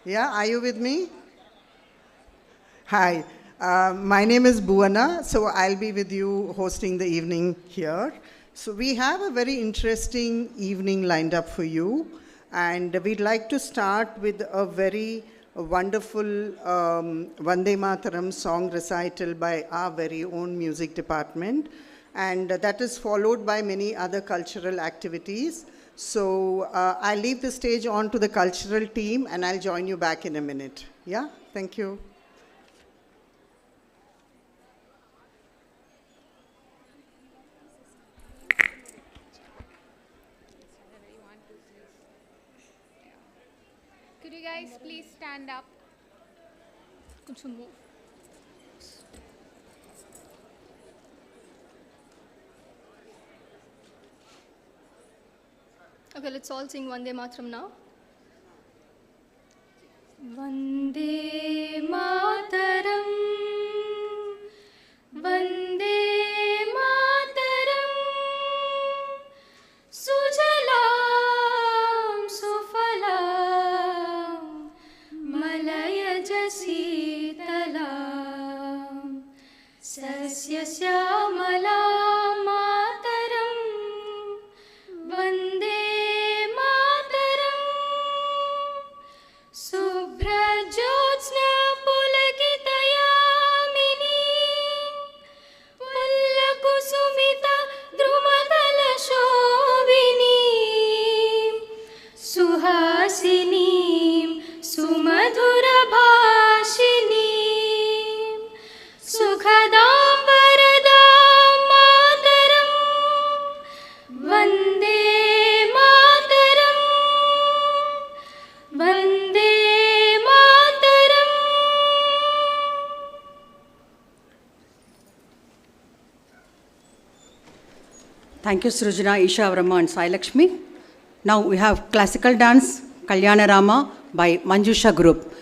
Yeah, are you with me? Hi, my name is Bhuwana, so I'll be with you hosting the evening here. So we have a very interesting evening lined up for you, and we'd like to start with a very wonderful Vande Mataram song recital by our very own music department, and that is followed by many other cultural activities. So I'll leave the stage on to the cultural team, and I'll join you back in a minute. Yeah, thank you. Could you guys please stand up? Kuncham move. Okay, let's all sing Vande Mataram now. Vande Mataram, Vande Mataram, Sujalam Sufalam, Malayaj Sitalam, Sasya Syamalam Mataram, Vande Mataram, Subhrajyotsna Pulakitayamini, Pullakusumita Drumadala Shobini, Suhasini, Sumadhura Bhashini, Sukhadam Varadam Mataram, Vande Mataram, Vande Mataram. Thank you, Srujana, Isha Avrama, and Sai Lakshmi. Now we have classical dance, Kalyana Rama by Manjusha Group.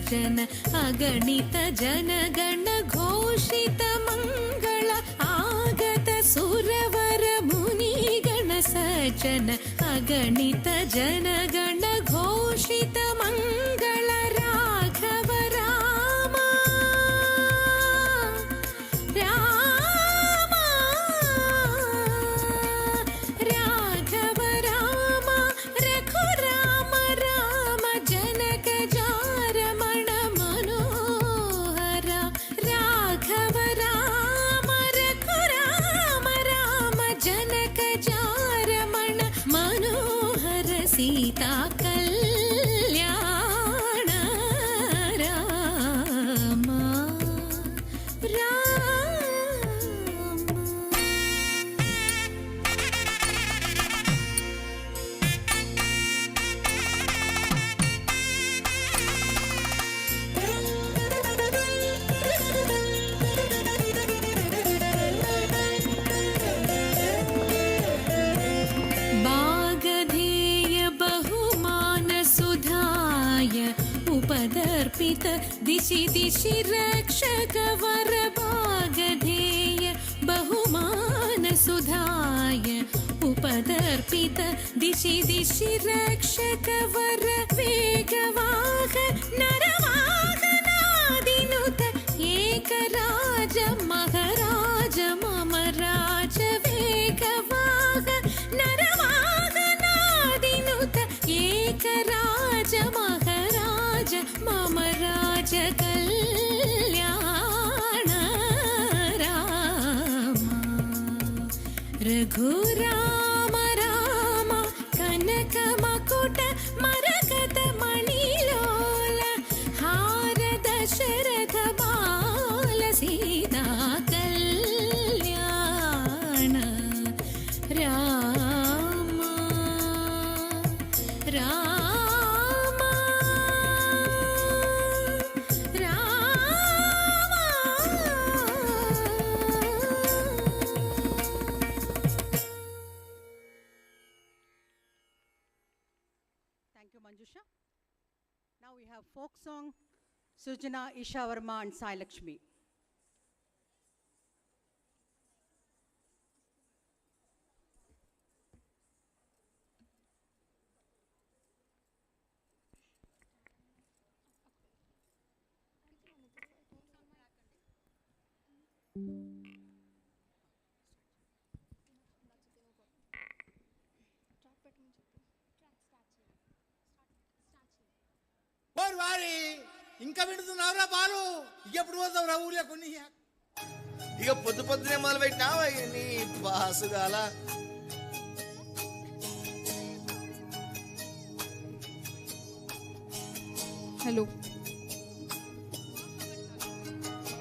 सज्जन अगणित जनगण घोषित मंगल आगत सुरवर मुनिगण सज्जन अगणित जनगण घोषित मंगल राघव राम राम राघव राम रघुराम राम जनक जारमण मनोहर राघव राम रघुराम राम जनक जारमण मनोहर सीता कल्याण राम राम बागधेय बहुमान सुधाय उपदर्पित दिशि दिशि रक्षक वर बागधेय बहुमान सुधाय उपदर्पित दिशि दिशि रक्षक वर वेगवाह नरवाहनादिनुत एकराज महाराज मम राज वेगवाह नरवाहनादिनुत एकराज महाराज मम राज कल्याण राम रघुराम राम कनक मकुट मरकत मणिलोल हार दशरथ बाल सीता कल्याण Ram Ram Thank you, Manjusha. Now we have folk song, Sujana, Isha Verma and Sai Lakshmi. ఓర్ వారి ఇంకా వింటున్నావురా బాలు ఎప్పుడు పోతావు రా ఊళ్ళో కొన్ని ఇక పొద్దు పొద్దునే మొదలు పెట్టినావా నీ బాసుగాల Hello.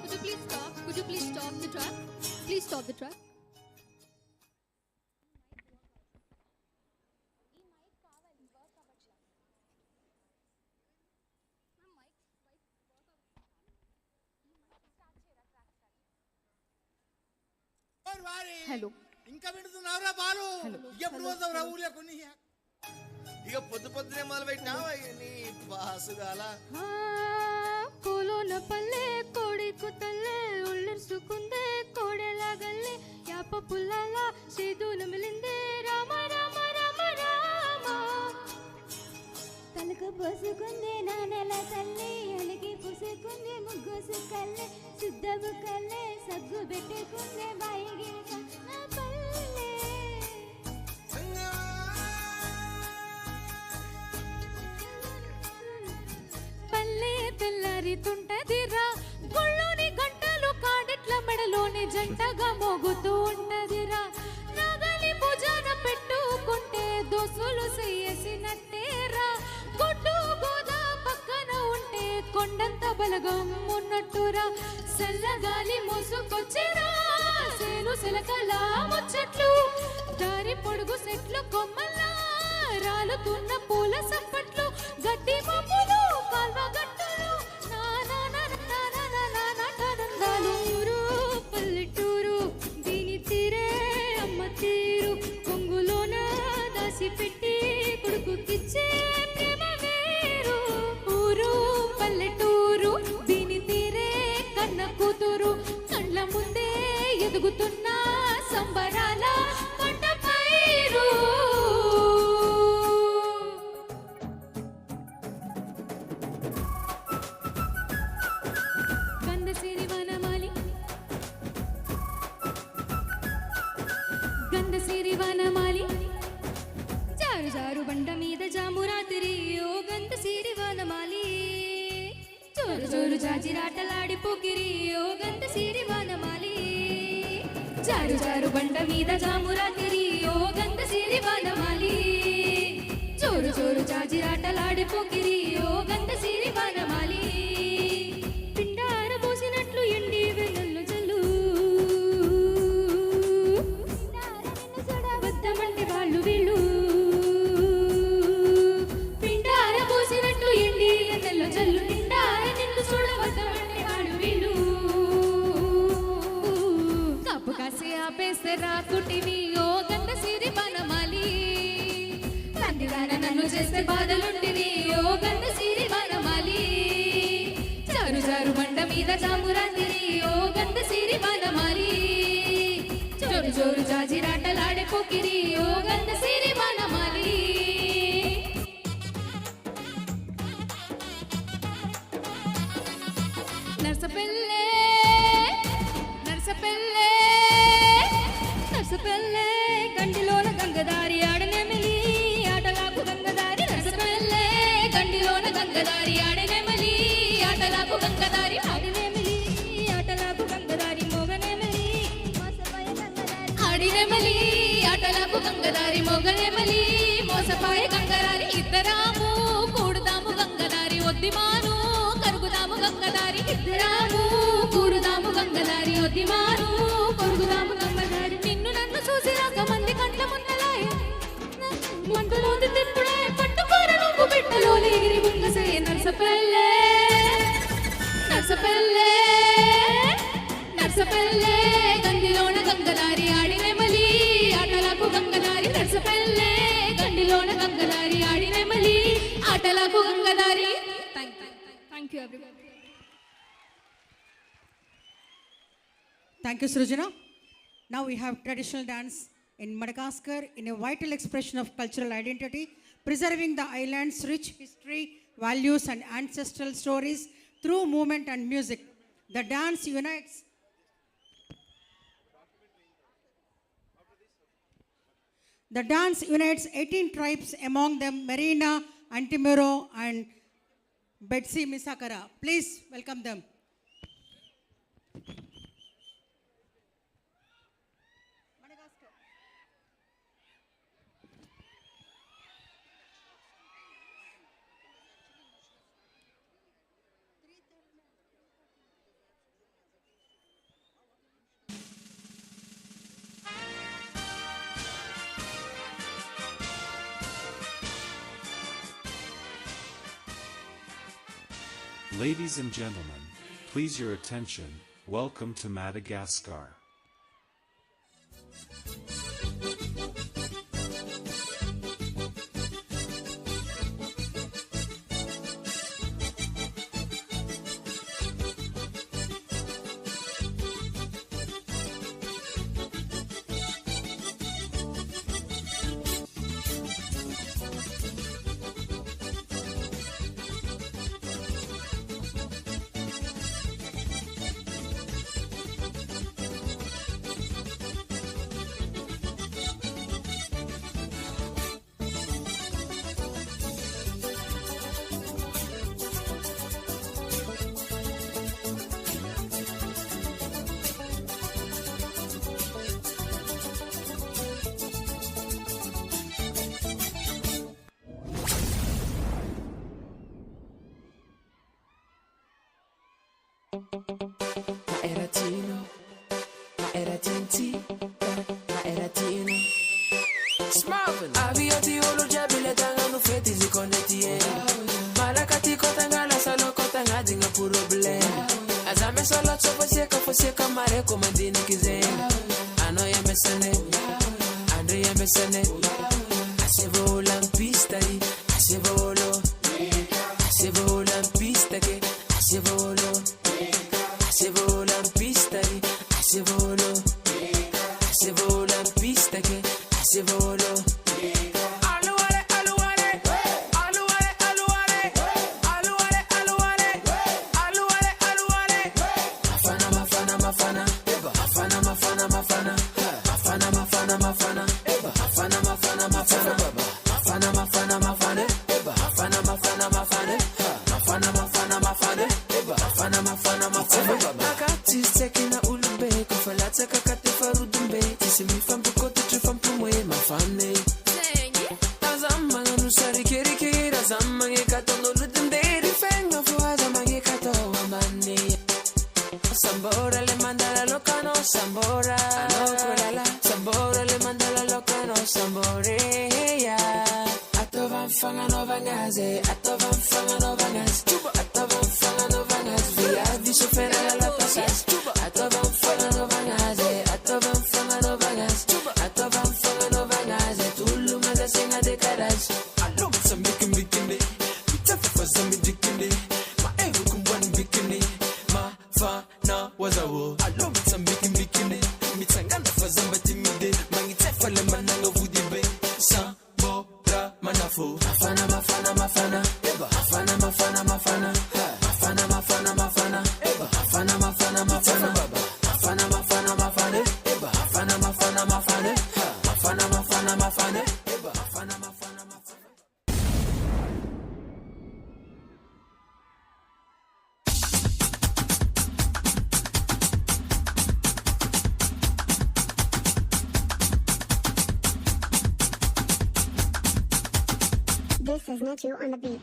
Could you please stop? Could you please stop the truck? Please stop the truck. ఓర్ వారి Hello. ఇంకా వింటున్నావురా బాలు ఎప్పుడు పోతావు రా ఊళ్ళో కొన్ని ఇక పొద్దు పొద్దునే మొదలు పెట్టినావా నీ బాసుగాల ಕೋಲೋನ ಪಲ್ಲೆ ಕೋಡಿ ಕುತ್ತಲ್ಲೆ ಉಳ್ಳಿರ್ಸುಕುಂದೆ ಕೋಡೆಲಾಗಲ್ಲೆ ಯಾಪ ಪುಲ್ಲಲ್ಲ ಸೇದು ನಮಿಲಿಂದೆ ರಾಮ ರಾಮ ರಾಮ ರಾಮ తలకు పోసుకుంది నానెల తల్లి అలిగి పూసుకుంది ముగ్గు సుక్కల్లే సిద్ధము కల్లే సగ్గు పెట్టుకుంది బాయిగి నా పల్లె పల్లె తెల్లారితుంటదిరా గుళ్ళోని గంటలు కాడెట్ల మెడలోని జంటగా మోగుతూ ఉంటదిరా నాగలి భుజాన పెట్టుకుంటే దోసులు చేసినట్టేరా గుడ్డు గోద పక్కన ఉంటే కొండంత బలగం ఉన్నట్టురా చల్లగాలి మోసుకొచ్చిరా సేను సెలకల ముచ్చట్లు దారి పొడుగు సెట్లు కొమ్మల్లా రాలుతున్న పూల సప్పట్లు గడ్డి మబ్బులు కాల్వ గట్టులు నానానందాలు పల్లెటూరు దీని తీరే అమ్మ తీరు కొంగులోన దాసి పెట్టి కొడుకుకిచ్చే ప్రేమ వేరు ఊరు పల్లెటూరు తిరుగుతున్న సంబరాల కొండ పైరు గంధసిరి వనమాలి గంధసిరి వనమాలి జారు జారు బండ మీద జామురాతిరి ఓ గంధసిరి వనమాలి జోరు జోరు జాజిరాటలాడి పోకిరి ఓ గంధసిరి వనమాలి జారు జారు బండ మీద జామురాతిరి ఓ గంధసిరి వనమాలి జోరు జోరు జాజిరాటలాడి పోకిరి ఓ గంధసిరి వనమాలి పిండార పోసినట్లు ఎండి వెన్నెల్లు జల్లు వద్దమంటే వాళ్ళు వీళ్ళు పిండార పోసినట్లు ఎండి వెన్నెల్లు జల్లు నిండార నిన్ను చూడవద్దమంటే వాళ్ళు వీళ్ళు కప్పు కాసి ఆపేస్తే రాకుటివి ఓ గంధసిరి వనమాలి తండ్రిగాన నన్ను చేస్తే బాధలుంటివి ఓ గంధసిరి వనమాలి జారు జారు బండ మీద జామురాతిరి ఓ గంధసిరి వనమాలి జోరు జోరు జాజిరాటలాడే పోకిరి ఓ గంధసిరి వనమాలి నర్సపెల్లే నర్సపెల్లే నర్సపెల్లే గండిలోన గంగదారి ఆడనెమిలి ఆటలాకు గంగదారి నర్సపెల్లే గండిలోన గంగదారి ఆడనెమిలి ఆటలాకు గంగదారి ఆడనెమిలి ఆటలాకు గంగదారి మోగనెమిలి ఆడినెమిలి ఆటలాకు గంగదారి మోగనెమిలి మోసపాయ గంగదారి ఇద్దరాము కూడుదాము గంగదారి ఒద్దిమాను కరుగుదాము గంగదారి ఇద్దరాము కూడుదాము గంగదారి ఒద్దిమాను కరుగుదాము గంగదారి నిన్ను నన్ను చూసి రాక మంది కంట్ల మున్నలాయ మంటు మూతి తిప్పుడే పట్టుకోర నువ్వు బిడ్డలో ఎగిరి ముంగసే నర్సపెల్లే నర్సపెల్లే నర్సపెల్లే గండిలోన గంగదారి ఆడినెమలి ఆటలకు గంగదారి నర్సపెల్లే గండిలోన గంగదారి ఆడినెమలి ఆటలకు గంగదారి thank you everyone Thank you, Srujana. Now we have traditional dance in Madagascar in a vital expression of cultural identity, preserving the island's rich history, values and ancestral stories through movement and music. The dance unites The dance unites 18 tribes, among them Merina, Antimero and Betsy Misakara. Please welcome them. Ladies and gentlemen, please your attention, welcome to Madagascar. Era Tino, era Tinti, era Tino. Smarvin, avioti olo jabile tanga no feti zikoneti e. Malakati kotanga la salo kotanga dinga puro blend. Azame solo chopo seka mare komandini kizenga. Ano ya mesane, Andre ya mesane. Asevo lampista i, asevolo. Asevo lampista ke, asevolo. Se vola in pista, se volo. sivolo. Aluare, aluare, aluare, aluare, aluare, aluare, aluare, aluare. Mafana, mafana, mafana, eba. Mafana, mafana, mafana, mafana, mafana, mafana, eba. Mafana, mafana, mafana, baba. Mafana, mafana, mafana, eba. Mafana, mafana, mafana, mafana, mafana, mafana, eba. Mafana, mafana, mafana, baba. Akati sekina ulube, kufalata kakate farudumbe. Tisimi fambu kote trifampu mwe mafane. Azama nusari kiri kiri, azama nge kato noludumbe. Rifenga fuaza mange kato wamane. Sambora le mandala locano, sambora. Anokolala, sambora le mandala locano, sambore. Atovan fanga no vangaze, atovan fanga no vangaze, atovan fanga no vangaze, via viso fera la pasas, atovan fanga no vangaze, atovan fanga no vangaze, atovan fanga no vangaze, tulu maza senga de caras. Allo some bikini, pizza for some bikini, ma evu kumbani bikini, ma fa na wazawo. Allo some bikini, mitsangana for some timide, mangite for le mananga vudibe, sa manafo. Mafana, mafana, mafana, eba. Mafana, mafana, mafana, mafana, mafana, mafana, eba. Mafana, mafana, mafana, baba. Mafana, mafana, mafana, eba. Mafana, mafana, mafana, mafana, mafana, mafana, eba. Mafana, mafana, mafana. This is Nacho on the beat.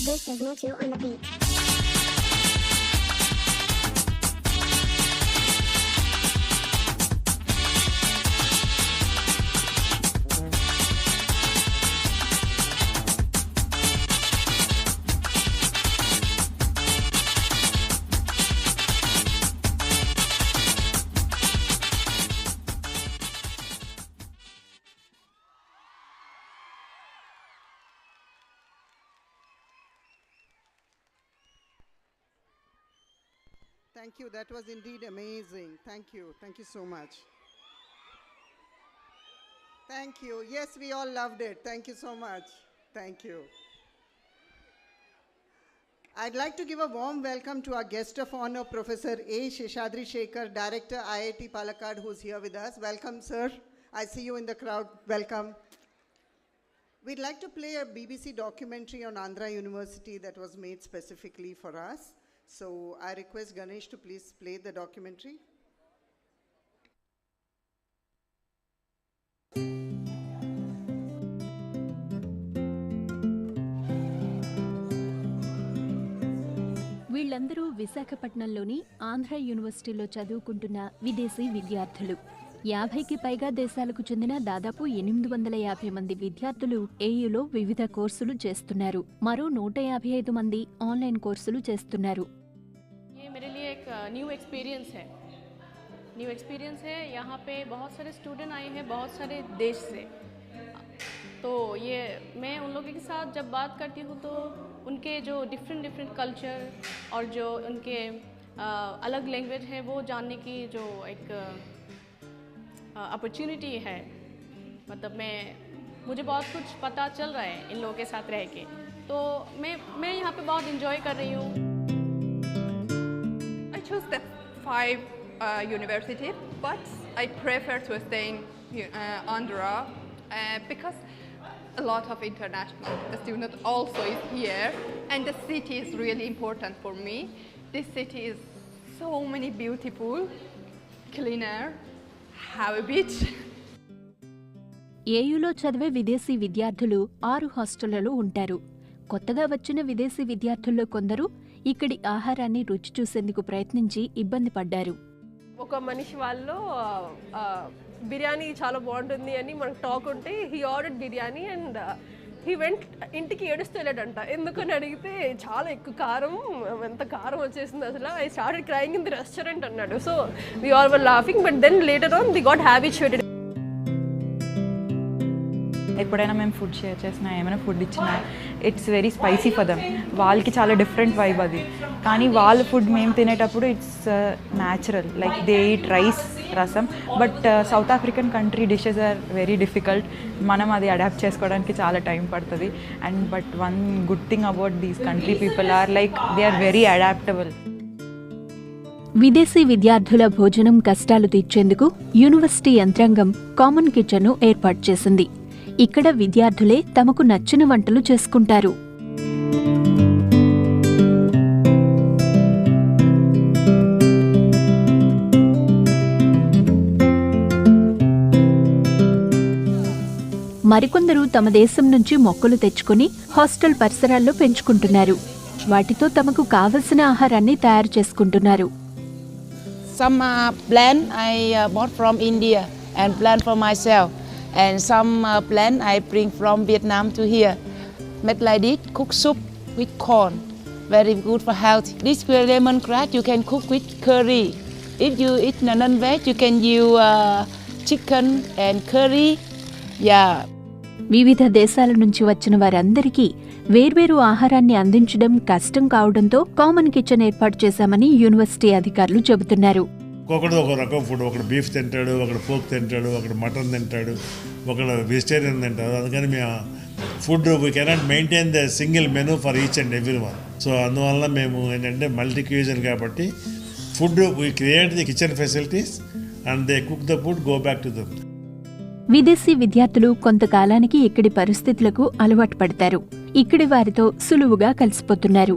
This is Nacho on the beat. Thank you. That was indeed amazing. Thank you. Thank you so much. Thank you. Yes, we all loved it. Thank you so much. Thank you. I'd like to give a warm welcome to our guest of honor, Professor A. Sheshadri Shekhar, Director, IIT Palakkad, who's here with us. Welcome, sir. I see you in the crowd. Welcome. We'd like to play a BBC documentary on Andhra University that was made specifically for us. So I request Ganesh to please play the documentary. వీళ్ళందరూ విశాఖపట్నంలోని ఆంధ్ర యూనివర్సిటీలో చదువుకుంటున్న విదేశీ విద్యార్థులు. 50కి పైగా దేశాలకు చెందిన దాదాపు 850 మంది విద్యార్థులు ఏయులో వివిధ కోర్సులు చేస్తున్నారు. మరో 155 మంది ఆన్లైన్ కోర్సులు చేస్తున్నారు. ये मेरे लिए एक न्यू एक्सपीरियंस है। यहाँ पे बहुत सारे स्टूडेंट आए हैं बहुत सारे देश से, तो ये मैं उन लोगों के साथ जब बात करती हूँ तो उनके जो डिफरेंट कल्चर और जो उनके अलग लैंग्वेज है वो जानने की जो एक अपॉर्चुनिटी है, मतलब मुझे बहुत कुछ पता चल रहा है इन लोगों के साथ रह के, तो मैं यहाँ पे बहुत इंजॉय कर रही हूँ। I chose the 5 university, but I prefer to stay in Andhra because a lot of international students also is here, and the city is really important for me. This city is so many beautiful, cleaner, have a beach. ఏయులో చదివే విదేశీ విద్యార్థులు 6 హాస్టళ్లలో ఉంటారు. కొత్తగా వచ్చిన విదేశీ విద్యార్థుల్లో కొందరు ఇక్కడి ఆహారాన్ని రుచి చూసేందుకు ప్రయత్నించి ఇబ్బంది పడ్డారు. ఒక మనిషి వాళ్ళు బిర్యానీ చాలా బాగుంటుంది అని మనకు టాక్ ఉంటే he ordered biryani and he went ఇంటికి ఏడుస్తూ వెళ్ళాడంట. ఎందుకని అడిగితే చాలా ఎక్కువ కారం, ఎంత కారం వచ్చేసింది అసలు, I started crying in the restaurant అన్నాడు. So we all were laughing, but then later on they got habituated. ఎప్పుడైనా మేము ఫుడ్ షేర్ చేసినా ఏమైనా ఫుడ్ ఇచ్చినా it's very spicy for them. వాళ్ళకి చాలా డిఫరెంట్ వైబ్ అది, కానీ వాళ్ళ ఫుడ్ మేము తినేటప్పుడు it's natural, like they eat rice, rasam. But South African country dishes are very difficult, మనం అది అడాప్ట్ చేసుకోవడానికి చాలా టైం పడుతుంది. And but one good thing about these country people are like they are very adaptable. విదేశీ విద్యార్థుల భోజనం కష్టాలు తీర్చేందుకు యూనివర్సిటీ యంత్రాంగం కామన్ కిచెన్ను ఏర్పాటు చేసింది. ఇక్కడ విద్యార్థులే తమకు నచ్చిన వంటలు చేసుకుంటారు. మరికొందరు తమ దేశం నుంచి మొక్కలు తెచ్చుకుని హాస్టల్ పరిసరాల్లో పెంచుకుంటున్నారు. వాటితో తమకు కావలసిన ఆహారాన్ని తయారు చేసుకుంటున్నారు. Some plant I bought from India and plant for myself. And some plant I bring from Vietnam to here. Made like this, cook soup with corn, very good for health. This lemongrass you can cook with curry. If you eat non-veg, you can use chicken and curry. Yeah. వివిధ దేశాల నుంచి వచ్చిన వారందరికీ వేర్వేరు ఆహారాన్ని అందించడం కష్టం కావడంతో కామన్ కిచెన్ ఏర్పాటు చేశామని యూనివర్సిటీ అధికారులు చెబుతున్నారు. ఒక్కొక్కడు ఒక రకం ఫుడ్, ఒకడు బీఫ్ తింటాడు, ఒకడు పోక్ తింటాడు, ఒకడు మటన్ తింటాడు, ఒకడు వెజిటేరియన్ తింటాడు. అందుకని మేము food we cannot maintain the single menu for each and every one. So అందువల్ల మేము ఏంటంటే మల్టీ క్యూజన్ కాబట్టి food we create the kitchen facilities and they cook the food, go back to them. విదేశీ విద్యార్థులు కొంతకాలానికి ఇక్కడి పరిస్థితులకు అలవాటు పడతారు. ఇక్కడి వారితో సులువుగా కలిసిపోతున్నారు.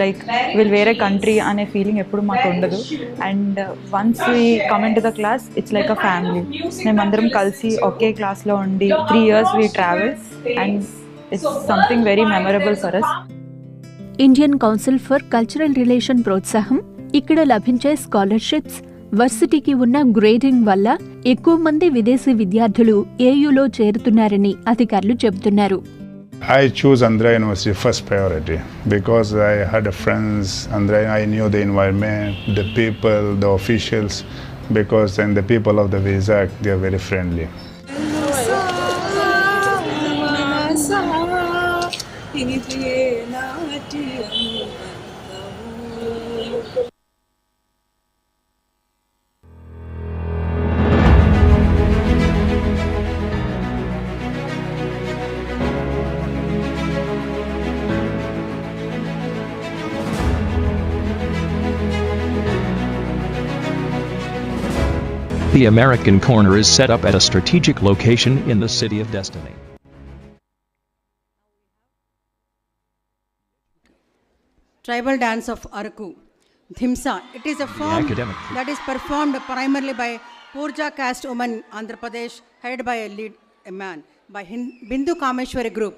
లైక్ వీళ్ళు వేరే కంట్రీ అనే ఫీలింగ్ ఎప్పుడు మాకు ఉండదు. And once we come in to the class it's like a family. మేమందరం కలిసి ఒకే క్లాస్లో ఉండి 3 years we travel and it's something very memorable for us. Indian Council for Cultural Relation ప్రోత్సాహం, ఇక్కడ లభించే స్కాలర్షిప్స్, వర్సిటీకి ఉన్న గ్రేడింగ్ వల్ల ఎక్కువ మంది విదేశీ విద్యార్థులు ఏయులో చేరుతున్నారని అధికారులు చెబుతున్నారు. I choose Andhra University first priority because I had friends Andhra. I knew the environment, the people, the officials, because then the people of the Vizag, they are very friendly. The American Corner is set up at a strategic location in the City of Destiny. Tribal dance of Araku, Dhimsa. It is a form that is performed primarily by Purja caste women, Andhra Pradesh, headed by a man, by Bindu Kameshwari group.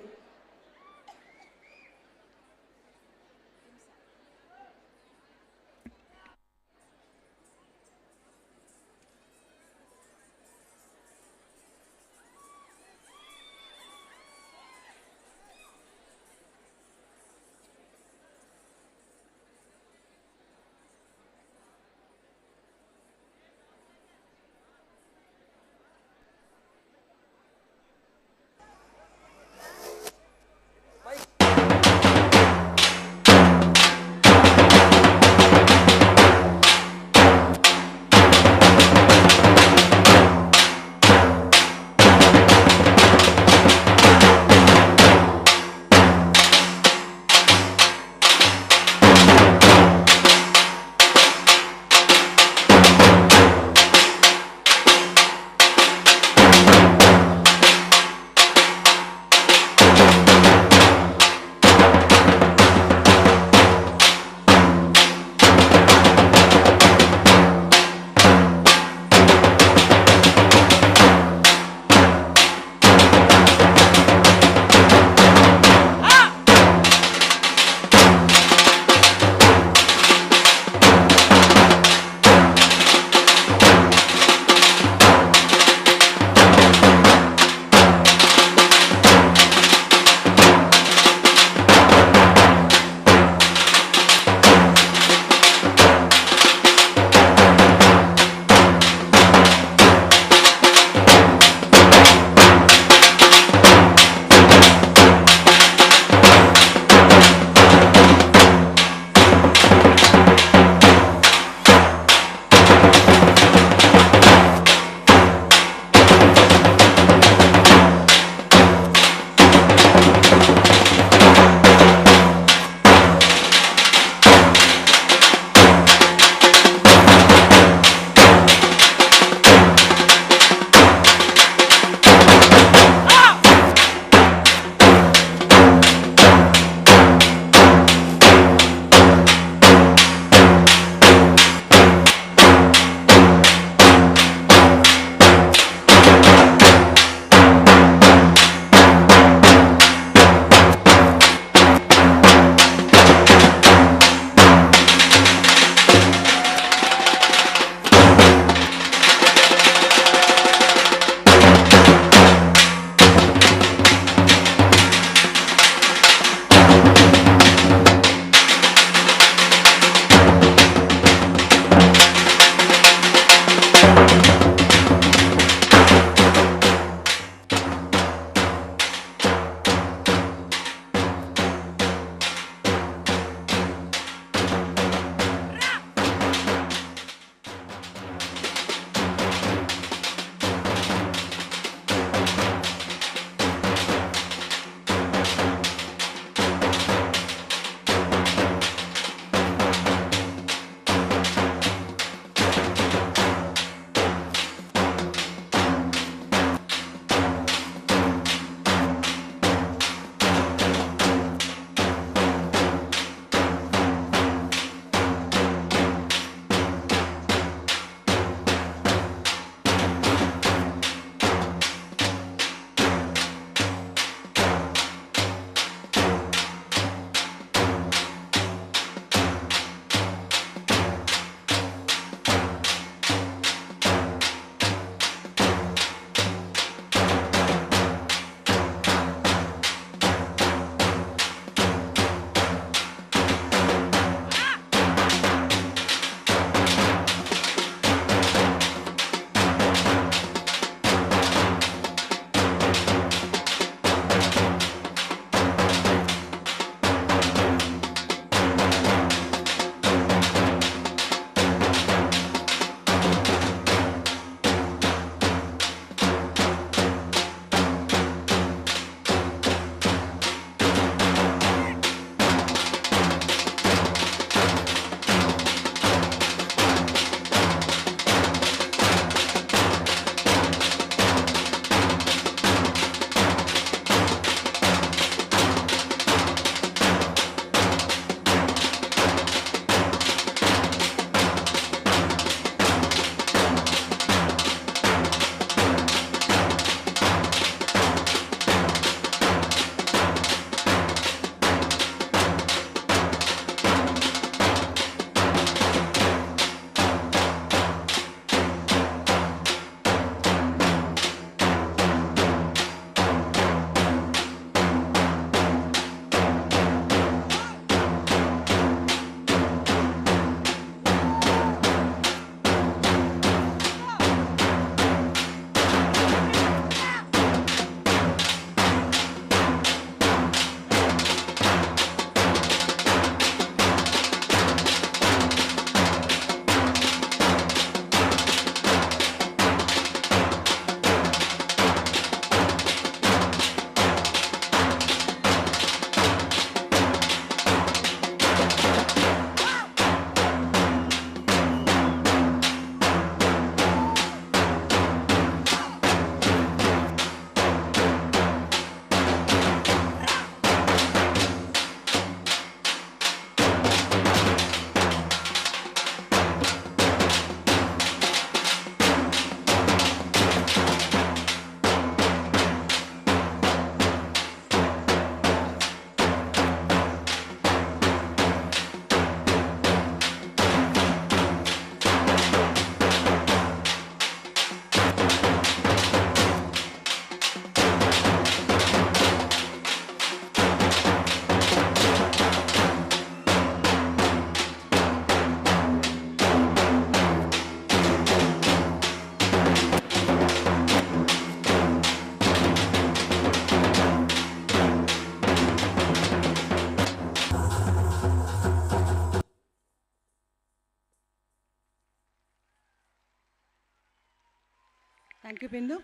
Thank you, Bindu.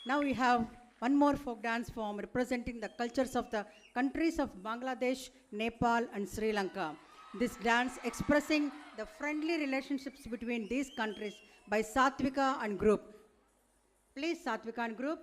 Now we have one more folk dance form representing the cultures of the countries of Bangladesh, Nepal, and Sri Lanka. This dance expressing the friendly relationships between these countries by Satvika and group. Please, Satvika and group.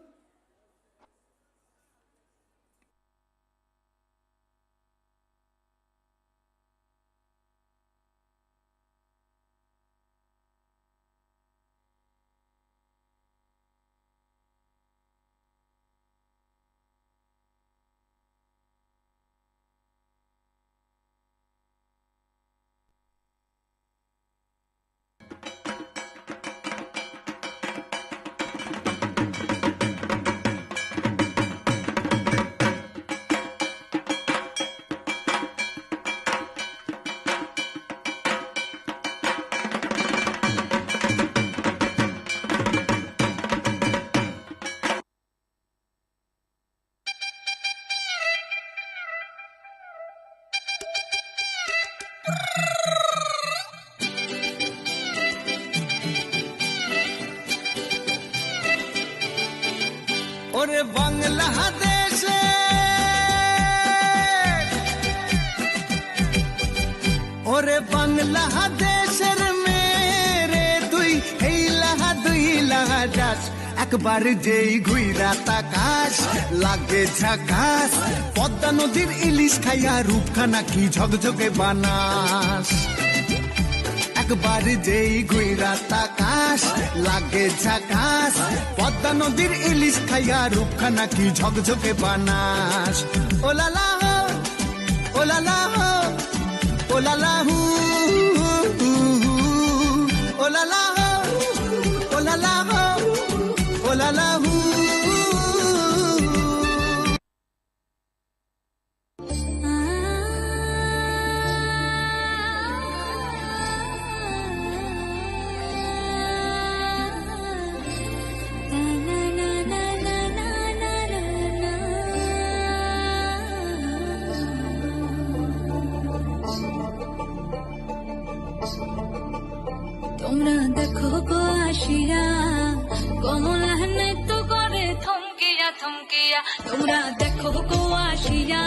ওরে বাংলাদেশে ওরে বাংলাদেশের মেরে তুই এই লাহা দুই লাহা যাস একবার যেই ঘুইরা তাকাস লাগে ঝাকাস পদ্মা নদীর ইলিশ খাইয়া রূপখানা কি ঝকঝকে বানাস একবার যেই ঘুইরা তাকাস লাগে ঝাকাস পদ্মা নদীর ইলিশ খাইয়া রূপখানা কি ঝকঝকে বানাস ওলালা হো ওলালা হো ওলালা হু ওলালা হো ওলালা হো ওলালা হু তোমরা দেখো গো আসিয়া কমলা নৃত্য করে থমকিয়া থমকিয়া তোমরা দেখো গো আসিয়া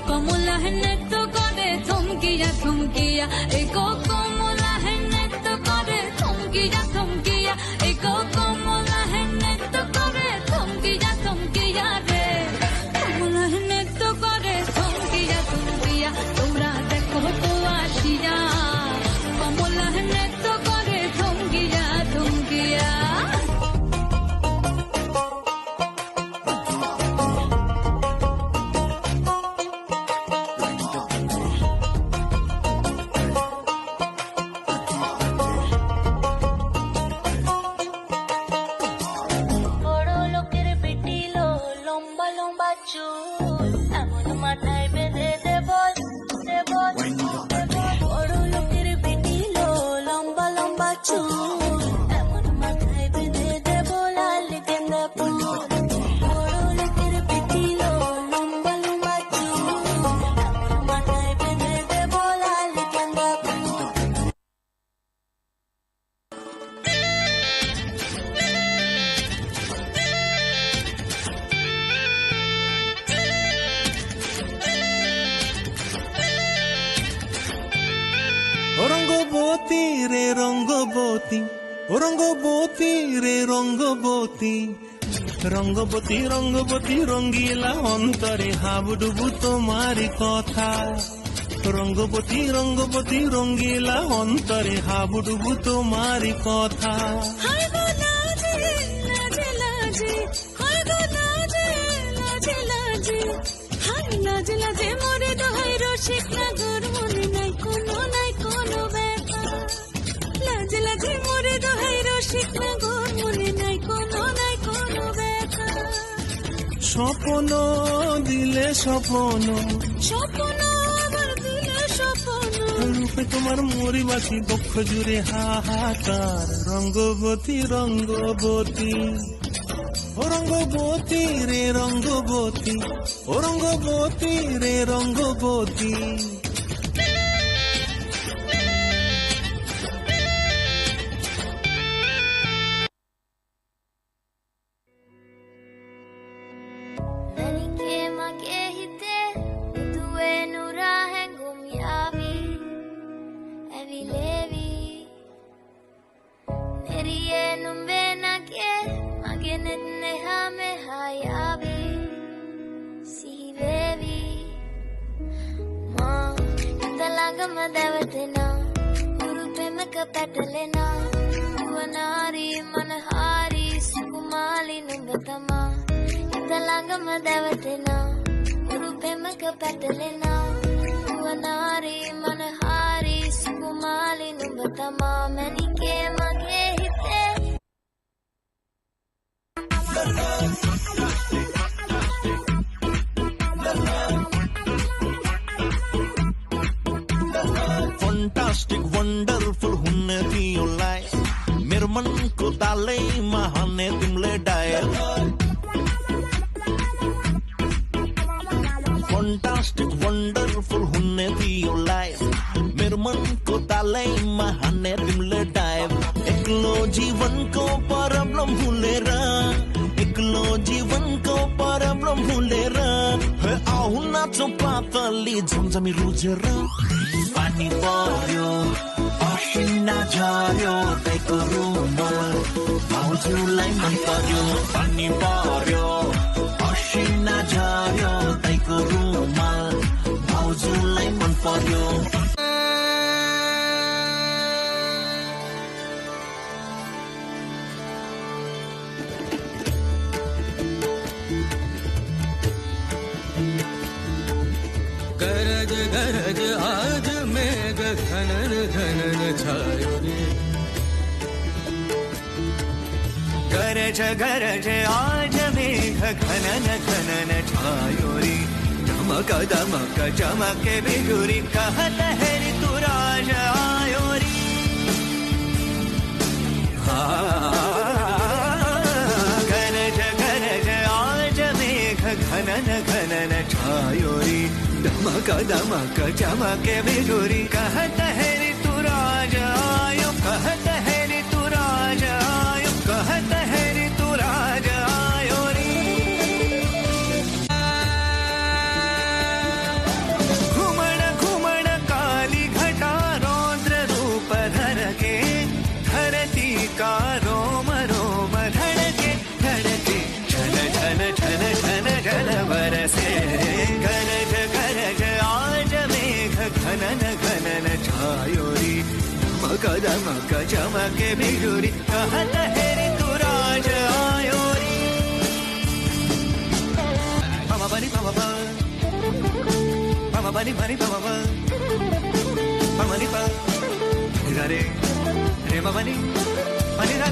কমলা নৃত্য করে থমকিয়া থমকিয়া এই গো কমলা নৃত্য করে থমকিয়া থমকিয়া এই গো কমলা নৃত্য করে থমকিয়া থমকিয়া রে কমলা নৃত্য করে থমকিয়া থমকিয়া তোমরা দেখো গো আসিয়া কমলা নৃত্য করে থমকিয়া থমকিয়া বড় লোকের বেটিলো লম্বা লম্বা চুল এমন মাথায় বেঁধে দেব বড় লোকের বেটিলো লম্বা লম্বা চুল এমন মাথায় বেঁধে দেব লাল গেন্দা ফুল বড় লোকের বেটিলো লম্বা লম্বা চুল এমন মাথায় বেঁধে দেব লাল গেন্দা ফুল রঙ্গবতী রে রঙ্গবতী রঙ্গবতী রে রঙ্গবতী রঙ্গবতী রঙ্গবতী রঙ্গিলা অন্তরে হাবুডুবু তোমারি কথা রঙ্গবতী রঙ্গবতী রঙ্গিলা অন্তরে হাবুডুবু তোমারি কথা হায় গো লাজে লাজে লাজে হায় গো লাজে লাজে লাজে হায় লাজে লাজে মরে দোহাই রসিক নাগর মনে নাই কোনো ব্যথা লাজে লাজে মরে দোহাই রসিক নাগর মনে নাই কোনো ব্যথা স্বপ্ন দিলে স্বপ্ন স্বপ্ন আবার দিলে স্বপ্ন রূপে তোমার মরিবাসী বক্ষ জুড়ে হাহাকার রঙ্গবতী রঙ্গবতী ও রঙ্গবতী রে রঙ্গবতী ও রঙ্গবতী রে Rangabati neha me hayavi si vevi ma indalanga madavatena guru pemaka patalena vanari manahari sukumali numbatama indalanga madavatena guru pemaka patalena vanari manahari sukumali numbatama manike mage hite Fantastic, wonderful hunne your life. मेरे मन को डाले महाने तुमले died. Fantastic, wonderful hunne your life. मेरे मन को डाले महाने तुमले डाए. एकलो जीवन को प्रॉब्लम भूलेरा. एकलो जीवन को प्रॉब्लम भूलेरा. है आहु ना चौपातली झमझमी रुजेरा. पानी पर्यो असिना झर्यो त्यहीको रुमल भाउजूलाई मन पर्यो. पानी पर्यो असिना झर्यो त्यहीको रुमल भाउजूलाई मन पर्यो. गरज गरज आज मेघ घनन घनन छायो रे. गरज गरज आज मेघ घनन घनन छायो रे. धमक दमक चमके बिजुरी कहत है ऋतु राज आयो रे. गरज गरज आज मेघ घनन घनन छायो रे. धमक दमक चमके बिजुरी कहत है ऋतु राज आयो. कहत है ऋतु राज आयो. कहत है ऋतु राज आयो रे. घुमण घुमण काली घटा रौद्र रूप धर के धरती का रोम रोम धड़के धड़के छन छन छन छन जल बरसे. गरज गरज आज मेघ घनन घनन छायो रे. धमक दमक चमके बिजुरी कहत है ऋतु राज आयो रे. पम बनि पम प पम बनि बनि पम प पम नि प रे रे म बनि बनि रे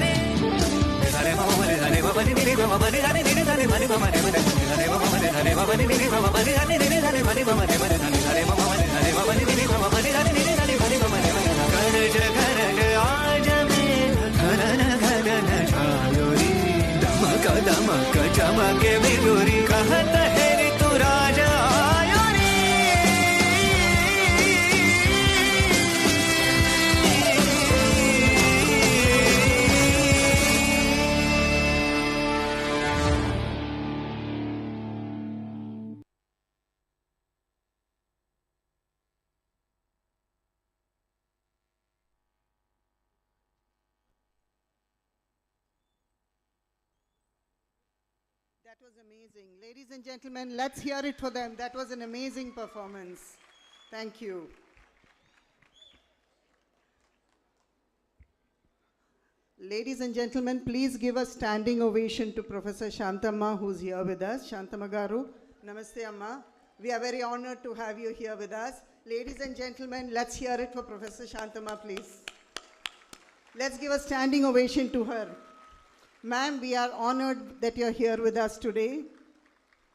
रे म बनि रे म बनि रे म बनि रे रे रे बनि म रे रे रे म बनि रे म बनि रे म बनि रे रे रे बनि म रे रे रे म बनि रे म बनि रे म बनि रे रे रे बनि म रे. गरज गरज आज मेघ घनन घनन छायो रे. धमक दमक चमके बिजुरी कहत है ऋतु राज आयो रे. That was amazing. Ladies and gentlemen, let's hear it for them. That was an amazing performance. Thank you. Ladies and gentlemen, please give a standing ovation to Professor Shantamma, who's here with us. Shantamma Garu, Namaste Amma. We are very honored to have you here with us. Ladies and gentlemen, let's hear it for Professor Shantamma, please. Let's give a standing ovation to her. Ma'am, we are honored that you're here with us today.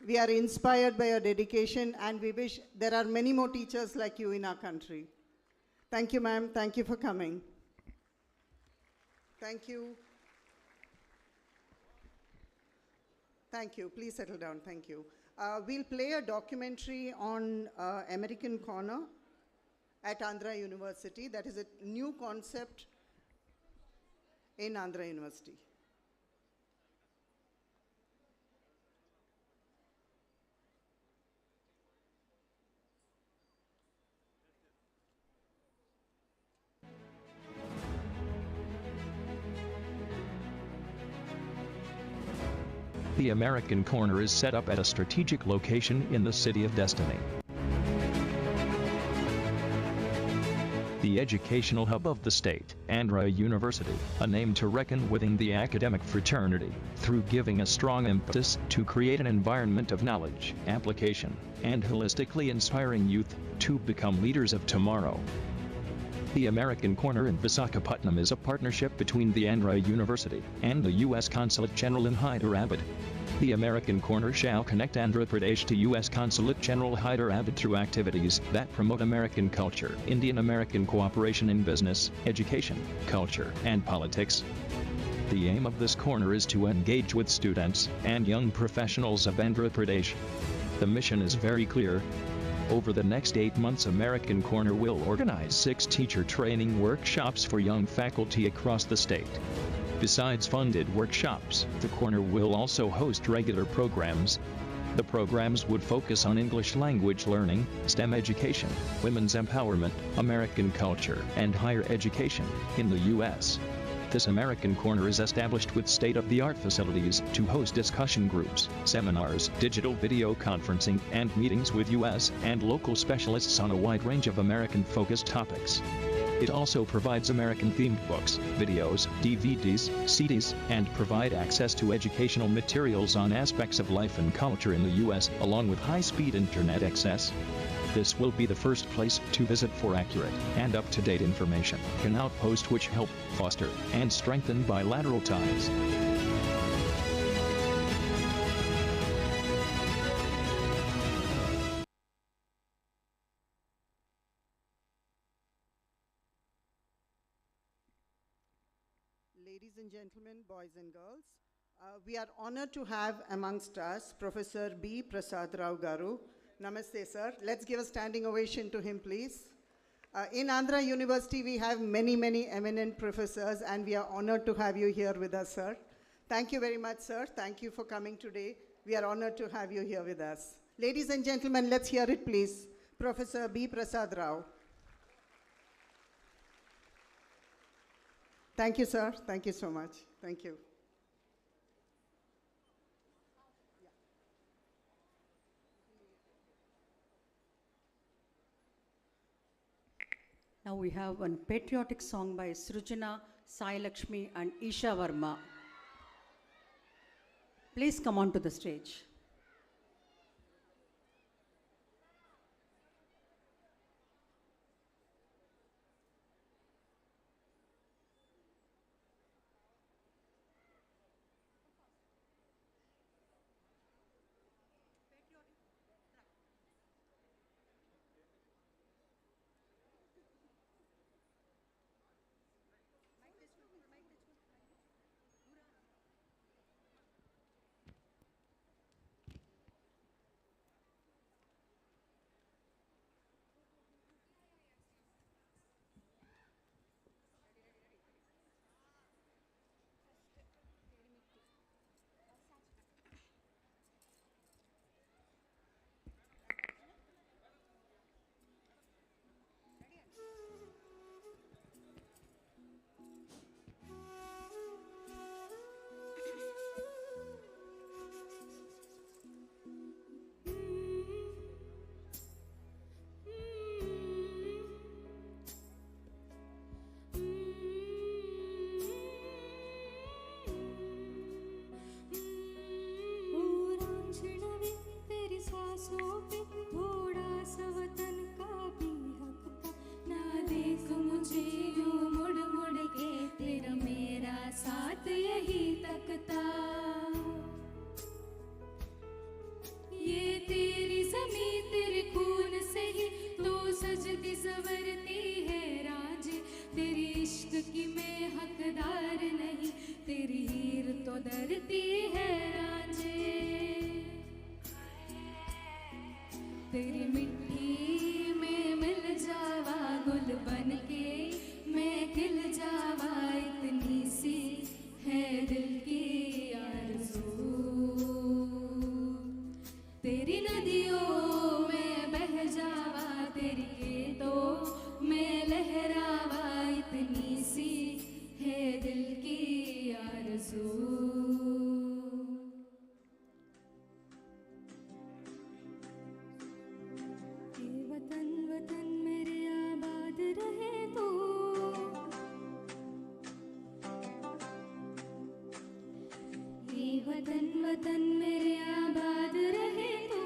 We are inspired by your dedication, and we wish there are many more teachers like you in our country. Thank you, ma'am. Thank you for coming. Thank you. Thank you. Please settle down. Thank you. We'll play a documentary on American Corner at Andhra University. That is a new concept in Andhra University. The American Corner is set up at a strategic location in the City of Destiny. The educational hub of the state, Andhra University, a name to reckon with in the academic fraternity, through giving a strong impetus to create an environment of knowledge, application, and holistically inspiring youth to become leaders of tomorrow. The American Corner in Visakhapatnam is a partnership between the Andhra University and the U.S. Consulate General in Hyderabad. The American Corner shall connect Andhra Pradesh to U.S. Consulate General Hyderabad through activities that promote American culture, Indian-American cooperation in business, education, culture, and politics. The aim of this corner is to engage with students and young professionals of Andhra Pradesh. The mission is very clear. Over the next 8 months, American Corner will organize 6 teacher training workshops for young faculty across the state. Besides funded workshops, the corner will also host regular programs. The programs would focus on English language learning, STEM education, women's empowerment, American culture, and higher education in the U.S. This American Corner is established with state-of-the-art facilities to host discussion groups, seminars, digital video conferencing, and meetings with U.S. and local specialists on a wide range of American-focused topics. It also provides American-themed books, videos, DVDs, CDs, and provide access to educational materials on aspects of life and culture in the U.S., along with high-speed internet access. This will be the first place to visit for accurate and up-to-date information, an outpost which help foster and strengthen bilateral ties. Ladies and gentlemen, boys and girls, we are honored to have amongst us Professor B. Prasad Rao Garu. Namaste, sir. Let's give a standing ovation to him, please. In Andhra University, we have many eminent professors, and we are honored to have you here with us, sir. Thank you very much, sir. Thank you for coming today. We are honored to have you here with us. Ladies and gentlemen, let's hear it, please. Professor B. Prasad Rao. Thank you, sir. Thank you so much. Thank you. Now we have one patriotic song by Srujana, Sai Lakshmi, and Isha Verma. Please come on to the stage. तेरी मिट्टी में मिल जावा गुल बन के मैं खिल जावा इतनी सी है दिल की आरज़ू तेरी नदियों में बह जावा तेरी खेतों में लहरावा इतनी सी है दिल की आरज़ू वतन वतन मेरे आबाद रहे तू,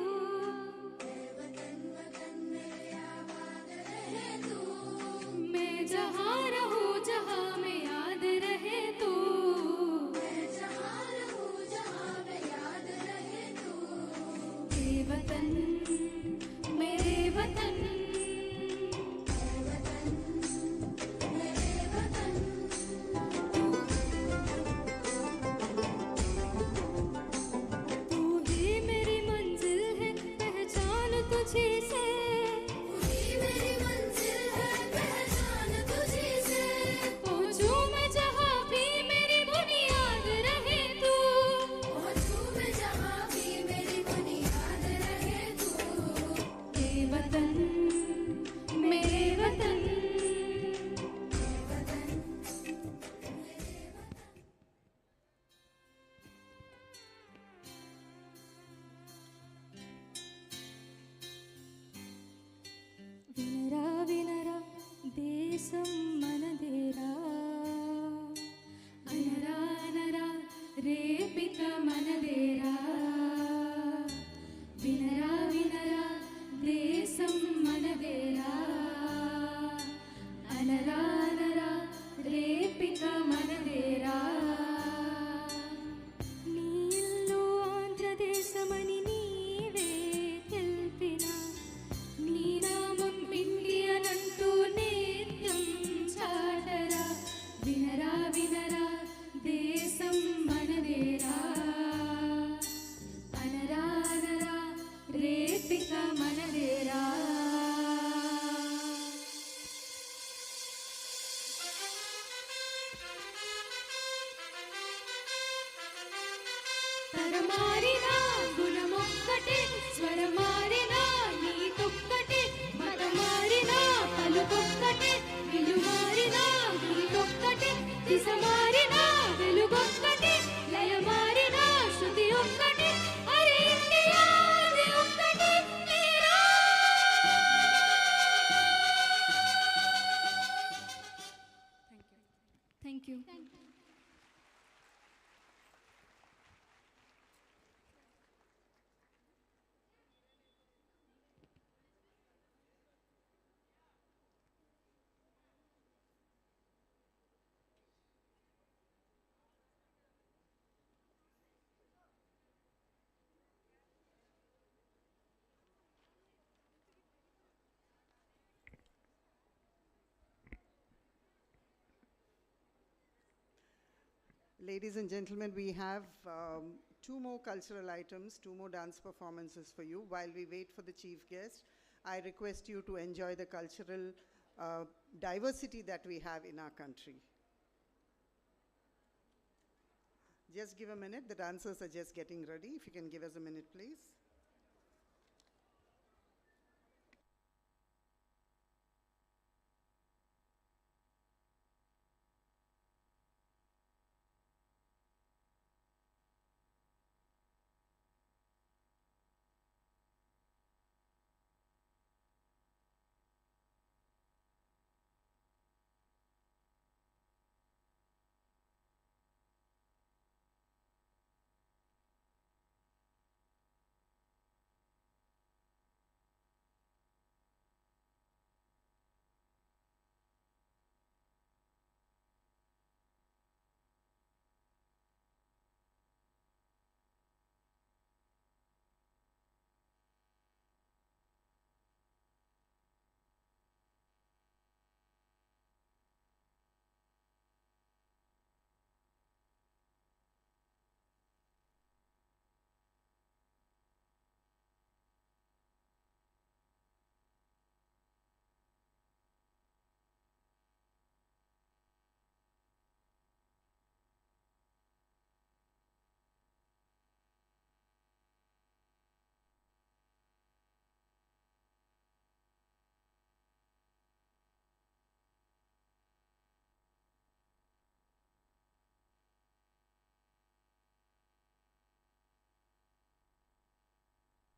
मैं जहाँ रहूँ जहाँ में याद रहे तू, हे वतन मेरे वतन, तू ही मेरी मंजिल है पहचान तुझी से, पहुँचूं मैं जहाँ भी मेरी बुनियाद रहे तू, हे वतन मेरे वतन। వినరా వినరా దేశం మనదేరా, అనరా అనరా రేపిక మనదేరా, వినరా వినరా దేశం మనదేరా, అనరా అనరా రేపిక మనదేరా, నీ ఇల్లు ఆంధ్రదేశమని నీవే తెలిపినా, నీ నామం ఇండియన్ అంటూ నిత్యం చాటరా, వినరా వినరా దేశం మనదేరా, అనరా అనరా రేపిక మనదేరా. తరమారినా గుణమొక్కటే, స్వరమారినా నీతొక్కటే, మతమారినా పలుకొక్కటే, విలుమారినా గీతొక్కటే, దిశమారినా వెలుగొక్కటే, లయమారినా శృతి ఒక్కటే, అరే ఇండియా అది ఒక్కటే లేరా. Thank you. Ladies and gentlemen, we have two more cultural items, two more dance performances for you. While we wait for the chief guest, I request you to enjoy the cultural diversity that we have in our country. Just give a minute. The dancers are just getting ready. If you can give us a minute, please.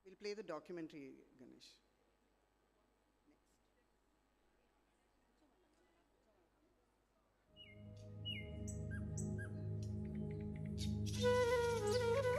We'll play the documentary, Ganesh. Next.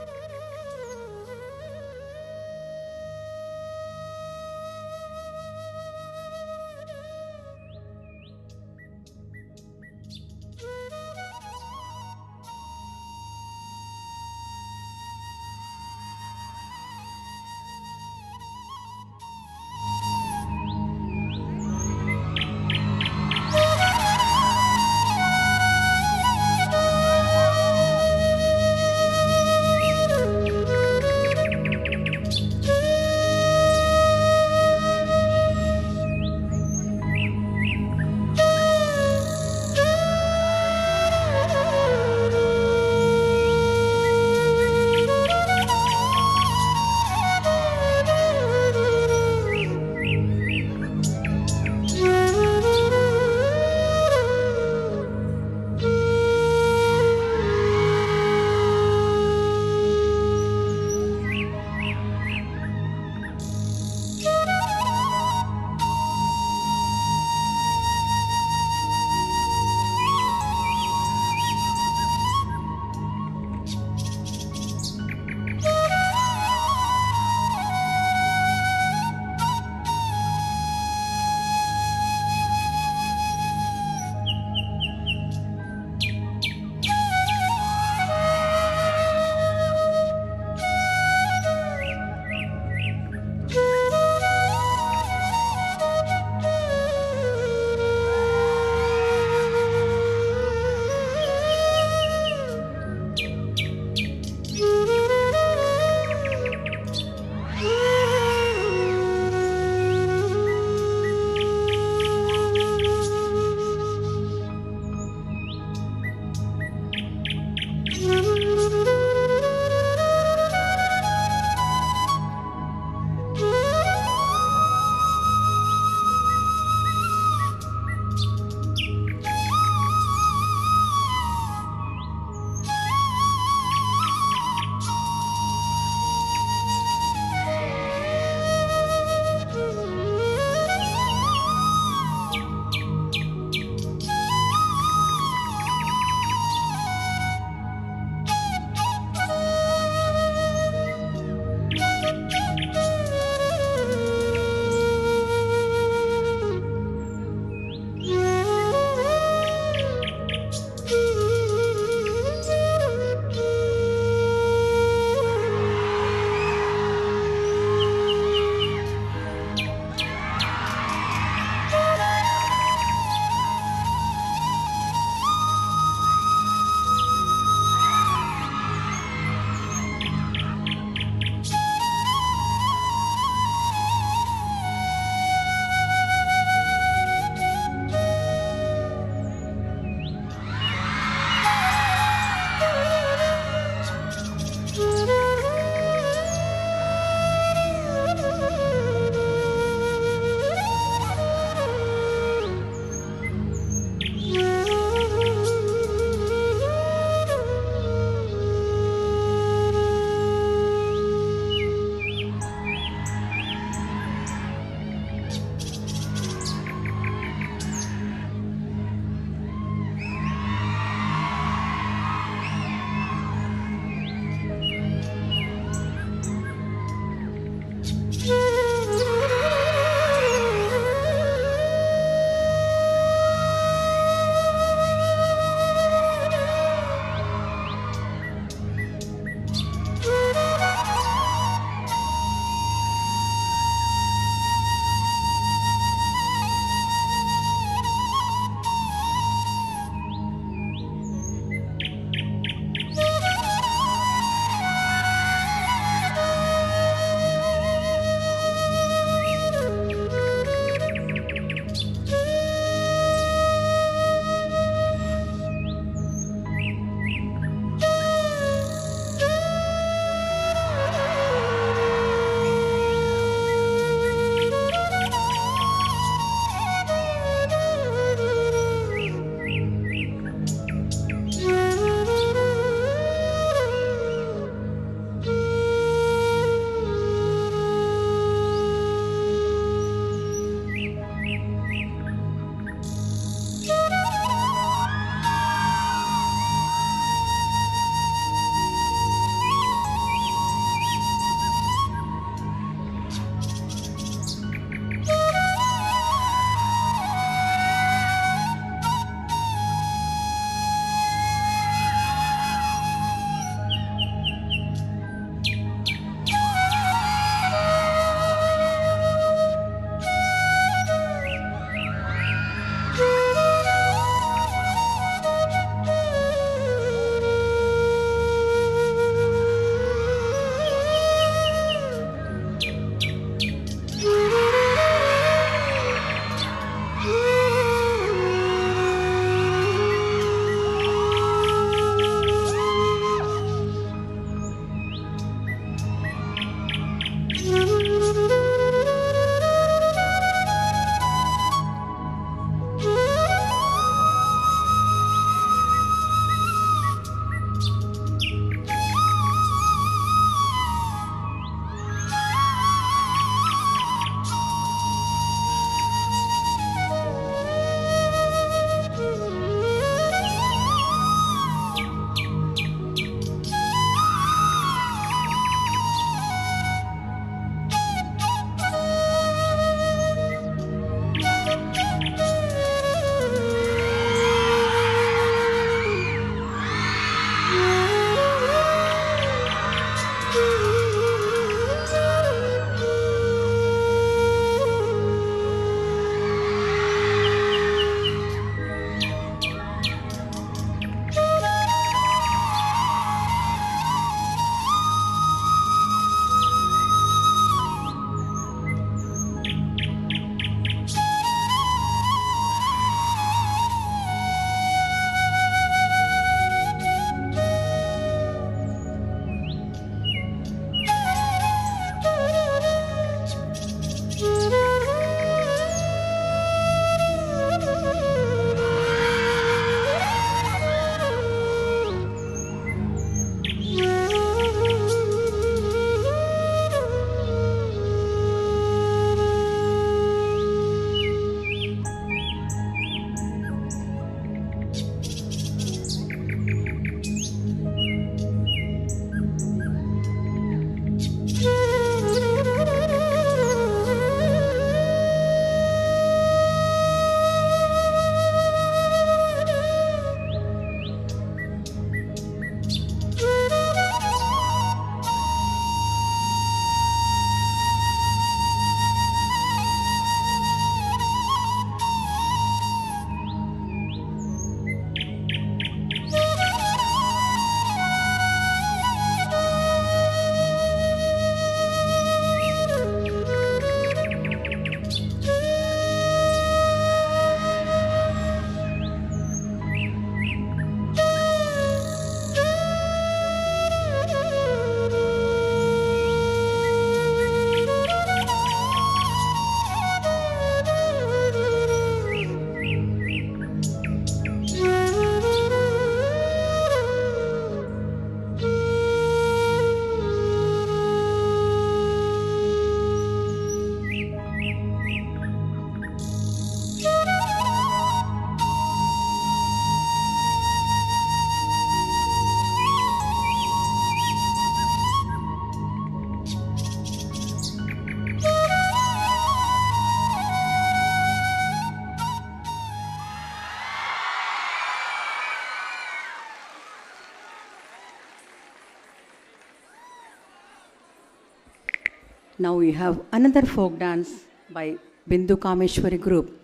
Now we have another folk dance by Bindu Kameshwari group.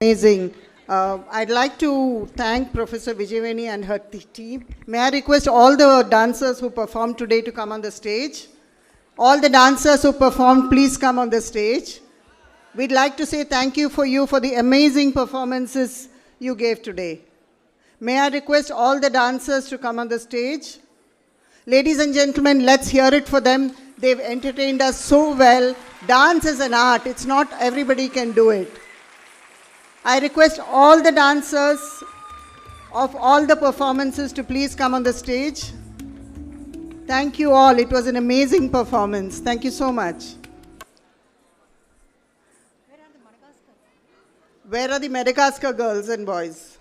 Amazing. I'd like to thank Professor Vijayveni and her team. May I request all the dancers who performed today to come on the stage? All the dancers who performed, please come on the stage. We'd like to say thank you for the amazing performances you gave today. May I request all the dancers to come on the stage? Ladies and gentlemen, let's hear it for them. They've entertained us so well. Dance is an art. It's not everybody can do it. I request all the dancers of all the performances to please come on the stage. Thank you all. It was an amazing performance. Thank you so much. Where are the Madagascar girls and boys?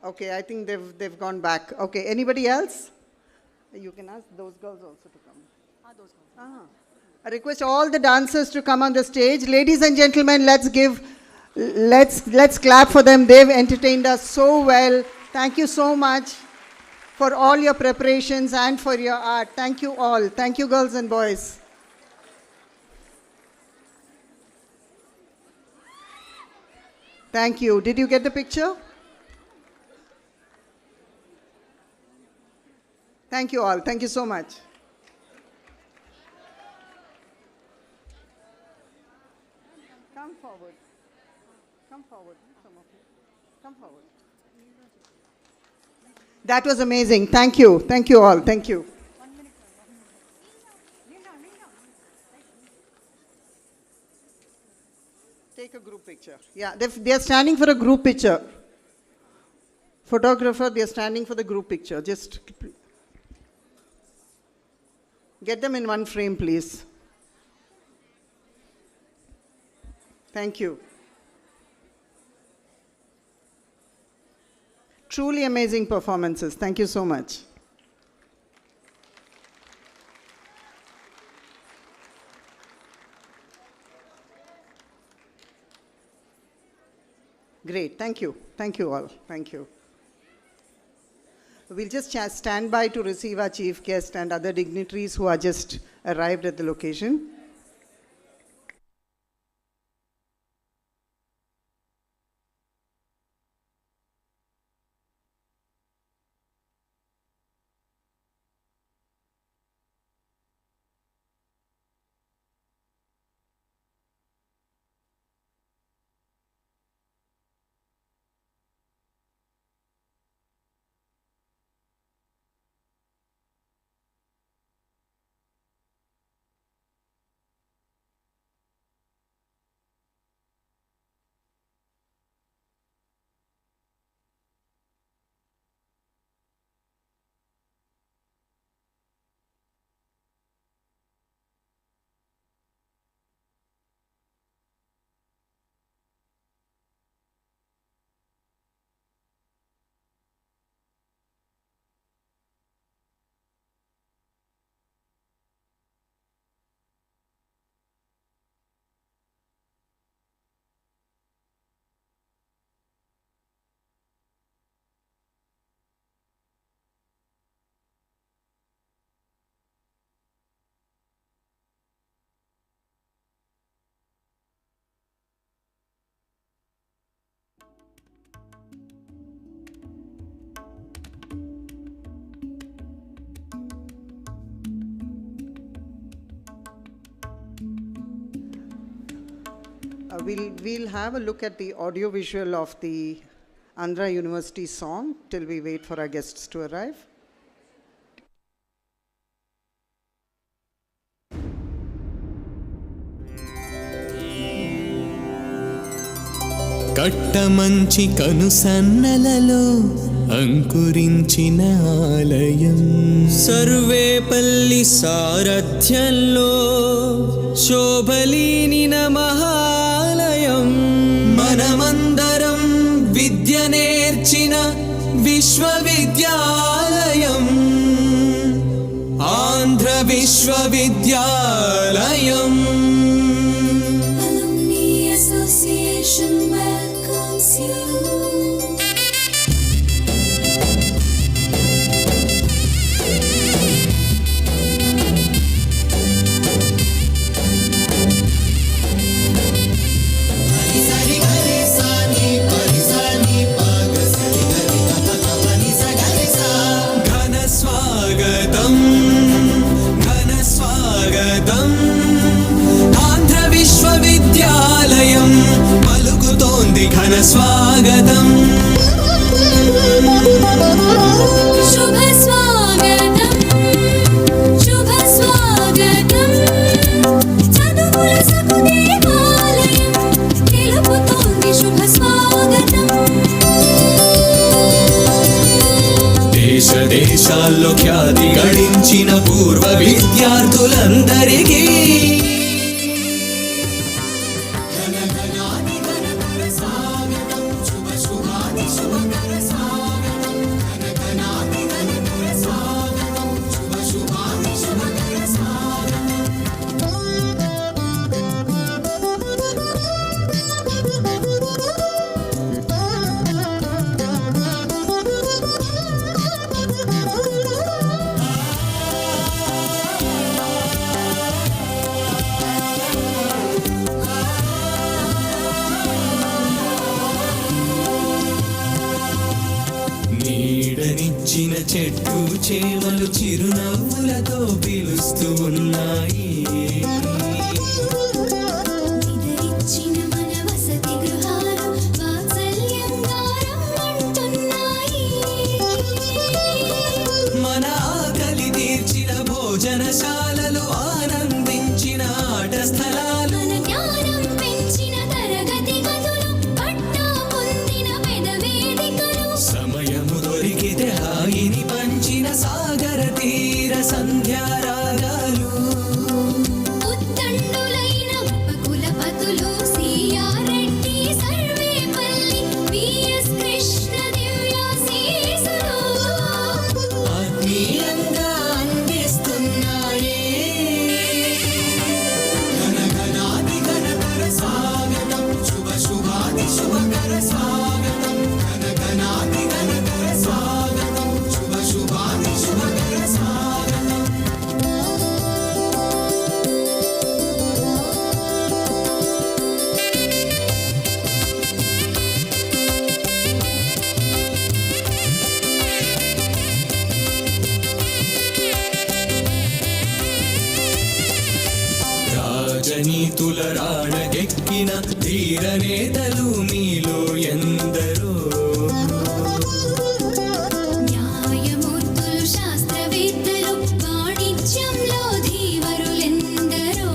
Okay, I think they've gone back. Okay, anybody else? You can ask those girls also to come. Those girls. I request all the dancers to come on the stage. Ladies and gentlemen, let's clap for them. They've entertained us so well. Thank you so much for all your preparations and for your art. Thank you all. Thank you, girls and boys. Thank you. Did you get the picture? Thank you all. Thank you so much. Come forward. Come forward. Some of you. Come forward. That was amazing. Thank you. Thank you all. Thank you. Take a group picture. Yeah, they are standing for a group picture. Photographer, they are standing for the group picture. Just get them in one frame, please. Thank you. Truly amazing performances. Thank you so much. Great. Thank you. Thank you all. Thank you. We'll just stand by to receive our chief guest and other dignitaries who are just arrived at the location. We'll have a look at the audio visual of the Andhra University song till we wait for our guests to arrive. Kattamanchi కనుసన్నలలో అంకురించిన ఆలయం సర్వేపల్లి సారథ్యంలో శోభలీనిన మహాలయం మనమందరం విద్య నేర్చిన విశ్వవిద్యాలయం ఆంధ్ర విశ్వవిద్యాలయం Alumni Association welcomes you. Sari శుభ స్వాగతం శుభ స్వాగతం చదువుల సకుదేవాలయం తెలుపుతోంది శుభ స్వాగతం. దేశ దేశాల్లో ఖ్యాతి గడించిన పూర్వ విద్యార్థులందరికీ నీడనిచ్చిన చెట్టు చేమలు చిరునవ్వులతో పిలుస్తూ ఉన్నాయి. నిద్రించిన మన వసతి గృహాలు వాత్సల్యంగా రమ్మంటున్నాయి. మన ఆకలి తీర్చిన భోజనశాలలు ఆనందించిన ఆట స్థలాలు మన జ్ఞానం పెంచిన తరగతి గదులు పట్టా పొందిన పెద వేదికలు సమయము దొరికితే హాయిని పంచిన సాగర తీర సంధ్యారాగాలు ఉత్తండులైన ఉపకులపతులు సిఆర్ రెడ్డి సర్వేపల్లి విఎస్ కృష్ణ దివ్యాశీసులు ఆత్మీయంగా అందిస్తున్నాయి. ఘనఘనాది ఘనకర స్వాగతం శుభ శుభాది శుభకర స్వాగతం ఘనఘనాది ఘనకర స్వాగతం శుభ శుభాది శుభకర స్వాగతం. రాజనీతుల రాణగెక్కిన ధీర నేతలు మీలో ఎందరో న్యాయమూర్తులు శాస్త్రవేత్తలు వాణిజ్యంలో ధీవరులెందరో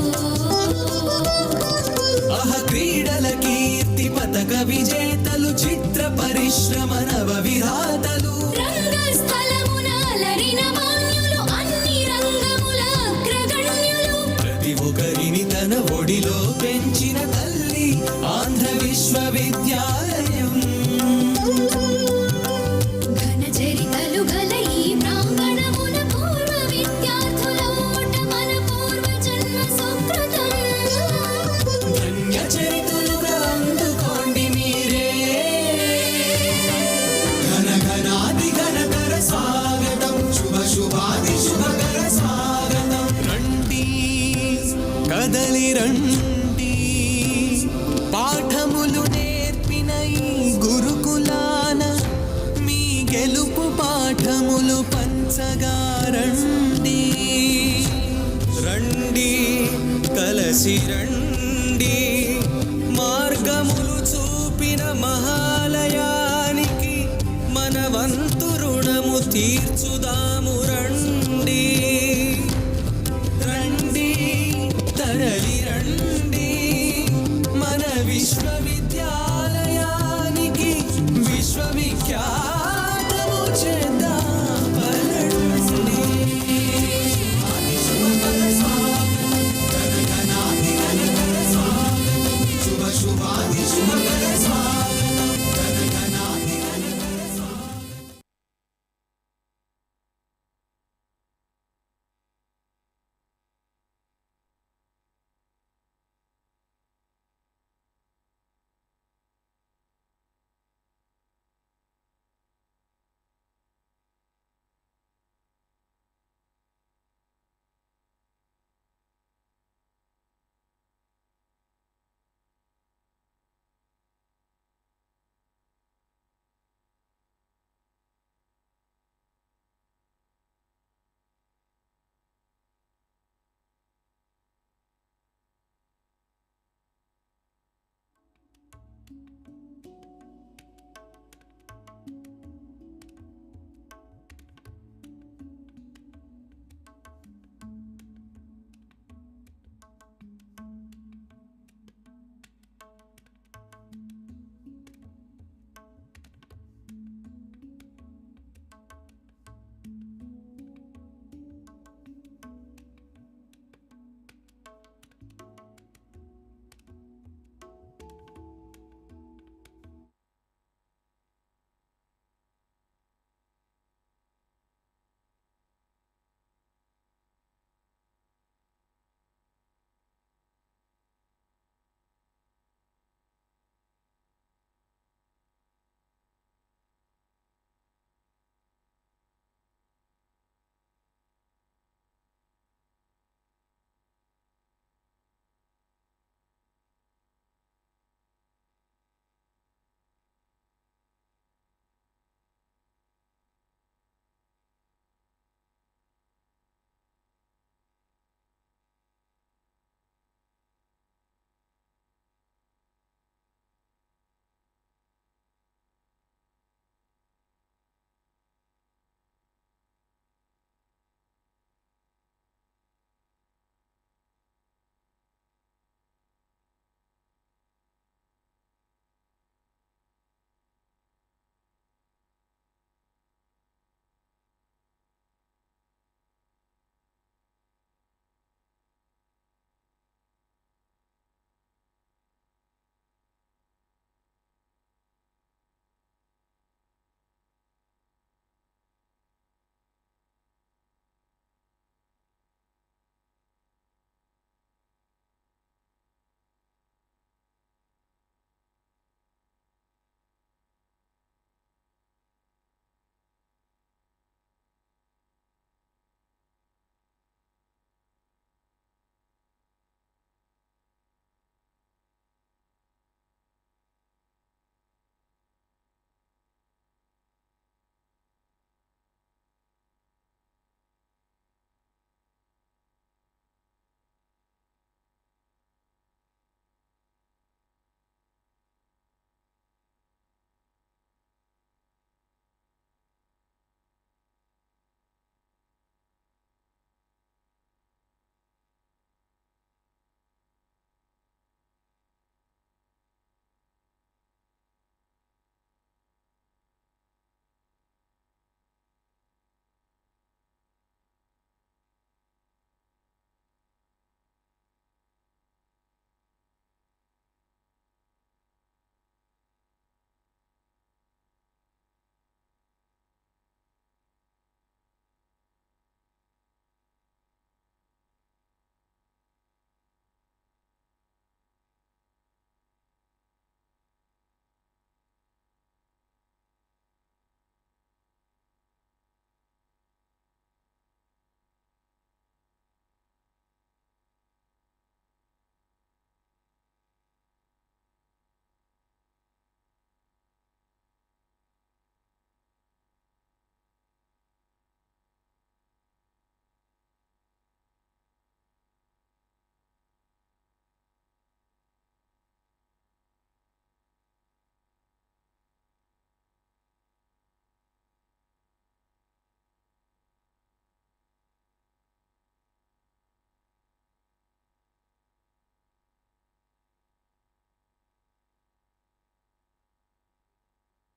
క్రీడల కీర్తి పతక విజేతలు చిత్ర పరిశ్రమ నవ విధాతలు రంగస్థలమున అలరిన మాన్యులు అన్ని రంగముల అగ్రగణ్యులు ప్రతి ఒక్కరిని తన ఒడిలో పెంచిన తల్లి ఆంధ్ర విశ్వవిద్యాలయం. ఘన చరితలు గల ఈ ప్రాంగణమున పూర్వ విద్యార్థుల ఓట మన పూర్వ జన్మ సుకృతం. ధన్య చరితులుగా అందుకోండి మీరే. ఘనఘనాది ఘనకర స్వాగతం శుభ శుభాది శుభకర స్వాగతం. రండి కదలి రండి పాఠములు నేర్పిన ఈ గురుకులాన మీ గెలుపు పాఠములు పంచగా రండి. రండి కలసి రండి మార్గములు చూపిన మహాలయానికి మన వంతు రుణము తీర్చుదాము రండి. రండి తరలి రండి మన విశ్వవిద్యాలయానికి విశ్వవిఖ్యాతము చేద్దాం పరండి. శుభ శుభాది శుభకర స్వాగతం ఘనఘనాది ఘనకర స్వాగతం.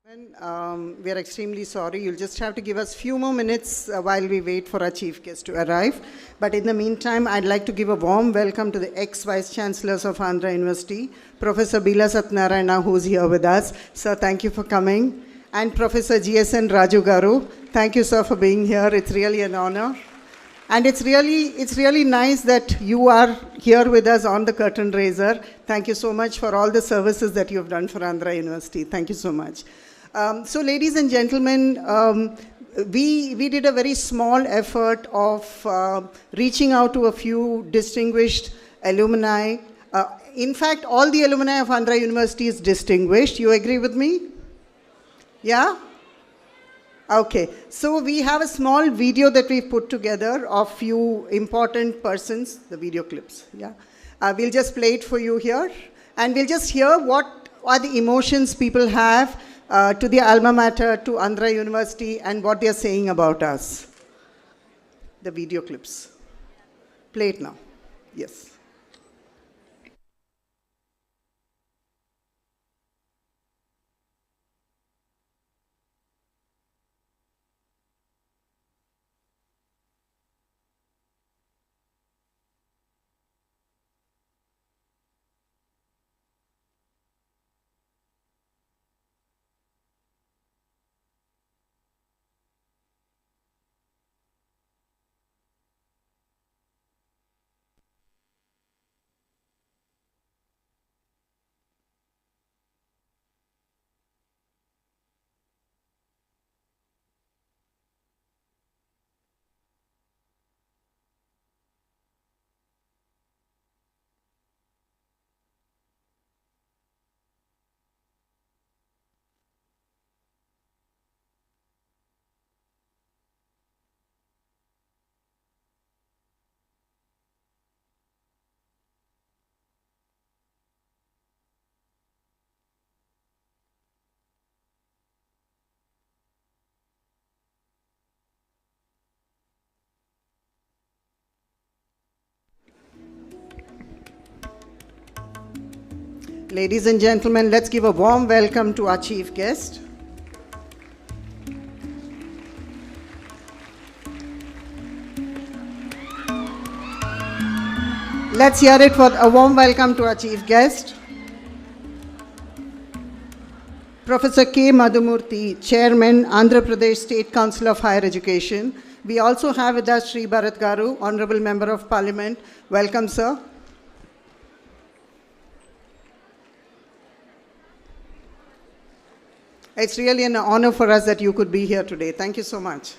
We are extremely sorry. You'll just have to give us few more minutes while we wait for our chief guest to arrive. But in the meantime, I'd like to give a warm welcome to the ex-Vice Chancellors of Andhra University, Professor Visakhapatnam Narayana, who's here with us. Sir, thank you for coming. And Professor GSN Raju Garu, thank you, sir, for being here. It's really an honor. And it's really nice that you are here with us on the curtain raiser. Thank you so much for all the services that you have done for Andhra University. Thank you so much. So ladies and gentlemen, we did a very small effort of reaching out to a few distinguished alumni. In fact, all the alumni of Andhra University is distinguished. You agree with me? Yeah? Okay. So we have a small video that we've put together of few important persons, the video clips. Yeah? We'll just play it for you here. And we'll just hear what are the emotions people have to the alma mater, to Andhra University, and what they are saying about us. The video clips. Play it now. Yes. Ladies and gentlemen, let's give a warm welcome to our chief guest. Let's hear it for a warm welcome to our chief guest. Professor K. Madhumurthy, Chairman, Andhra Pradesh State Council of Higher Education. We also have with us Sri Bharat Garu, Honorable Member of Parliament. Welcome, sir. It's really an honor for us that you could be here today. Thank you so much.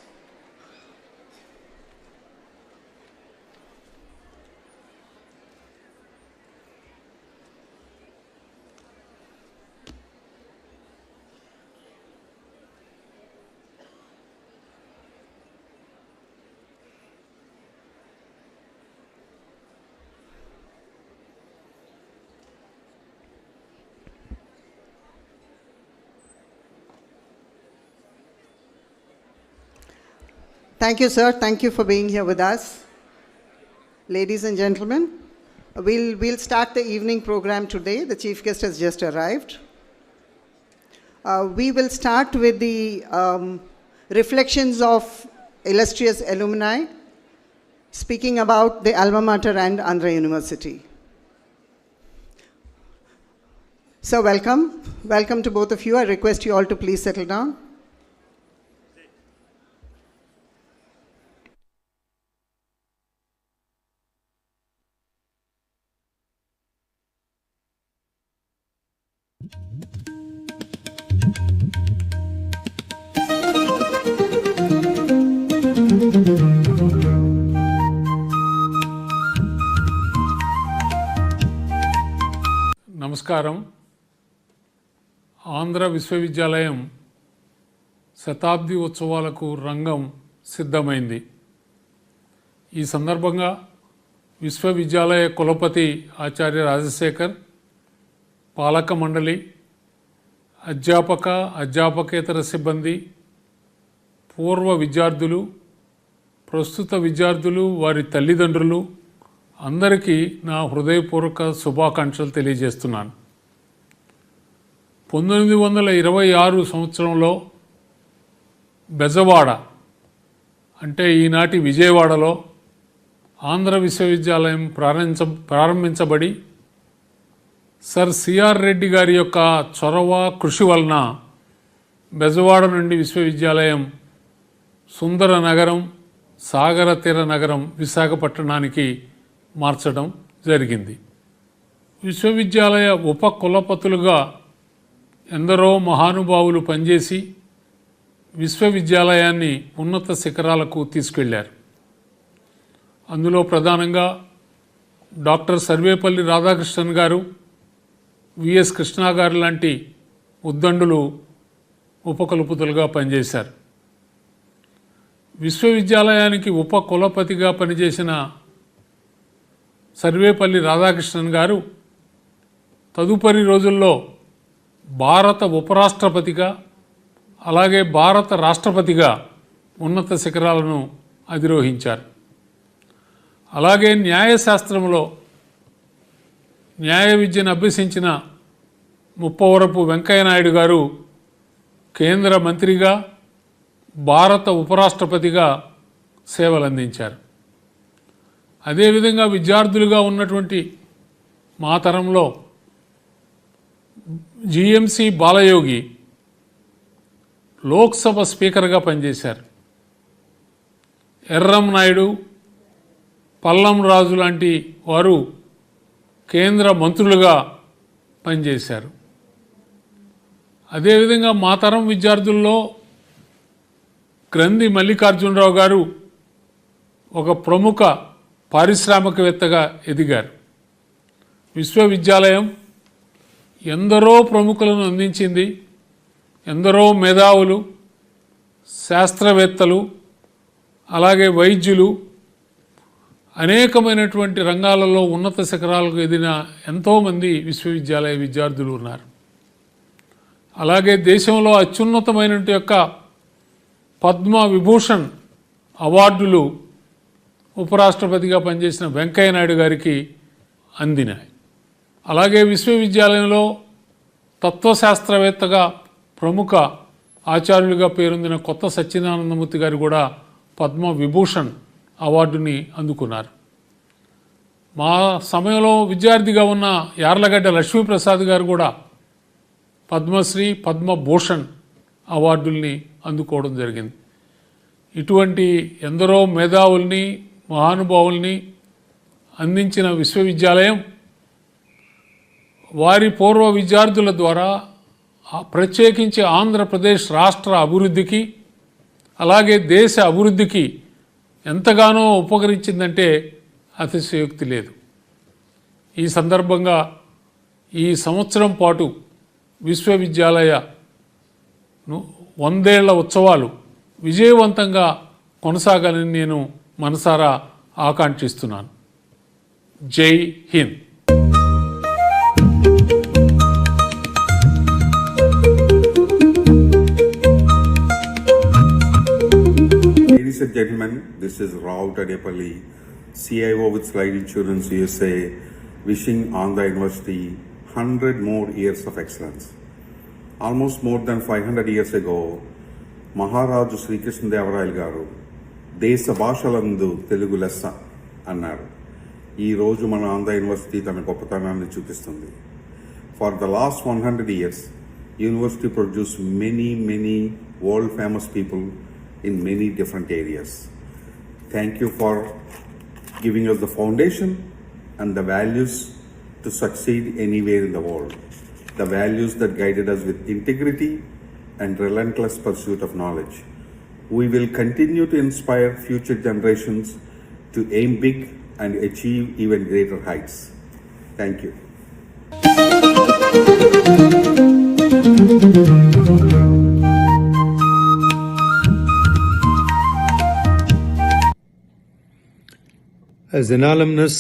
Thank you, sir. Thank you for being here with us. Ladies and gentlemen, we'll start the evening program today. The chief guest has just arrived. We will start with the reflections of illustrious alumni speaking about the alma mater and Andhra University. So welcome. Welcome to both of you. I request you all to please settle down. నమస్కారం. ఆంధ్ర విశ్వవిద్యాలయం శతాబ్ది ఉత్సవాలకు రంగం సిద్ధమైంది. ఈ సందర్భంగా విశ్వవిద్యాలయ కులపతి ఆచార్య రాజశేఖర్, పాలక మండలి, అధ్యాపక అధ్యాపకేతర సిబ్బంది, పూర్వ విద్యార్థులు, ప్రస్తుత విద్యార్థులు, వారి తల్లిదండ్రులు అందరికీ నా హృదయపూర్వక శుభాకాంక్షలు తెలియజేస్తున్నాను. 1926 సంవత్సరంలో బెజవాడ అంటే ఈనాటి విజయవాడలో ఆంధ్ర విశ్వవిద్యాలయం ప్రారంభించబడి సర్ సిఆర్ రెడ్డి గారి యొక్క చొరవ కృషి వలన బెజవాడ నుండి విశ్వవిద్యాలయం సుందర నగరం సాగర తీర నగరం విశాఖపట్నానికి మార్చడం జరిగింది. విశ్వవిద్యాలయ ఉప కులపతులుగా ఎందరో మహానుభావులు పనిచేసి విశ్వవిద్యాలయాన్ని ఉన్నత శిఖరాలకు తీసుకెళ్లారు. అందులో ప్రధానంగా డాక్టర్ సర్వేపల్లి రాధాకృష్ణన్ గారు, విఎస్ కృష్ణ గారు లాంటి ఉద్దండులు ఉపకులపతులుగా పనిచేశారు. విశ్వవిద్యాలయానికి ఉప కులపతిగా పనిచేసిన సర్వేపల్లి రాధాకృష్ణన్ గారు తదుపరి రోజుల్లో భారత ఉపరాష్ట్రపతిగా అలాగే భారత రాష్ట్రపతిగా ఉన్నత శిఖరాలను అధిరోహించారు. అలాగే న్యాయశాస్త్రంలో న్యాయ విద్యను అభ్యసించిన ముప్పవరపు వెంకయ్యనాయుడు గారు కేంద్ర మంత్రిగా భారత ఉపరాష్ట్రపతిగా సేవలందించారు. అదేవిధంగా విద్యార్థులుగా ఉన్నటువంటి మా తరంలో జిఎంసి బాలయోగి లోక్సభ స్పీకర్గా పనిచేశారు. ఎర్రం నాయుడు, పల్లం రాజు లాంటి వారు కేంద్ర మంత్రులుగా పనిచేశారు. అదేవిధంగా మా తరం విద్యార్థుల్లో గ్రంథి మల్లికార్జునరావు గారు ఒక ప్రముఖ పారిశ్రామికవేత్తగా ఎదిగారు. విశ్వవిద్యాలయం ఎందరో ప్రముఖులను అందించింది. ఎందరో మేధావులు, శాస్త్రవేత్తలు, అలాగే వైద్యులు, అనేకమైనటువంటి రంగాలలో ఉన్నత శిఖరాలకు ఎదిగిన ఎంతోమంది విశ్వవిద్యాలయ విద్యార్థులు ఉన్నారు. అలాగే దేశంలో అత్యున్నతమైన యొక్క పద్మ విభూషణ్ అవార్డులు ఉపరాష్ట్రపతిగా పనిచేసిన వెంకయ్యనాయుడు గారికి అందినాయి. అలాగే విశ్వవిద్యాలయంలో తత్వశాస్త్రవేత్తగా ప్రముఖ ఆచార్యులుగా పేరొందిన కొత్త సత్యనారాయణమూర్తి గారు కూడా పద్మ విభూషణ్ అవార్డుని అందుకున్నారు. మా సమయంలో విద్యార్థిగా ఉన్న యార్లగడ్డ లక్ష్మీప్రసాద్ గారు కూడా పద్మశ్రీ, పద్మభూషణ్ అవార్డుల్ని అందుకోవడం జరిగింది. ఇటువంటి ఎందరో మేధావుల్ని, మహానుభావుల్ని అందించిన విశ్వవిద్యాలయం వారి పూర్వ విద్యార్థుల ద్వారా ప్రత్యేకించి ఆంధ్రప్రదేశ్ రాష్ట్ర అభివృద్ధికి అలాగే దేశ అభివృద్ధికి ఎంతగానో ఉపకరించిందంటే అతిశయోక్తి లేదు. ఈ సందర్భంగా ఈ సంవత్సరం పాటు విశ్వవిద్యాలయ 100 ఏళ్ల ఉత్సవాలు విజయవంతంగా కొనసాగాలని నేను మనసారా ఆకాంక్షిస్తున్నాను. జై Hind. Ladies and gentlemen, this is Rao Tadepalli, CIO with Slide Insurance USA, wishing Andhra University 100 more years of excellence. Almost more than 500 years ago, Maharaju Sri Krishna Devarayal garu దేశ భాషలందు తెలుగు లెస్స అన్నారు. ఈరోజు మన ఆంధ్ర యూనివర్సిటీ తన గొప్పతనాన్ని చూపిస్తుంది. For the last 100 years, university produce many world famous people in many different areas. Thank you for giving us the foundation and the values to succeed anywhere in the world. The values that guided us with integrity and relentless pursuit of knowledge. We will continue to inspire future generations to aim big and achieve even greater heights. Thank you. As an alumnus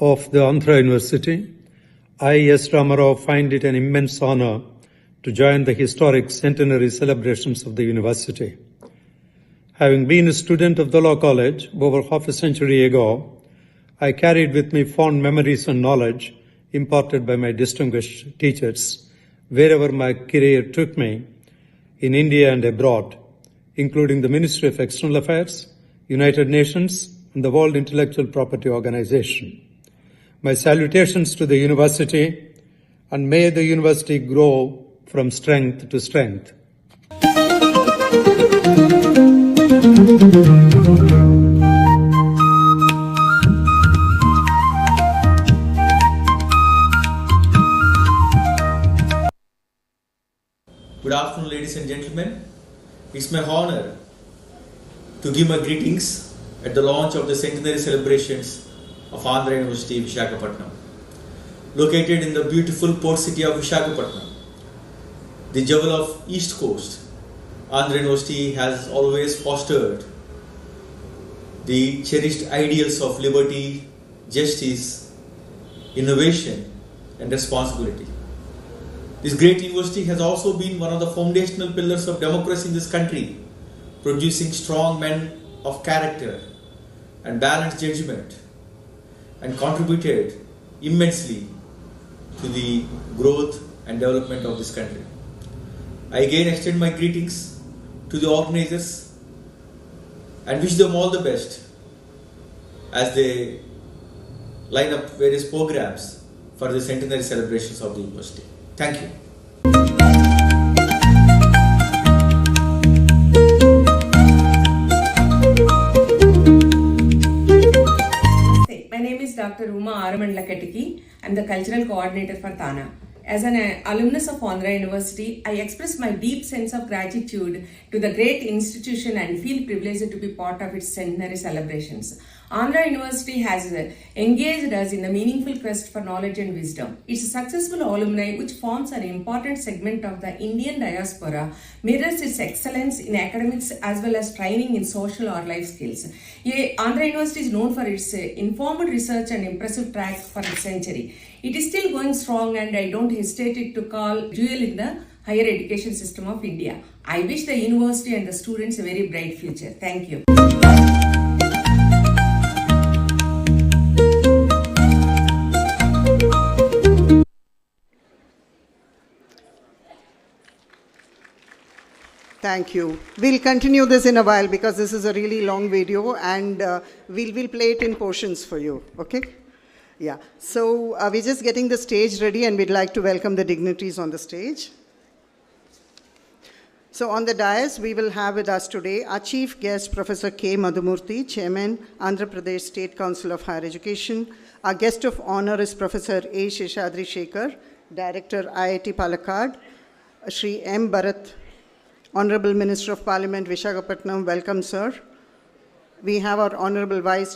of the Andhra University, I, S. Ramarao, find it an immense honor to join the historic Centenary celebrations of the university. Having been a student of the Law College over half a century ago, I carried with me fond memories and knowledge imparted by my distinguished teachers, wherever my career took me, in India and abroad, including the Ministry of External Affairs, United Nations, and the World Intellectual Property Organization. My salutations to the university, and may the university grow from strength to strength. Good afternoon, ladies and gentlemen. It's my honor to give my greetings at the launch of the Centenary celebrations of Andhra University, Visakhapatnam. Located in the beautiful port city of Visakhapatnam, the jewel of East Coast, Andhra University has always fostered the cherished ideals of liberty, justice, innovation, and responsibility. This great university has also been one of the foundational pillars of democracy in this country, producing strong men of character and balanced judgment, and contributed immensely to the growth and development of this country. I again extend my greetings to the organizers and wish them all the best as they line up various programs for the centenary celebrations of the university. Thank you. My name is Dr. Uma Aramandlakatiki. I am the Cultural Coordinator for Thana. As an alumnus of Andhra University, I express my deep sense of gratitude to the great institution and feel privileged to be part of its centenary celebrations. Andhra University has engaged us in the meaningful quest for knowledge and wisdom. Its successful alumni, which forms an important segment of the Indian diaspora, mirrors its excellence in academics as well as training in social or life skills. Andhra University is known for its informed research and impressive track for its century. It is still going strong, and I don't hesitate to call jewel in the higher education system of India. I wish the university and the students a very bright future. Thank you. Thank you. We'll continue this in a while because this is a really long video, and we'll play it in portions for you, okay? Yeah, so we're just getting the stage ready, and we'd like to welcome the dignitaries on the stage. So on the dais, we will have with us today our chief guest, Professor K. Madhumurthy, Chairman, Andhra Pradesh State Council of Higher Education. Our guest of honor is Professor A. Sheshadri Shekhar, Director, IIT Palakkad. Shri M. Bharat, Honorable Minister of Parliament, Visakhapatnam, welcome, sir. We have our Honorable Vice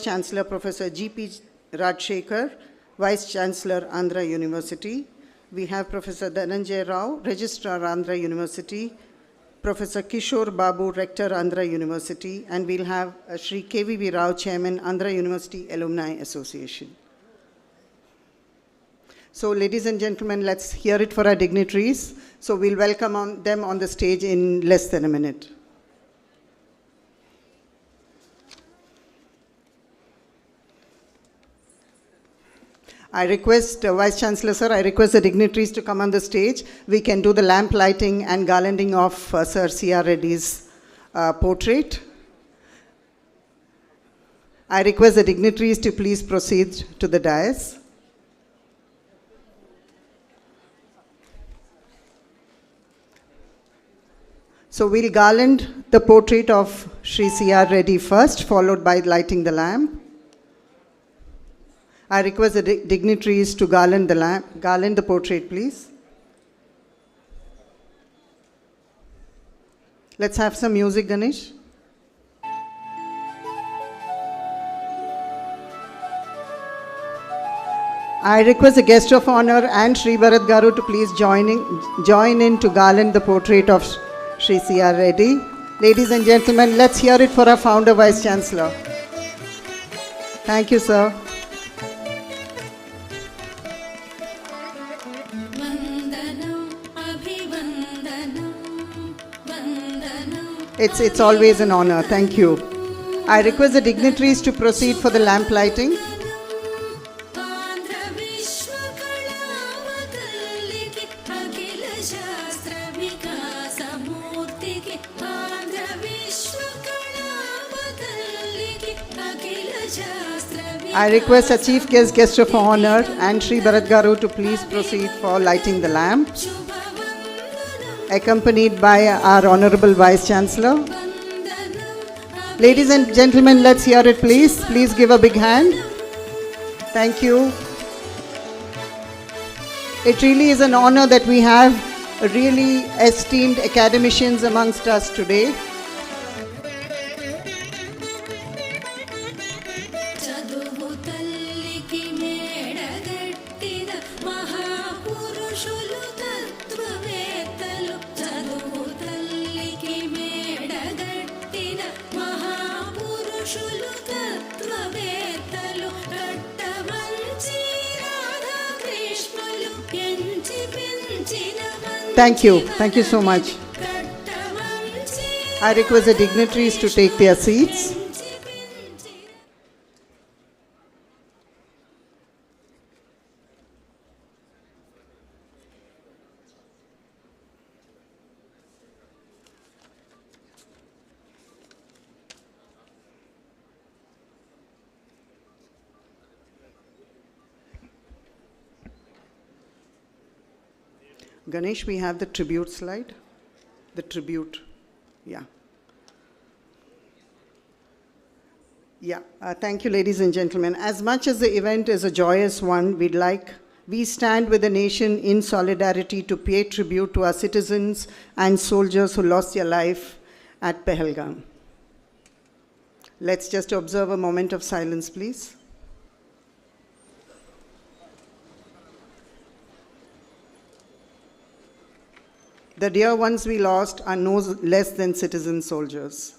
Chancellor, Professor G.P. Rajshekhar, Vice Chancellor, Andhra University. We have Professor Dhananjay Rao, Registrar, Andhra University. Professor Kishore Babu, Rector, Andhra University. And we'll have Shri K.V.V. Rao, Chairman, Andhra University Alumni Association. So, ladies and gentlemen, let's hear it for our dignitaries. So we'll welcome them on the stage in less than a minute. I request, Vice Chancellor, sir, I request the dignitaries to come on the stage. We can do the lamp lighting and garlanding of Sir C.R. Reddy's portrait. I request the dignitaries to please proceed to the dais. So we'll garland the portrait of Shri C.R. Reddy first, followed by lighting the lamp. I request the dignitaries to garland the portrait, please. Let's have some music, Ganesh. I request the guest of honor and Shri Bharat Garu to please join in to garland the portrait of Shri C.R. Reddy. Ladies and gentlemen, let's hear it for our founder, Vice Chancellor. Thank you, sir. It's always an honor. Thank you. I request the dignitaries to proceed for the lamp lighting. I request our chief guest of honor and Sri Bharat Garu to please proceed for lighting the lamp, accompanied by our honorable vice chancellor. Ladies and gentlemen, let's hear it please. Please give a big hand. Thank you. It really is an honor that we have really esteemed academicians amongst us today. Thank you. Thank you so much. I request the dignitaries to take their seats. Ganesh, we have the tribute slide. The tribute, yeah. Yeah, thank you, ladies and gentlemen. As much as the event is a joyous one, we stand with the nation in solidarity to pay tribute to our citizens and soldiers who lost their life at Pahalgam. Let's just observe a moment of silence, please. The dear ones we lost are no less than citizen soldiers.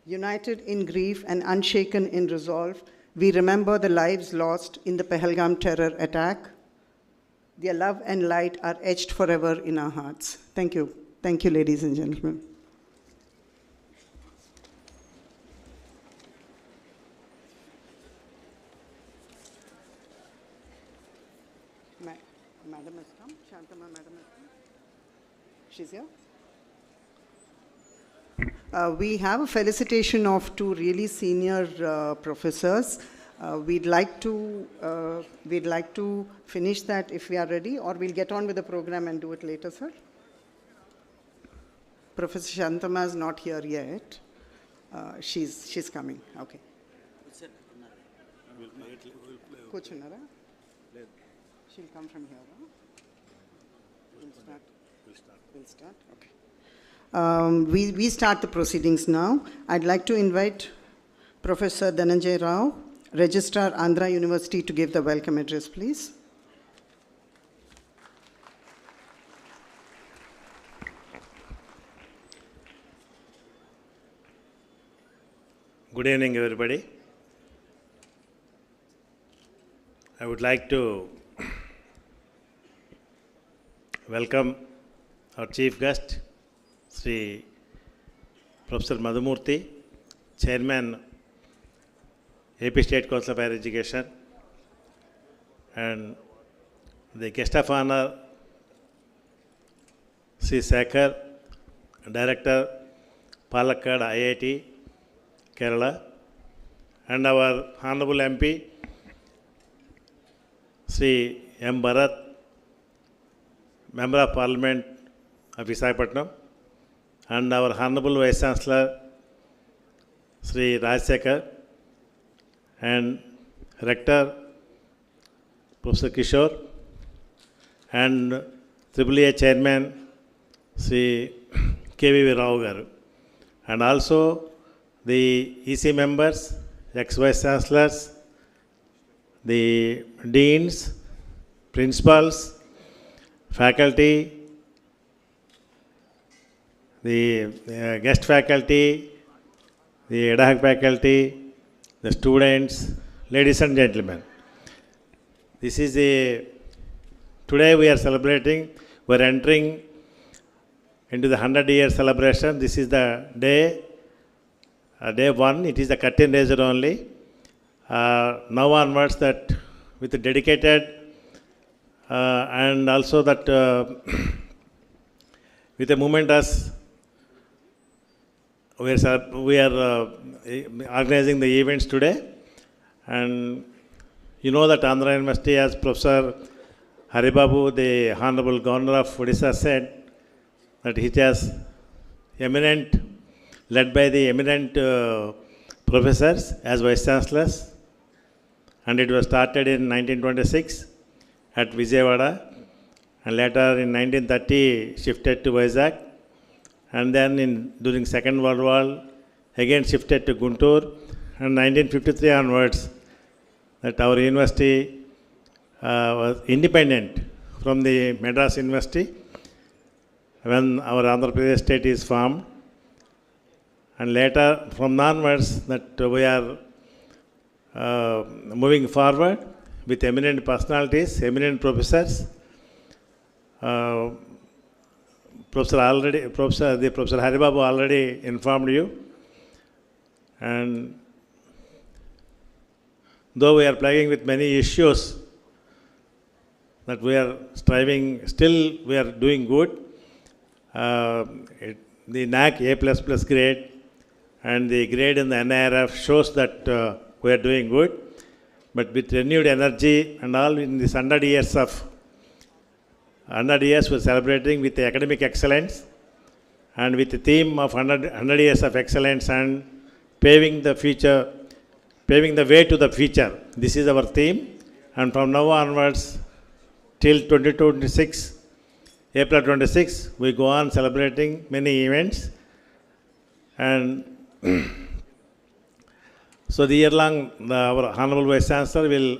United in grief and unshaken in resolve, we remember the lives lost in the Pahalgam terror attack. Their love and light are etched forever in our hearts. Thank you. Thank you, ladies and gentlemen. Madam has come. Shantama madam has come. She's here. We have a felicitation of two really senior professors. We'd like to finish that if we are ready, or we'll get on with the program and do it later, sir. Professor Shantama is not here yet. She's coming. Okay. Kuchunara? She'll come from here. Huh? We'll start. Okay. We start the proceedings now. I'd like to invite Professor Dhananjay Rao, Registrar, Andhra University, to give the welcome address, please. Good evening, everybody. I would like to welcome our chief guest, Sri Professor Madhumurthy, Chairman, AP State Council of Higher Education, and the guest of honor, Sri Sekhar, Director, Palakkad IIT, Kerala, and our Honorable MP, Sri M. Bharat, Member of Parliament of Visakhapatnam, and our Honorable Vice Chancellor, Sri Rajsekhar, and Rector, Professor Kishore, and AAA Chairman, Sri K.V. Rao Garu, and also the EC members, ex-Vice Chancellors, the Deans, Principals, faculty, the guest faculty, the ad hoc faculty, the students, ladies and gentlemen. Today we are celebrating, we are entering into the 100-year celebration. This is the day one, it is the curtain raiser only. Now onwards, that with the dedicated and also that with a movement as we are organizing the events today, and you know that Andhra University, as Professor Haribabu, the Honorable Governor of Odisha, said that it has led by the eminent professors as Vice Chancellors, and it was started in 1926 at Vijayawada, and later in 1930 shifted to Vizag, and then during Second World War again shifted to Guntur, and 1953 onwards that our university was independent from the Madras University when our Andhra Pradesh state is formed, and later from onwards that we are moving forward with eminent personalities, eminent professors. Professor Haribabu already informed you, and though we are plaguing with many issues that we are striving, still we are doing good. The NAC A++ grade and the grade in the NIRF shows that we are doing good, but with renewed energy and all in this 100 years we're celebrating with the academic excellence and with the theme of 100 years of excellence and paving the way to the future. This is our theme, and from now onwards till 2026, April 26, we go on celebrating many events, and so the year long, our Honorable Vice Chancellor will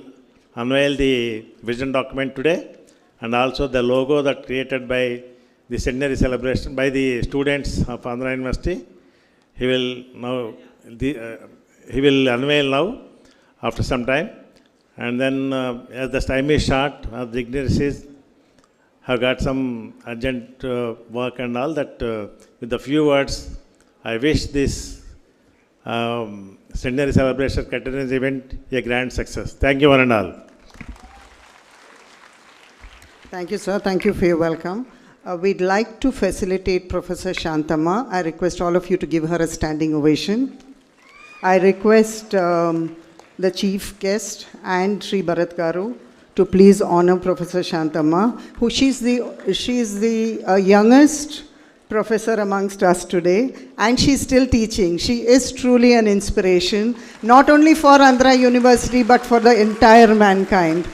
unveil the vision document today, and also the logo that created by the Centenary celebration by the students of Andhra University. He will unveil now after some time, and then as the time is short, our dignitaries have got some urgent work and all that. With a few words, I wish this Centenary celebration Caterina's event a grand success. Thank you one and all. Thank you, sir. Thank you for your welcome. We'd like to facilitate Professor Shantama. I request all of you to give her a standing ovation. I request the chief guest and Sri Bharat Garu to please honor Professor Shantama, who she's the youngest professor amongst us today, and she's still teaching. She is truly an inspiration, not only for Andhra University, but for the entire mankind.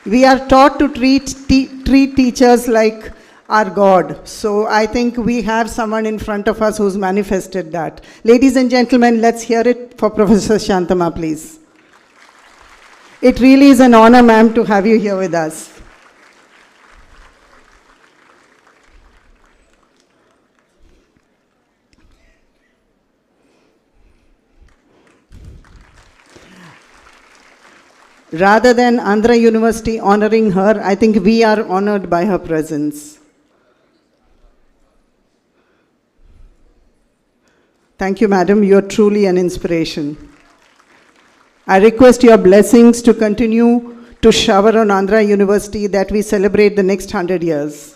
We are taught to treat teachers like our God. So I think we have someone in front of us who's manifested that. Ladies and gentlemen, let's hear it for Professor Shantama, please. It really is an honor, ma'am, to have you here with us. Rather than Andhra University honoring her, I think we are honored by her presence. Thank you, madam. You are truly an inspiration. I request your blessings to continue to shower on Andhra University that we celebrate the next 100 years.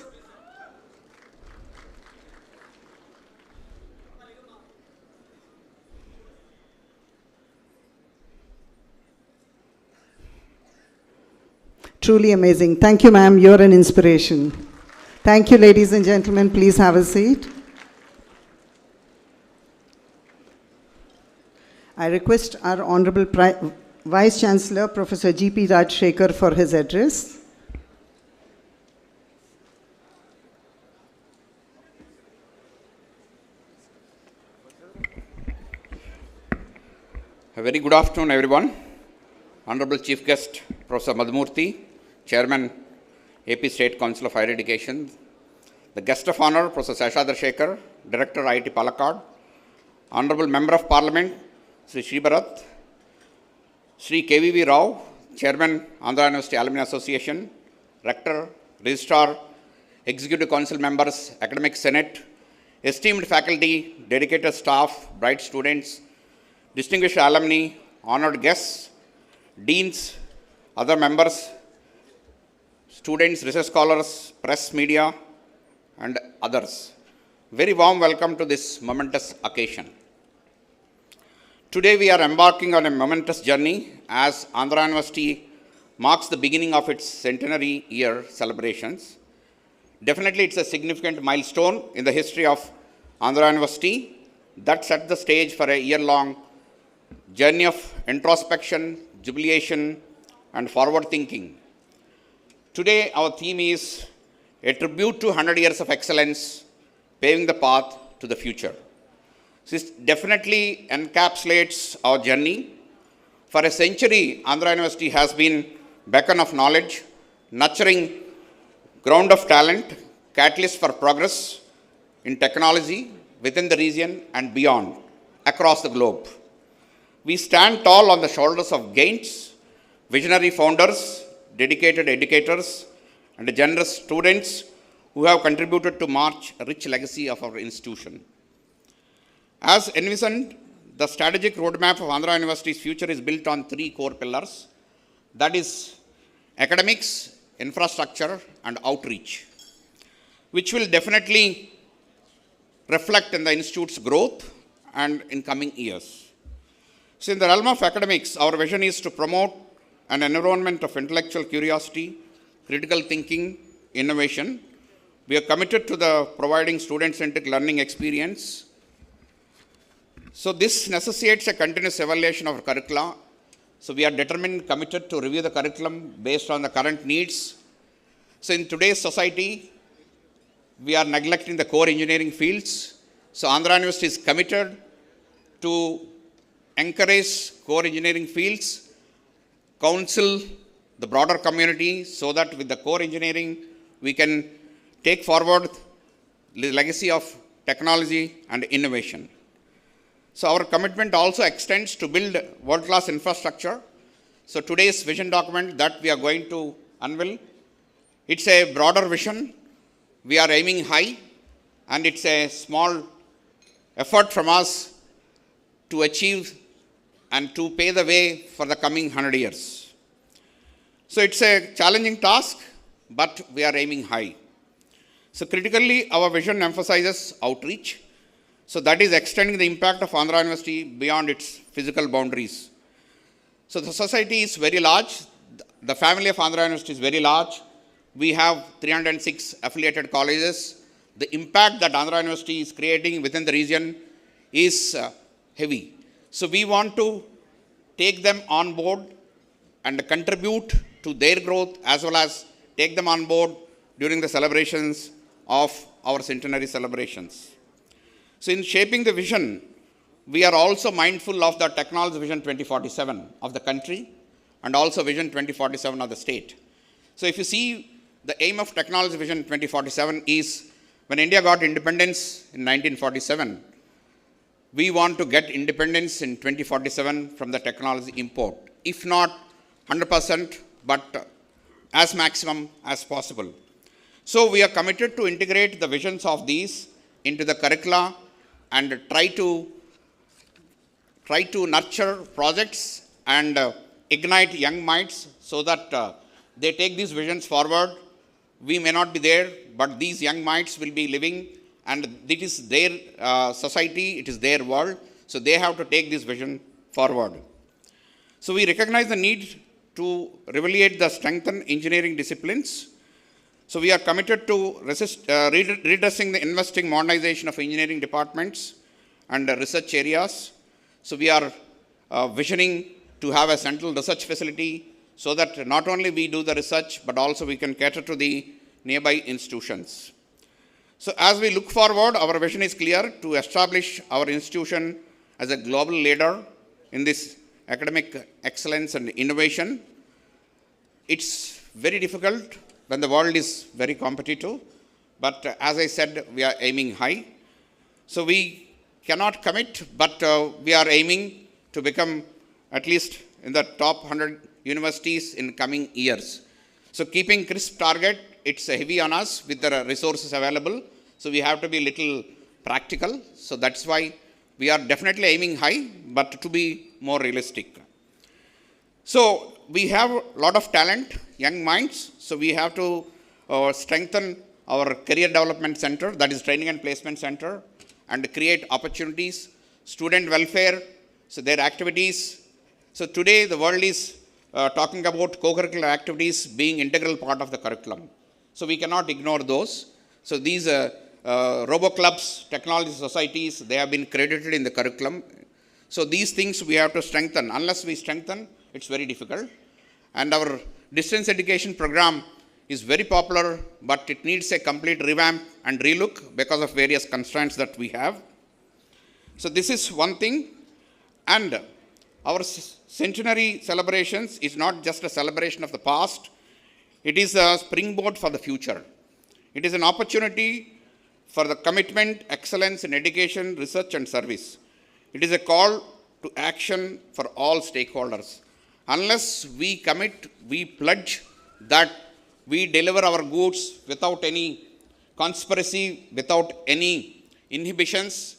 Truly amazing. Thank you, ma'am. You're an inspiration. Thank you, ladies and gentlemen. Please have a seat. I request our Honorable Vice Chancellor, Professor G.P. Rajshekhar, for his address. A very good afternoon, everyone. Honorable Chief Guest, Professor Madhumurthy, Chairman, AP State Council of Higher Education. The Guest of Honor, Professor Seshadhar Shekhar, Director, IIT Palakkad. Honorable Member of Parliament, Sri Sri Bharat. Sri KVV Rao, Chairman, Andhra University Alumni Association. Rector, Registrar, Executive Council Members, Academic Senate. Esteemed faculty, dedicated staff, bright students, distinguished alumni, honored guests, deans, other members, students, research scholars, press, media, and others. Very warm welcome to this momentous occasion. Today we are embarking on a momentous journey as Andhra University marks the beginning of its centenary year celebrations. Definitely it's a significant milestone in the history of Andhra University that set the stage for a year-long journey of introspection, jubilation, and forward thinking. Today our theme is a tribute to 100 years of excellence, paving the path to the future. This definitely encapsulates our journey. For a century, Andhra University has been beacon of knowledge, nurturing ground of talent, catalyst for progress in technology within the region and beyond, across the globe. We stand tall on the shoulders of giants, visionary founders, dedicated educators, and generous students who have contributed to march a rich legacy of our institution. As envisioned, the strategic roadmap of Andhra University's future is built on three core pillars, that is academics, infrastructure, and outreach, which will definitely reflect in the institute's growth and in coming years. So in the realm of academics, our vision is to promote an environment of intellectual curiosity, critical thinking, innovation. We are committed to the providing student-centric learning experience. So this necessitates a continuous evaluation of our curricula. So we are determined, committed to review the curriculum based on the current needs. So in today's society, we are neglecting the core engineering fields. So Andhra University is committed to encourage core engineering fields, counsel the broader community so that with the core engineering, we can take forward the legacy of technology and innovation. So our commitment also extends to build world-class infrastructure. So today's vision document that we are going to unveil, it's a broader vision. We are aiming high, and it's a small effort from us to achieve and to pave the way for the coming 100 years. So it's a challenging task, but we are aiming high. So critically, our vision emphasizes outreach. So that is extending the impact of Andhra University beyond its physical boundaries. So the society is very large. The family of Andhra University is very large. We have 306 affiliated colleges. The impact that Andhra University is creating within the region is heavy. So we want to take them on board and contribute to their growth as well as take them on board during the celebrations of our centenary celebrations. So in shaping the vision, we are also mindful of the technology vision 2047 of the country and also vision 2047 of the state. So if you see, the aim of technology vision 2047 is when India got independence in 1947, we want to get independence in 2047 from the technology import. If not 100%, but as maximum as possible. So we are committed to integrate the visions of these into the curricula and try to nurture projects and ignite young minds so that they take these visions forward. We may not be there, but these young minds will be living, and it is their society, it is their world, so they have to take this vision forward. So we recognize the need to revalidate the strengthened engineering disciplines. So we are committed to redressing the investing modernization of engineering departments and research areas. So we are visioning to have a central research facility so that not only we do the research, but also we can cater to the nearby institutions. So as we look forward, our vision is clear to establish our institution as a global leader in this academic excellence and innovation. It's very difficult when the world is very competitive, but as I said, we are aiming high. So we cannot commit, but we are aiming to become at least in the top 100 universities in coming years. So keeping crisp target, it's heavy on us with the resources available. So we have to be little practical. So that's why we are definitely aiming high, but to be more realistic. So we have a lot of talent, young minds, so we have to strengthen our career development center, that is training and placement center, and create opportunities, student welfare, so their activities. So today the world is talking about co-curricular activities being integral part of the curriculum. So we cannot ignore those. So these robo clubs, technology societies, they have been credited in the curriculum. So these things we have to strengthen. Unless we strengthen, it's very difficult. And our distance education program is very popular, but it needs a complete revamp and relook because of various constraints that we have. So this is one thing. And our centenary celebrations is not just a celebration of the past, it is a springboard for the future. It is an opportunity for the commitment, excellence in education, research and service. It is a call to action for all stakeholders. Unless we commit, we pledge that we deliver our goods without any conspiracy, without any inhibitions,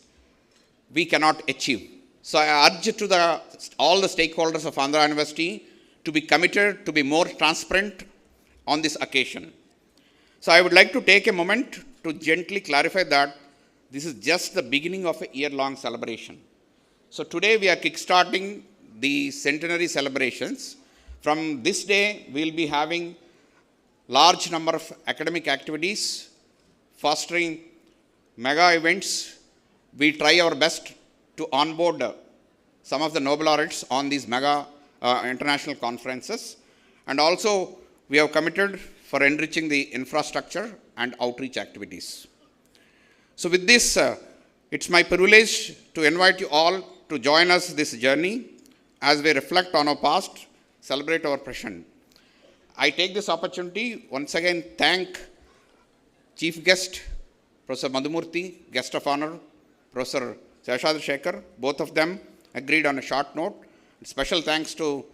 we cannot achieve. So I urge to all the stakeholders of Andhra University to be committed, to be more transparent on this occasion. So I would like to take a moment to gently clarify that this is just the beginning of a year-long celebration. So today we are kickstarting the centenary celebrations. From this day, we will be having large number of academic activities, fostering mega events. We try our best to onboard some of the Nobel laureates on these mega international conferences. And also, we have committed for enriching the infrastructure and outreach activities. So with this, it's my privilege to invite you all to join us this journey as we reflect on our past, celebrate our present. I take this opportunity once again thank Chief Guest, Professor Madhumurthy, Guest of Honor, Professor Seshadri, both of them agreed on a short note. Special thanks to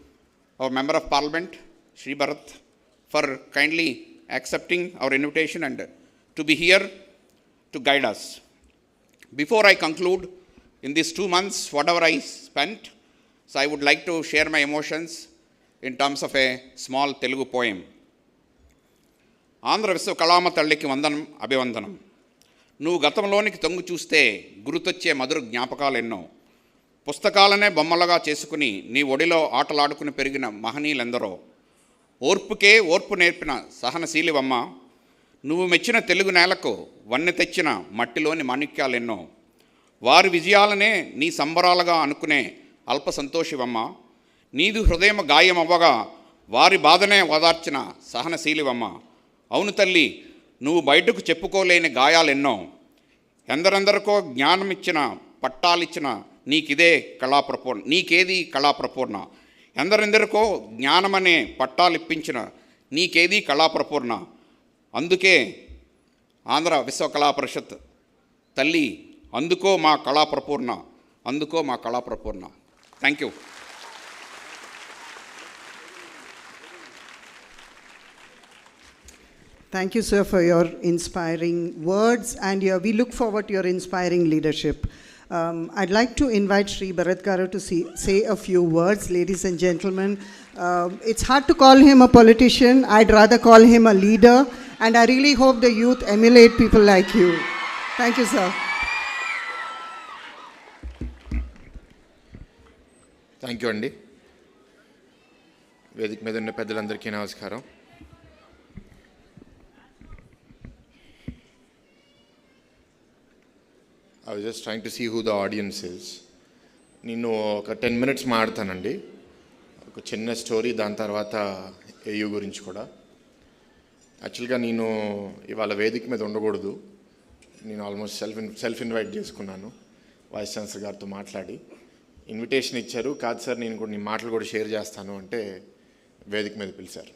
our Member of Parliament, Shri Bharat, for kindly accepting our invitation and to be here to guide us. Before I conclude, in these 2 months, whatever I spent, so I would like to share my emotions in terms of a small Telugu poem. Andhra Visakhapatnam talliki vandanam abhivandanam. నువ్వు గతంలోనికి తొంగు చూస్తే గుర్తొచ్చే మధుర జ్ఞాపకాలు ఎన్నో. పుస్తకాలనే బొమ్మలుగా చేసుకుని నీ ఒడిలో ఆటలాడుకుని పెరిగిన మహనీయులెందరో. ఓర్పుకే ఓర్పు నేర్పిన సహనశీలివమ్మ. నువ్వు మెచ్చిన తెలుగు నేలకు వన్నె తెచ్చిన మట్టిలోని మాణిక్యాలెన్నో. వారి విజయాలనే నీ సంబరాలుగా అనుకునే అల్ప సంతోషివమ్మ. నీదు హృదయం గాయమవ్వగా వారి బాధనే ఓదార్చిన సహనశీలివమ్మ. అవును తల్లి, నువ్వు బయటకు చెప్పుకోలేని గాయాలెన్నో. ఎందరెందరికో జ్ఞానమిచ్చిన పట్టాలిచ్చిన నీకేది కళాప్రపూర్ణ. ఎందరెందరికో జ్ఞానమనే పట్టాలిప్పించిన నీకేది కళాప్రపూర్ణ. అందుకే ఆంధ్ర విశ్వకళా పరిషత్ తల్లి, అందుకో మా కళాప్రపూర్ణ, అందుకో మా కళాప్రపూర్ణ. Thank you. Thank you, sir, for your inspiring words, and we look forward to your inspiring leadership. I'd like to invite Sri Bharat Garu to say a few words. Ladies and gentlemen, it's hard to call him a politician. I'd rather call him a leader, and I really hope the youth emulate people like you. Thank you, sir. Thank you అండి. వేదిక మీద ఉన్న పెద్దలందరికీ నమస్కారం. I was just trying to see who the audience is. నేను ఒక 10 minutes మాట్లాడతానండి. ఒక చిన్న స్టోరీ, దాని తర్వాత ఏయూ గురించి కూడా. యాక్చువల్గా నేను ఇవాళ వేదిక మీద ఉండకూడదు. నేను ఆల్మోస్ట్ సెల్ఫ్ ఇన్వైట్ చేసుకున్నాను వైస్ ఛాన్సలర్ గారితో మాట్లాడి. ఇన్విటేషన్ ఇచ్చారు, కాదు సార్ నేను కూడా నీ మాటలు కూడా షేర్ చేస్తాను అంటే వేదిక మీద పిలిచారు.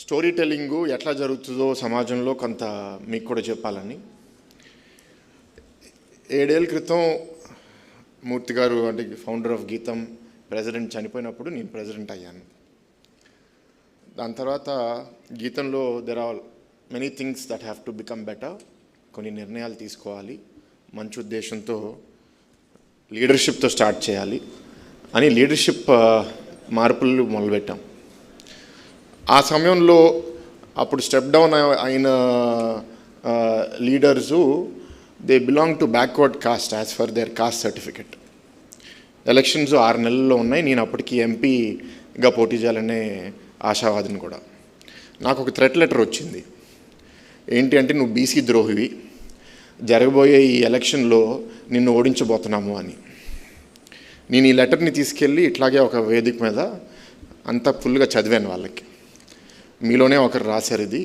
స్టోరీ టెల్లింగు ఎట్లా జరుగుతుందో సమాజంలో కొంత మీకు కూడా చెప్పాలని. 7 ఏళ్ళ క్రితం మూర్తి గారు అంటే ఫౌండర్ ఆఫ్ గీతం ప్రెసిడెంట్ చనిపోయినప్పుడు నేను ప్రెసిడెంట్ అయ్యాను. దాని తర్వాత గీతంలో there are many things that have to become better. కొన్ని నిర్ణయాలు తీసుకోవాలి. మంచి ఉద్దేశంతో లీడర్షిప్తో స్టార్ట్ చేయాలి అని లీడర్షిప్ మార్పులు మొదలుపెట్టాం. ఆ సమయంలో అప్పుడు స్టెప్ డౌన్ అయిన leaders they belong to backward cost as for their cost certificate. Elections 6 నెలల్లో ఉన్నాయి. నేను అప్పటికి ఎంపీగా పోటీ చేయాలనే ఆశావాదిని కూడా. నాకు ఒక థ్రెట్ లెటర్ వచ్చింది. ఏంటి అంటే, నువ్వు బీసీ ద్రోహివి, జరగబోయే ఈ ఎలక్షన్లో నిన్ను ఓడించబోతున్నాము అని. నేను ఈ లెటర్ని తీసుకెళ్ళి ఇట్లాగే ఒక వేదిక మీద అంతా ఫుల్గా చదివాను వాళ్ళకి. మీలోనే ఒకరు రాశారు ఇది,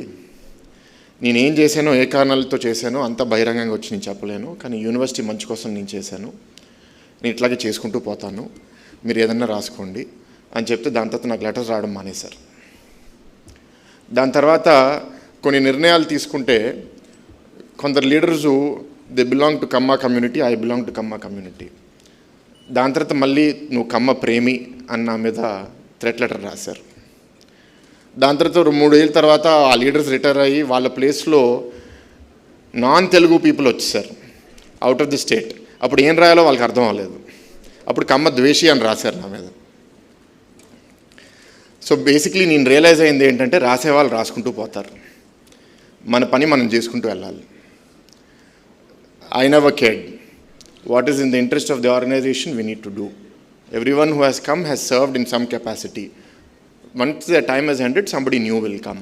నేనేం చేశానో ఏ కారణాలతో చేశానో అంత బహిరంగంగా వచ్చి నేను చెప్పలేను, కానీ యూనివర్సిటీ మంచి కోసం నేను చేశాను, నేను ఇట్లాగే చేసుకుంటూ పోతాను, మీరు ఏదన్నా రాసుకోండి అని చెప్తే దాని తర్వాత నాకు లెటర్స్ రావడం మానేశారు. దాని తర్వాత కొన్ని నిర్ణయాలు తీసుకుంటే కొందరు leaders they belong to Kamma community, I belong to Kamma community. దాని తర్వాత మళ్ళీ నువ్వు కమ్మ ప్రేమి అని నా మీద థ్రెట్ లెటర్ రాశారు. దాని తర్వాత 3 ఏళ్ళ తర్వాత ఆ లీడర్స్ రిటైర్ అయ్యి వాళ్ళ ప్లేస్లో నాన్ తెలుగు పీపుల్ వచ్చేసారు అవుట్ ఆఫ్ ది స్టేట్. అప్పుడు ఏం రాయాలో వాళ్ళకి అర్థం అవ్వలేదు. అప్పుడు కమ్మ ద్వేషి అని రాశారు నా మీద. సో బేసిక్లీ నేను రియలైజ్ అయింది ఏంటంటే, రాసేవాళ్ళు రాసుకుంటూ పోతారు, మన పని మనం చేసుకుంటూ వెళ్ళాలి. I never cared. What is in the interest of the organization, we need to do. Everyone who has come has served in some capacity. Once their time has ended, somebody new will come.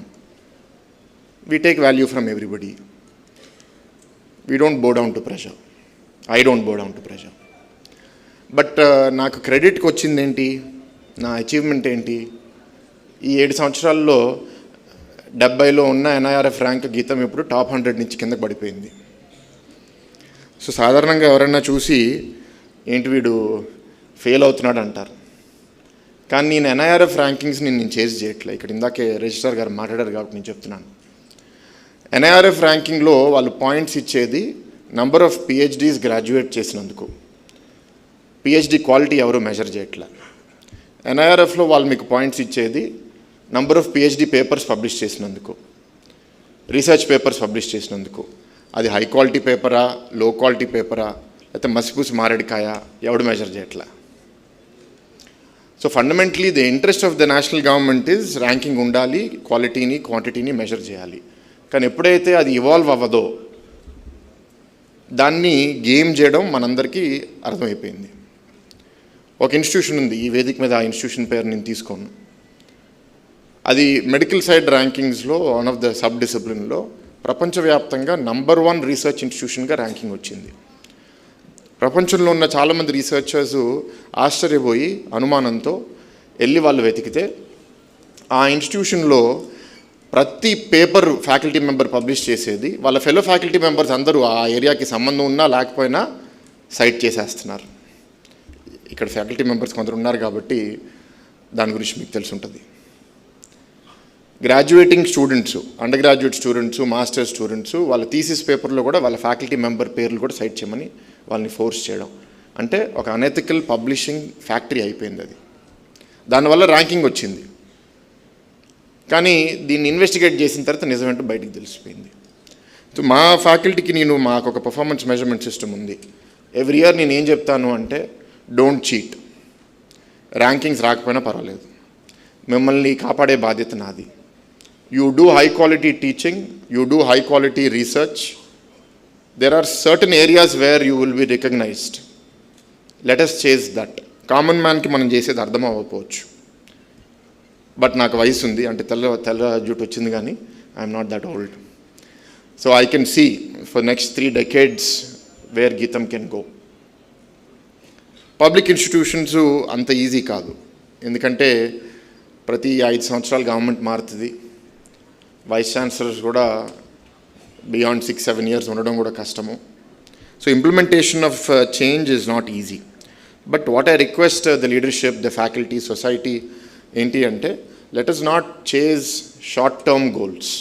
We take value from everybody. We don't bow down to pressure. I don't bow down to pressure. But నాకు క్రెడిట్కి వచ్చింది ఏంటి, నా achievement ఏంటి, ఈ 7 సంవత్సరాల్లో 70లో ఉన్న NIRF rank గీతం ఇప్పుడు టాప్ 100 నుంచి కిందకి పడిపోయింది. సో సాధారణంగా ఎవరైనా చూసి ఏంటి వీడు ఫెయిల్ అవుతున్నాడు అంటారు. కానీ నేను NIRF ర్యాంకింగ్స్ నేను చేంజ్ చేయట్లే. ఇక్కడ ఇందాకే రిజిస్ట్రార్ గారు మాట్లాడారు కాబట్టి నేను చెప్తున్నాను. NIRF ర్యాంకింగ్లో వాళ్ళు పాయింట్స్ ఇచ్చేది నంబర్ ఆఫ్ PhDs గ్రాడ్యుయేట్ చేసినందుకు. PhD క్వాలిటీ ఎవరు మెజర్ చేయట్లే. NIRFలో వాళ్ళు మీకు పాయింట్స్ ఇచ్చేది number of PhD papers publish చేసినందుకు, రీసెర్చ్ పేపర్స్ పబ్లిష్ చేసినందుకు. అది హై క్వాలిటీ పేపరా, లో క్వాలిటీ పేపరా, లేకపోతే మసిపూసి మారేడికాయ, ఎవడు మెజర్ చేయట్లా. So fundamentally the interest of the national government is ranking ఉండాలి, క్వాలిటీని క్వాంటిటీని మెజర్ చేయాలి. కానీ ఎప్పుడైతే అది ఇవాల్వ్ అవ్వదో దాన్ని గేమ్ చేయడం మనందరికీ అర్థమైపోయింది. ఒక ఇన్స్టిట్యూషన్ ఉంది ఈ వేదిక మీద, ఆ ఇన్స్టిట్యూషన్ పేరు నేను తీసుకోను. అది మెడికల్ సైడ్ ర్యాంకింగ్స్లో వన్ ఆఫ్ ద సబ్ డిసిప్లిన్లో ప్రపంచవ్యాప్తంగా నంబర్ 1 రీసెర్చ్ ఇన్స్టిట్యూషన్గా ర్యాంకింగ్ వచ్చింది. ప్రపంచంలో ఉన్న చాలామంది రీసెర్చర్స్ ఆశ్చర్యపోయి అనుమానంతో వెళ్ళి వాళ్ళు వెతికితే ఆ ఇన్స్టిట్యూషన్లో ప్రతి పేపర్ ఫ్యాకల్టీ మెంబర్ పబ్లిష్ చేసేది వాళ్ళ ఫెలో ఫ్యాకల్టీ మెంబర్స్ అందరూ ఆ ఏరియాకి సంబంధం ఉన్నా లేకపోయినా సైట్ చేసేస్తున్నారు. ఇక్కడ ఫ్యాకల్టీ మెంబర్స్ కొందరు ఉన్నారు కాబట్టి దాని గురించి మీకు తెలిసి ఉంటుంది. Graduating students, under graduate students, masters students వాళ్ళ థీసిస్ పేపర్లో కూడా వాళ్ళ ఫ్యాకల్టీ మెంబర్ పేర్లు కూడా సైట్ చేయమని వాళ్ళని ఫోర్స్ చేయడం అంటే ఒక అనెథికల్ పబ్లిషింగ్ ఫ్యాక్టరీ అయిపోయింది అది. దానివల్ల ర్యాంకింగ్ వచ్చింది. కానీ దీన్ని ఇన్వెస్టిగేట్ చేసిన తర్వాత నిజమేంటో బయటికి తెలిసిపోయింది. సో మా ఫ్యాకల్టీకి మాకు ఒక పర్ఫార్మెన్స్ మెజర్మెంట్ సిస్టమ్ ఉంది. ఎవ్రీ ఇయర్ నేను ఏం చెప్తాను అంటే, డోంట్ చీట్. ర్యాంకింగ్స్ రాకపోయినా పర్వాలేదు, మిమ్మల్ని కాపాడే బాధ్యత నాది. You do high quality teaching, you do high quality research. There are certain areas where you will be recognized. Let us chase that. Common మ్యాన్కి మనం చేసేది అర్థం అవ్వకపోవచ్చు, బట్ నాకు వయసు ఉంది అంటే తెల్ల జుట్టు వచ్చింది, కానీ I'm not that old. So I can see for next 3 decades where GITAM can go. Public institutions అంత ఈజీ కాదు, ఎందుకంటే ప్రతి 5 సంవత్సరాలు గవర్నమెంట్ మారుతుంది. వైస్ ఛాన్సలర్స్ కూడా బియాండ్ 6-7 years ఉండడం కూడా కష్టము. So implementation of change is not easy. But what I request the leadership, the faculty, society ఏంటి అంటే, let us not chase short term goals.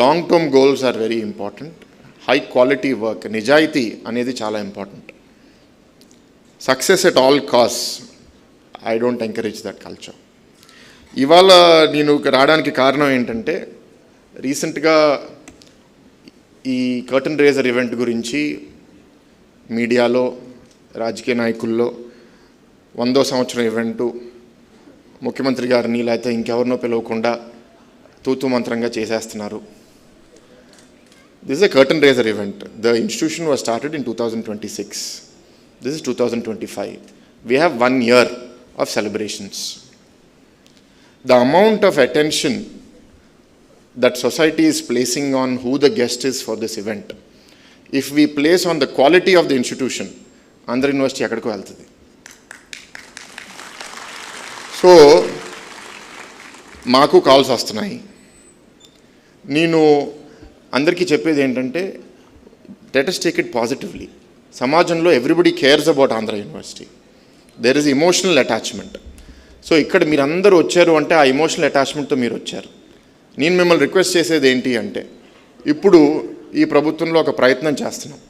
Long term goals are very important. High quality work, నిజాయితీ అనేది చాలా important. Success at all cost, I don't encourage that culture. ఇవాళ నేను రావడానికి కారణం ఏంటంటే, రీసెంట్గా ఈ కర్టన్ రేజర్ ఈవెంట్ గురించి మీడియాలో రాజకీయ నాయకుల్లో 100వ సంవత్సరం ఈవెంటు ముఖ్యమంత్రి గారిని లేకపోతే ఇంకెవరినో పిలవకుండా తూతూ మంత్రంగా చేసేస్తున్నారు. This is a curtain raiser event. The institution was started in 2026. This is 2025. We have 1 year of celebrations. The amount of attention that society is placing on who the guest is for this event, if we place on the quality of the institution, Andhra University akkadku veltadi. So maaku calls vastunayi. నేను అందరికీ చెప్పేది ఏంటంటే, let us take it positively. సమాజంలో everybody cares about Andhra university. There is emotional attachment. So ఇక్కడ మీరు అందరూ వచ్చారు అంటే ఆ ఎమోషనల్ అటాచ్మెంట్తో మీరు వచ్చారు. నేను మిమ్మల్ని రిక్వెస్ట్ చేసేది ఏంటి అంటే, ఇప్పుడు ఈ ప్రభుత్వంలో ఒక ప్రయత్నం చేస్తున్నాం.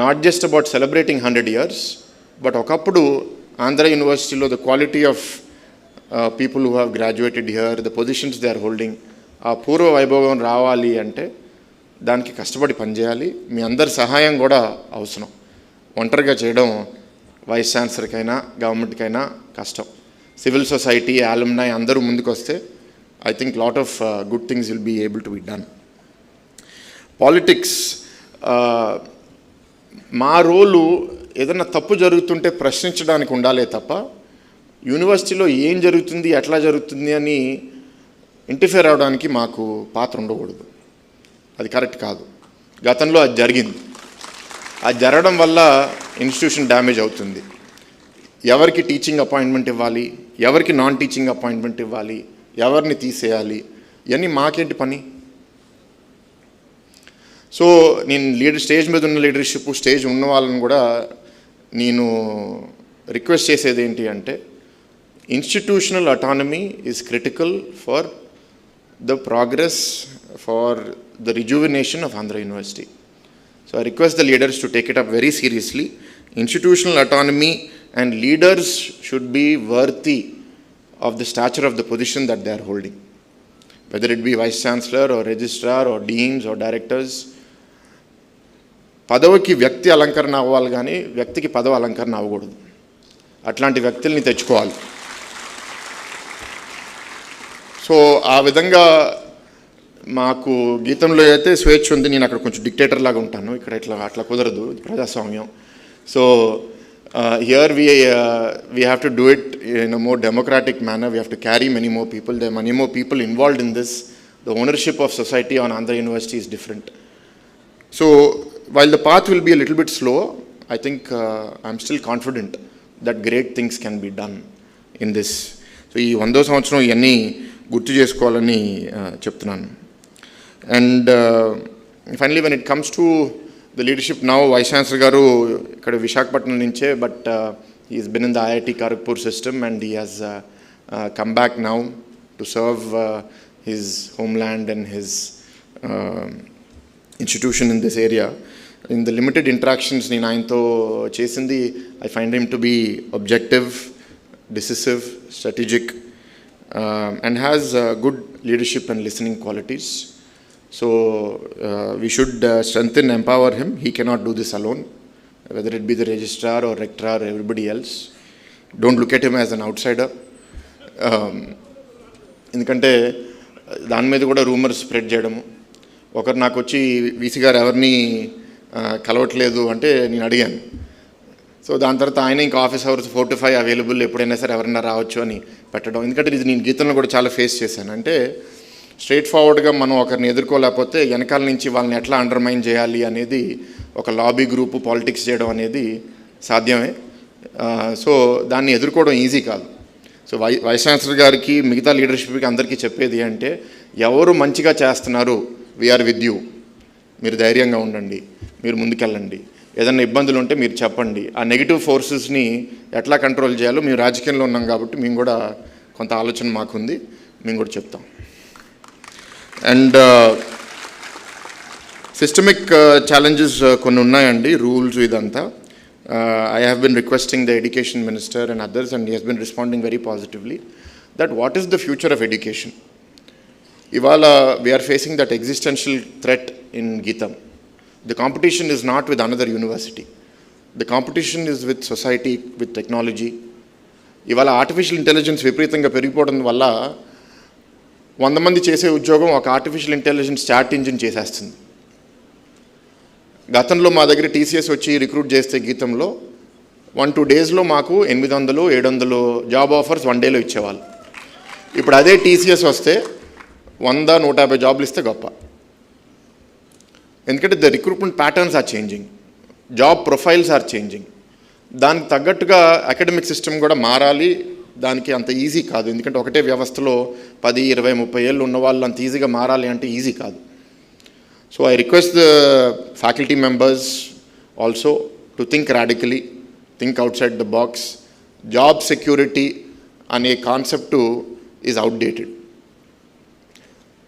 Not just about celebrating 100 years, but ఒకప్పుడు ఆంధ్ర యూనివర్సిటీలో the quality of people who have graduated here, the positions they are holding, ఆ పూర్వ వైభవం రావాలి అంటే దానికి కష్టపడి పనిచేయాలి. మీ అందరి సహాయం కూడా అవసరం. ఒంటరిగా చేయడం వైస్ ఛాన్సలర్కైనా గవర్నమెంట్కైనా కష్టం. సివిల్ సొసైటీ, అలుమ్నై అందరూ ముందుకు వస్తే I think lot of good things will be able to be done. Politics, మా రోలు ఏదైనా తప్పు జరుగుతుంటే ప్రశ్నించడానికి ఉండాలే తప్ప యూనివర్సిటీలో ఏం జరుగుతుంది, ఎట్లా జరుగుతుంది అని ఇంటర్ఫియర్ అవడానికి మాకు పాత్ర ఉండకూడదు. అది కరెక్ట్ కాదు. గతంలో అది జరిగింది. అది జరగడం వల్ల ఇన్స్టిట్యూషన్ డ్యామేజ్ అవుతుంది. ఎవరికి టీచింగ్ అపాయింట్మెంట్ ఇవ్వాలి, ఎవరికి నాన్ టీచింగ్ అపాయింట్మెంట్ ఇవ్వాలి, ఎవరిని తీసేయాలి, ఇవన్నీ మాకేంటి పని? సో నేను స్టేజ్ మీద ఉన్న లీడర్షిప్, స్టేజ్ ఉన్న వాళ్ళని కూడా నేను రిక్వెస్ట్ చేసేది ఏంటి అంటే, institutional autonomy is critical for the progress, for the rejuvenation of Andhra University. So I request the leaders to take it up very seriously. Institutional autonomy and leaders should be worthy of the stature of the position that they are holding. Whether it be Vice Chancellor or Registrar or Deans or Directors. పదవికి వ్యక్తి అలంకరణ అవ్వాలి కానీ వ్యక్తికి పదవి అలంకరణ అవ్వకూడదు. అట్లాంటి వ్యక్తుల్ని తెచ్చుకోవాలి. సో ఆ విధంగా మాకు గీతంలో అయితే స్వేచ్ఛ ఉంది. నేను అక్కడ కొంచెం డిక్టేటర్ లాగా ఉంటాను, ఇక్కడ అట్లా కుదరదు, ప్రజాస్వామ్యం. So here we have to do it in a more democratic manner. We have to carry many more people. There are many more people involved in this. The ownership of society on Andhra University is different. So while the path will be a little bit slow, I think I'm still confident that great things can be done in this. So ఈ 100వ సంవత్సరం ఇవన్నీ గుర్తు చేసుకోవాలని చెప్తున్నాను. And finally when it comes to the leadership now, vice chancellor గారు ఇక్కడ విశాఖపట్నం నుంచే, but he is been in the IIT Kharagpur system and he has come back now to serve his homeland and his institution in this area. In the limited interactions నేను ఆయనతో చేసింది, I find him to be objective, decisive, strategic, and has good leadership and listening qualities. So we should strengthen, empower him. He cannot do this alone, whether it be the registrar or rector or everybody else. Don't look at him as an outsider. ఎందుకంటే దాని మీద కూడా rumours spread చేయడము. ఒకరు నాకు వచ్చి VC గారు ఎవరిని కలవట్లేదు అంటే నేను అడిగాను. సో దాని తర్వాత ఆయన ఇంకా ఆఫీస్ అవర్స్ 4 to 5 అవైలబుల్, ఎప్పుడైనా సరే ఎవరైనా రావచ్చు అని పెట్టడం. ఎందుకంటే ఇది నేను గీతంలో కూడా చాలా ఫేస్ చేశాను. అంటే స్ట్రైట్ ఫార్వర్డ్గా మనం ఒకరిని ఎదుర్కోలేకపోతే వెనకాల నుంచి వాళ్ళని ఎట్లా అండర్మైన్ చేయాలి అనేది, ఒక లాబీ గ్రూపు పాలిటిక్స్ చేయడం అనేది సాధ్యమే. సో దాన్ని ఎదుర్కోవడం ఈజీ కాదు. సో వైస్ ఛాన్సలర్ గారికి, మిగతా లీడర్షిప్కి అందరికీ చెప్పేది అంటే, ఎవరు మంచిగా చేస్తున్నారు, వీఆర్ విత్ యూ, మీరు ధైర్యంగా ఉండండి, మీరు ముందుకెళ్ళండి. ఏదైనా ఇబ్బందులు ఉంటే మీరు చెప్పండి. ఆ నెగిటివ్ ఫోర్సెస్ని ఎట్లా కంట్రోల్ చేయాలో మేము రాజకీయంలో ఉన్నాం కాబట్టి మేము కూడా కొంత ఆలోచన మాకుంది, మేము కూడా చెప్తాం. అండ్ సిస్టమిక్ ఛాలెంజెస్ కొన్ని ఉన్నాయండి, రూల్స్ ఇదంతా. I have been requesting the education minister and others, and he has been responding very positively, that what is the future of education? Ivala, we are facing that existential threat in Geetam. The competition is not with another university. The competition is with society, with technology. ఇవాళ artificial intelligence విపరీతంగా పెరిగిపోవడం వల్ల 100 మంది చేసే ఉద్యోగం ఒక artificial intelligence chat engine చేసేస్తుంది. గతంలో మా దగ్గర టీసీఎస్ వచ్చి రిక్రూట్ చేస్తే గీతంలో 1-2 డేస్లో మాకు 800-700 జాబ్ ఆఫర్స్ 1 డేలో ఇచ్చేవాళ్ళు. ఇప్పుడు అదే టీసీఎస్ వస్తే 100-150 జాబ్లు ఇస్తే గొప్ప. ఎందుకంటే the recruitment patterns are changing, job profiles are changing. దానికి తగ్గట్టుగా అకాడమిక్ సిస్టమ్ కూడా మారాలి. దానికి అంత ఈజీ కాదు, ఎందుకంటే ఒకటే వ్యవస్థలో 10, 20, 30 ఏళ్ళు ఉన్న వాళ్ళు అంత ఈజీగా మారాలి అంటే ఈజీ కాదు. So I request the faculty members also to think radically, think out side the box. Job security అనే కాన్సెప్టు ఈజ్ అవుట్డేటెడ్.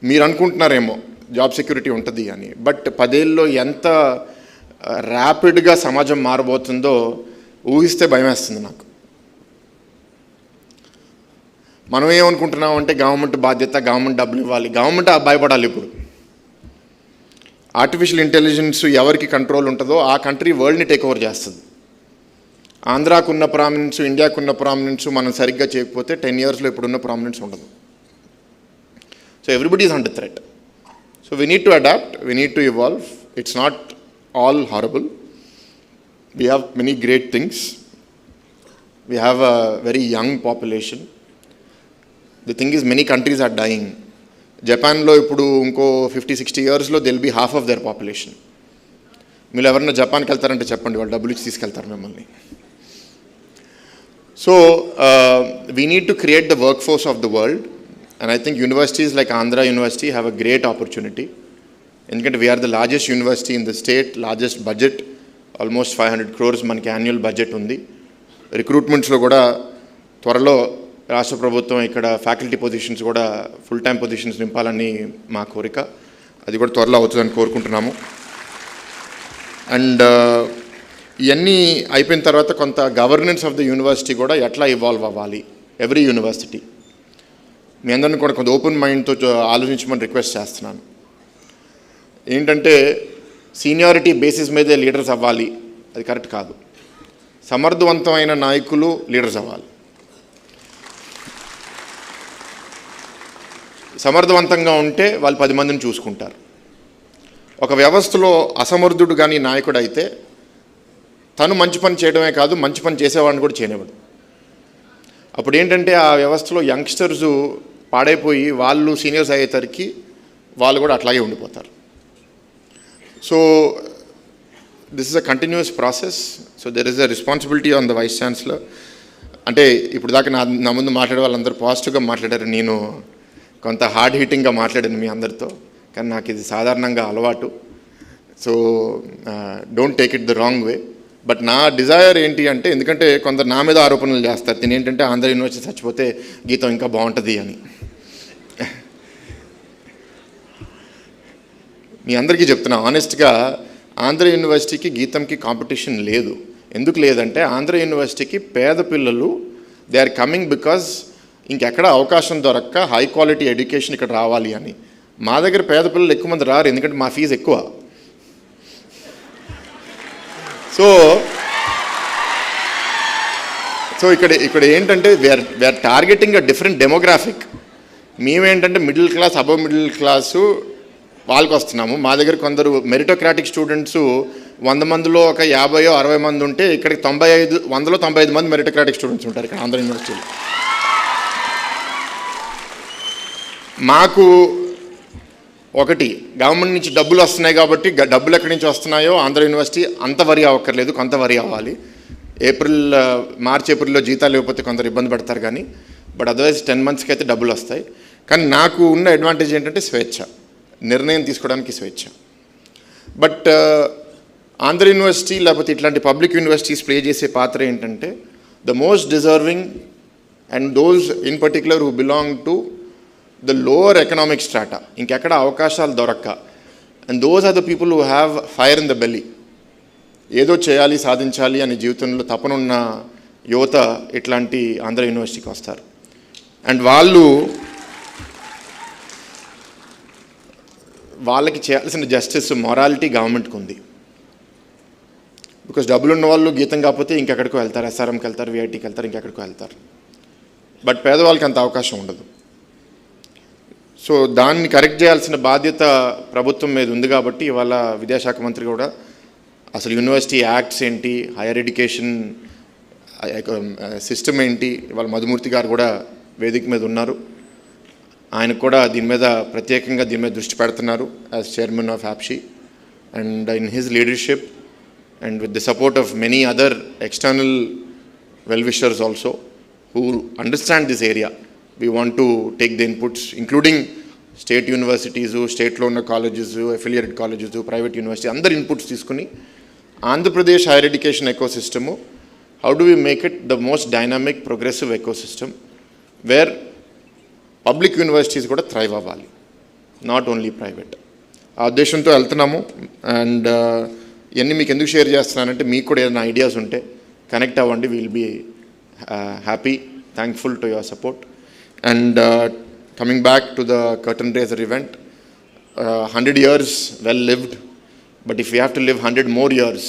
మీరు అనుకుంటున్నారేమో జాబ్ సెక్యూరిటీ ఉంటుంది అని, బట్ 10 ఏళ్ళలో ఎంత ర్యాపిడ్గా సమాజం మారబోతుందో ఊహిస్తే భయమేస్తుంది నాకు. మనం ఏమనుకుంటున్నాం అంటే గవర్నమెంట్ బాధ్యత, గవర్నమెంట్ డబ్బులు ఇవ్వాలి, గవర్నమెంట్ భయపడాలి. ఇప్పుడు ఆర్టిఫిషియల్ ఇంటెలిజెన్స్ ఎవరికి కంట్రోల్ ఉంటుందో ఆ కంట్రీ వరల్డ్ని టేక్ ఓవర్ చేస్తుంది. ఆంధ్రాకున్న ప్రామినెన్స్, ఇండియాకున్న ప్రామినెన్స్ మనం సరిగ్గా చేయకపోతే 10 ఇయర్స్లో ఇప్పుడున్న ప్రామినెన్స్ ఉండదు. So everybody is under threat. So we need to adapt, we need to evolve. It's not all horrible. We have many great things. We have a very young population. The thing is, many countries are dying. జపాన్లో ఇప్పుడు ఇంకో 50-60 ఇయర్స్లో there'll be half of their population. మీరు ఎవరైనా జపాన్కి వెళ్తారంటే చెప్పండి, వాళ్ళు డబ్బులు ఇచ్చి తీసుకెళ్తారు మిమ్మల్ని. So we need to create the workforce of the world. And I think universities like Andhra university have a great opportunity. ఎందుకంటే we are the largest university in the state, largest budget, almost 500 crores మనకి annual budget ఉంది. రిక్రూట్మెంట్స్లో కూడా త్వరలో రాష్ట్ర ప్రభుత్వం ఇక్కడ faculty positions కూడా ఫుల్ టైం పొజిషన్స్ నింపాలని మా కోరిక. అది కూడా త్వరలో అవుతుందని కోరుకుంటున్నాము. అండ్ ఇవన్నీ అయిపోయిన తర్వాత కొంత గవర్నెన్స్ ఆఫ్ ద యూనివర్సిటీ కూడా ఎట్లా ఇవాల్వ్ అవ్వాలి, ఎవ్రీ యూనివర్సిటీ. మీ అందరిని కూడా కొంత ఓపెన్ మైండ్తో ఆలోచించమని రిక్వెస్ట్ చేస్తున్నాను. ఏంటంటే సీనియారిటీ బేసిస్ మీదే లీడర్స్ అవ్వాలి, అది కరెక్ట్ కాదు. సమర్థవంతమైన నాయకులు లీడర్స్ అవ్వాలి. సమర్థవంతంగా ఉంటే వాళ్ళు 10 మందిని చూసుకుంటారు. ఒక వ్యవస్థలో అసమర్థుడు కానీ నాయకుడు అయితే తను మంచి పని చేయడమే కాదు, మంచి పని చేసేవాడిని కూడా చేయనివ్వడు. అప్పుడు ఏంటంటే ఆ వ్యవస్థలో యంగ్స్టర్స్ పాడైపోయి వాళ్ళు సీనియర్స్ అయ్యేసరికి వాళ్ళు కూడా అట్లాగే ఉండిపోతారు. So this is a continuous process. So there is a responsibility on the Vice Chancellor. అంటే ఇప్పుడు దాకా నా ముందు మాట్లాడే వాళ్ళందరూ పాజిటివ్గా మాట్లాడారు, నేను కొంత హార్డ్ హీటింగ్గా మాట్లాడాను మీ అందరితో, కానీ నాకు ఇది సాధారణంగా అలవాటు. So don't take it the wrong way. But నా డిజైర్ ఏంటి అంటే, ఎందుకంటే కొందరు నా మీద ఆరోపణలు చేస్తారు, తిని ఏంటంటే ఆంధ్ర యూనివర్సిటీ చచ్చిపోతే గీతం ఇంకా బాగుంటుంది అని. మీ అందరికీ చెప్తున్నా ఆనెస్ట్గా, ఆంధ్ర యూనివర్సిటీకి గీతంకి కాంపిటీషన్ లేదు. ఎందుకు లేదంటే ఆంధ్ర యూనివర్సిటీకి పేద పిల్లలు దే ఆర్ కమింగ్ బికాజ్ ఇంకెక్కడ అవకాశం దొరక్క హై క్వాలిటీ ఎడ్యుకేషన్ ఇక్కడ రావాలి అని. మా దగ్గర పేద పిల్లలు ఎక్కువ మంది రారు, ఎందుకంటే మా ఫీజు ఎక్కువ. సో ఇక్కడ ఏంటంటే we are targeting a different demographic. మేమేంటంటే middle class, above middle class వాళ్ళకి వస్తున్నాము. మా దగ్గర కొందరు మెరిటోక్రాటిక్ స్టూడెంట్స్ 100 మందిలో ఒక 50-60 మంది ఉంటే ఇక్కడికి 195 మంది మెరిటోక్రాటిక్ స్టూడెంట్స్ ఉంటారు ఇక్కడ ఆంధ్ర యూనివర్సిటీలో. మాకు ఒకటి గవర్నమెంట్ నుంచి డబ్బులు వస్తున్నాయి కాబట్టి డబ్బులు ఎక్కడి నుంచి వస్తున్నాయో ఆంధ్ర యూనివర్సిటీ అంత వరి అవ్వక్కర్లేదు, కొంత వరి అవ్వాలి. మార్చ్ ఏప్రిల్లో జీతాలు లేకపోతే కొందరు ఇబ్బంది పడతారు కానీ, బట్ అదర్వైజ్ 10 monthsకి అయితే డబ్బులు వస్తాయి. కానీ నాకు ఉన్న అడ్వాంటేజ్ ఏంటంటే స్వేచ్ఛ, నిర్ణయం తీసుకోవడానికి స్వేచ్ఛ. బట్ ఆంధ్ర యూనివర్సిటీ లేకపోతే ఇట్లాంటి పబ్లిక్ యూనివర్సిటీస్ ప్లే చేసే పాత్ర ఏంటంటే the most deserving and those in particular who belong to the lower economic strata, ఇంకెక్కడ అవకాశాలు దొరక్క, and those are the people who have fire in the belly. ఏదో చేయాలి, సాధించాలి అనే జీవితంలో తపనున్న యువత ఇట్లాంటి ఆంధ్ర యూనివర్సిటీకి వస్తారు. అండ్ వాళ్ళకి చేయాల్సిన జస్టిస్, మొరాలిటీ గవర్నమెంట్కి ఉంది. బికాస్ డబ్బులు ఉన్న వాళ్ళు గీతం కాకపోతే ఇంకెక్కడికో వెళ్తారు, ఎస్ఆర్ఎంకి వెళ్తారు, విఐటికి వెళ్తారు, ఇంకెక్కడికో వెళ్తారు. బట్ పేదవాళ్ళకి అంత అవకాశం ఉండదు. సో దాన్ని కరెక్ట్ చేయాల్సిన బాధ్యత ప్రభుత్వం మీద ఉంది. కాబట్టి ఇవాళ విద్యాశాఖ మంత్రి కూడా అసలు యూనివర్సిటీ యాక్ట్స్ ఏంటి, హైయర్ ఎడ్యుకేషన్ సిస్టమ్ ఏంటి, ఇవాళ మధుమూర్తి గారు కూడా వేదిక మీద ఉన్నారు. ఆయన కూడా దీని మీద ప్రత్యేకంగా దీని మీద దృష్టి పెడుతున్నారు యాజ్ చైర్మన్ ఆఫ్ యాప్షీ. And in his leadership and with the support of many other external well wishers also who understand this area, we want to take the inputs, including state universities, state loan colleges, affiliated colleges, private universities, అందరు inputs తీసుకుని Andhra Pradesh higher education ecosystem, how do we make it the most dynamic, progressive ecosystem where public universities కూడా thrive అవ్వాలి, not only private. ఆ ఉద్దేశంతో వెళ్తున్నాము. And ఇవన్నీ మీకు ఎందుకు షేర్ చేస్తున్నానంటే మీకు కూడా ఏదైనా ఐడియాస్ ఉంటే కనెక్ట్ అవ్వండి. Will be happy, thankful to your support. And coming back to the curtain raiser event, 100 years well lived, but if we have to live 100 more years,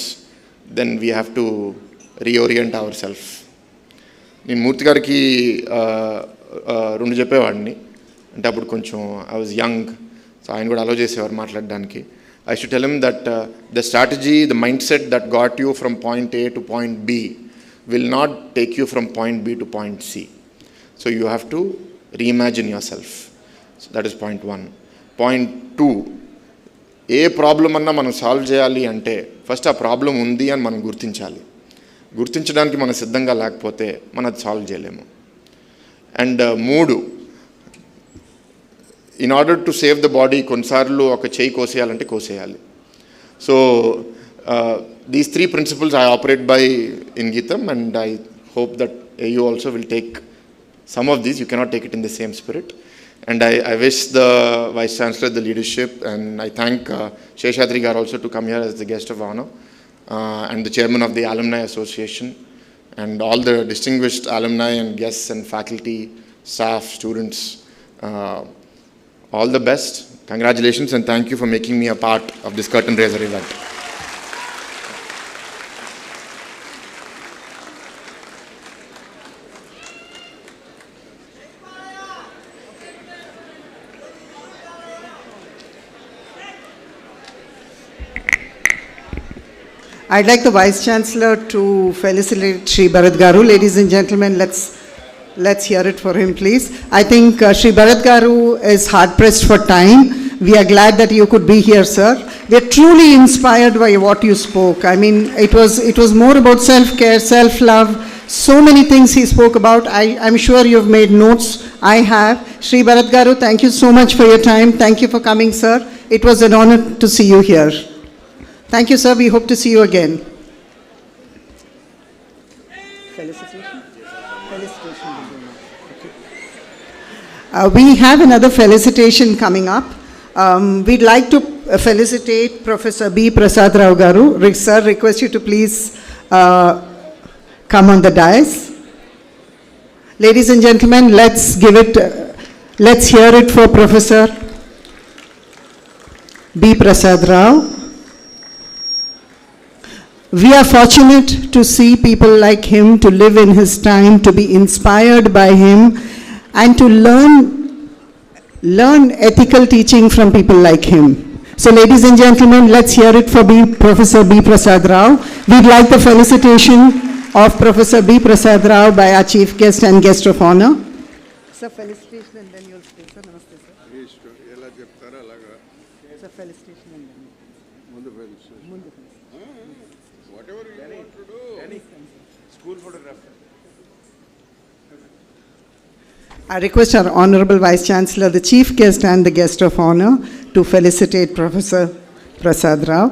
then we have to reorient ourselves. నేను మూర్తి గారికి రెండు చెప్పేవాడిని, అంటే అప్పుడు కొంచెం I was young, so ఆయన కూడా అలో చేసేవారు మాట్లాడడానికి. I should tell him that the strategy, the mindset that got you from point A to point B will not take you from point B to point C. So you have to reimagine yourself. So that is point 1. Point 2, A problem అన్నా మనం solve చేయాలి అంటే first ఆ problem ఉంది అని మనం గుర్తించాలి. గుర్తించడానికి మనం సిద్ధంగా లేకపోతే మనం అది సాల్వ్ చేయలేము. And 3, in order to save the body కొన్నిసార్లు ఒక చేయి కోసేయాలంటే కోసేయాలి. So these 3 principles I operate by in Geetam, and I hope that you also will take some of these. You cannot take it in the same spirit. And I wish the Vice Chancellor the leadership, and I thank Sheshadri Gar also to come here as the guest of honor, and the chairman of the Alumni Association, and all the distinguished alumni and guests and faculty, staff, students. All the best. Congratulations, and thank you for making me a part of this curtain raiser event. I'd like the Vice Chancellor to felicitate Shri Bharat Garu. Ladies and gentlemen, let's hear it for him, please. I think Shri Bharat Garu is hard-pressed for time. We are glad that you could be here, sir. We are truly inspired by what you spoke. I mean, it was more about self-care, self-love, so many things he spoke about. I'm sure you've made notes. I have. Shri Bharat Garu, thank you so much for your time. Thank you for coming, sir. It was an honor to see you here. Thank you, sir. We hope to see you again. Felicitation? Felicitation. Okay. We have another felicitation coming up. We'd like to felicitate Professor B. Prasad Rao Garu. Sir, request you to please come on the dais. Ladies and gentlemen, let's hear it for Professor B. Prasad Rao. We are fortunate to see people like him, to live in his time, to be inspired by him, and to learn ethical teaching from people like him. So ladies and gentlemen, let's hear it for Professor B. Prasad Rao. We'd like the felicitation of Professor B. Prasad Rao by our chief guest and guest of honor. Sir, felicitation and then you'll speak. Sir, namaste, sir. Sir, felicitation and then. Whatever you want to do. Any school photographer. I request our Honorable Vice Chancellor, the Chief Guest and the Guest of Honor to felicitate Professor Prasad Rao.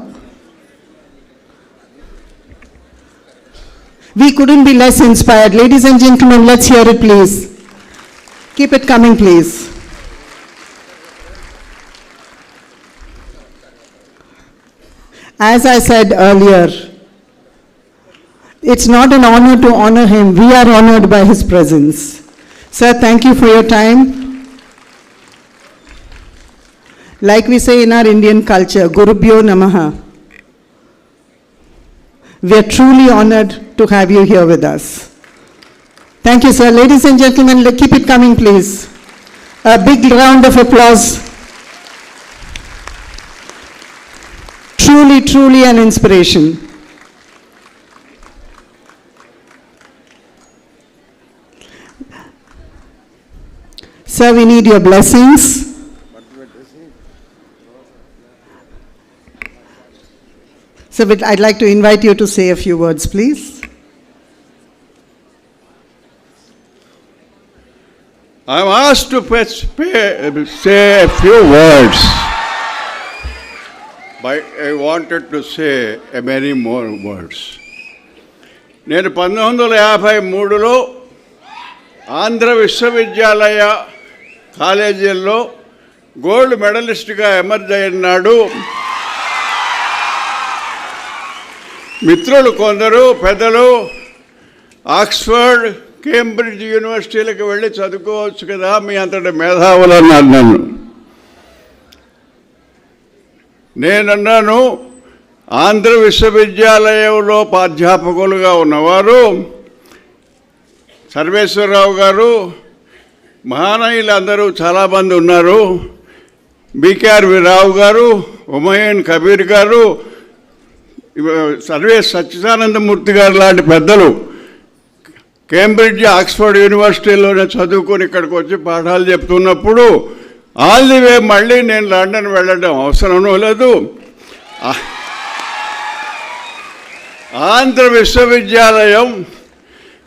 We couldn't be less inspired. Ladies and gentlemen, let's hear it, please. Keep it coming, please. As I said earlier, it's not an honor to honor him. We are honored by his presence. Sir, thank you for your time. Like we say in our Indian culture, Gurubhyo Namaha. We are truly honored to have you here with us. Thank you, sir. Ladies and gentlemen, keep it coming, please. A big round of applause. Truly, truly an inspiration. Sir, we need your blessings. Sir, I'd like to invite you to say a few words, please. I'm asked to say a few words, but I wanted to say many more words. నేను 1953లో ఆంధ్ర విశ్వవిద్యాలయ కాలేజీల్లో gold మెడలిస్ట్గా emerge అయినాడు. మిత్రులు కొందరు పెద్దలు Oxford Cambridge యూనివర్సిటీలకు వెళ్ళి చదువుకోవచ్చు కదా, మీ అంతటి మేధావులు అన్నారు నన్ను. నేనన్నాను, ఆంధ్ర విశ్వవిద్యాలయంలో ప్రాధ్యాపకులుగా ఉన్నవారు సర్వేశ్వరరావు గారు, మహానీయులు అందరూ చాలామంది ఉన్నారు. బికేఆర్వి రావు గారు, హుమాయూన్ కబీర్ గారు, సచ్చిదానందమూర్తి గారు లాంటి పెద్దలు కేంబ్రిడ్జ్ ఆక్స్ఫర్డ్ యూనివర్సిటీలోనే చదువుకొని ఇక్కడికి వచ్చి పాఠాలు చెప్తున్నప్పుడు ఆల్ ది వే మళ్ళీ నేను లండన్ వెళ్ళడం అవసరం లేదు. ఆంధ్ర విశ్వవిద్యాలయం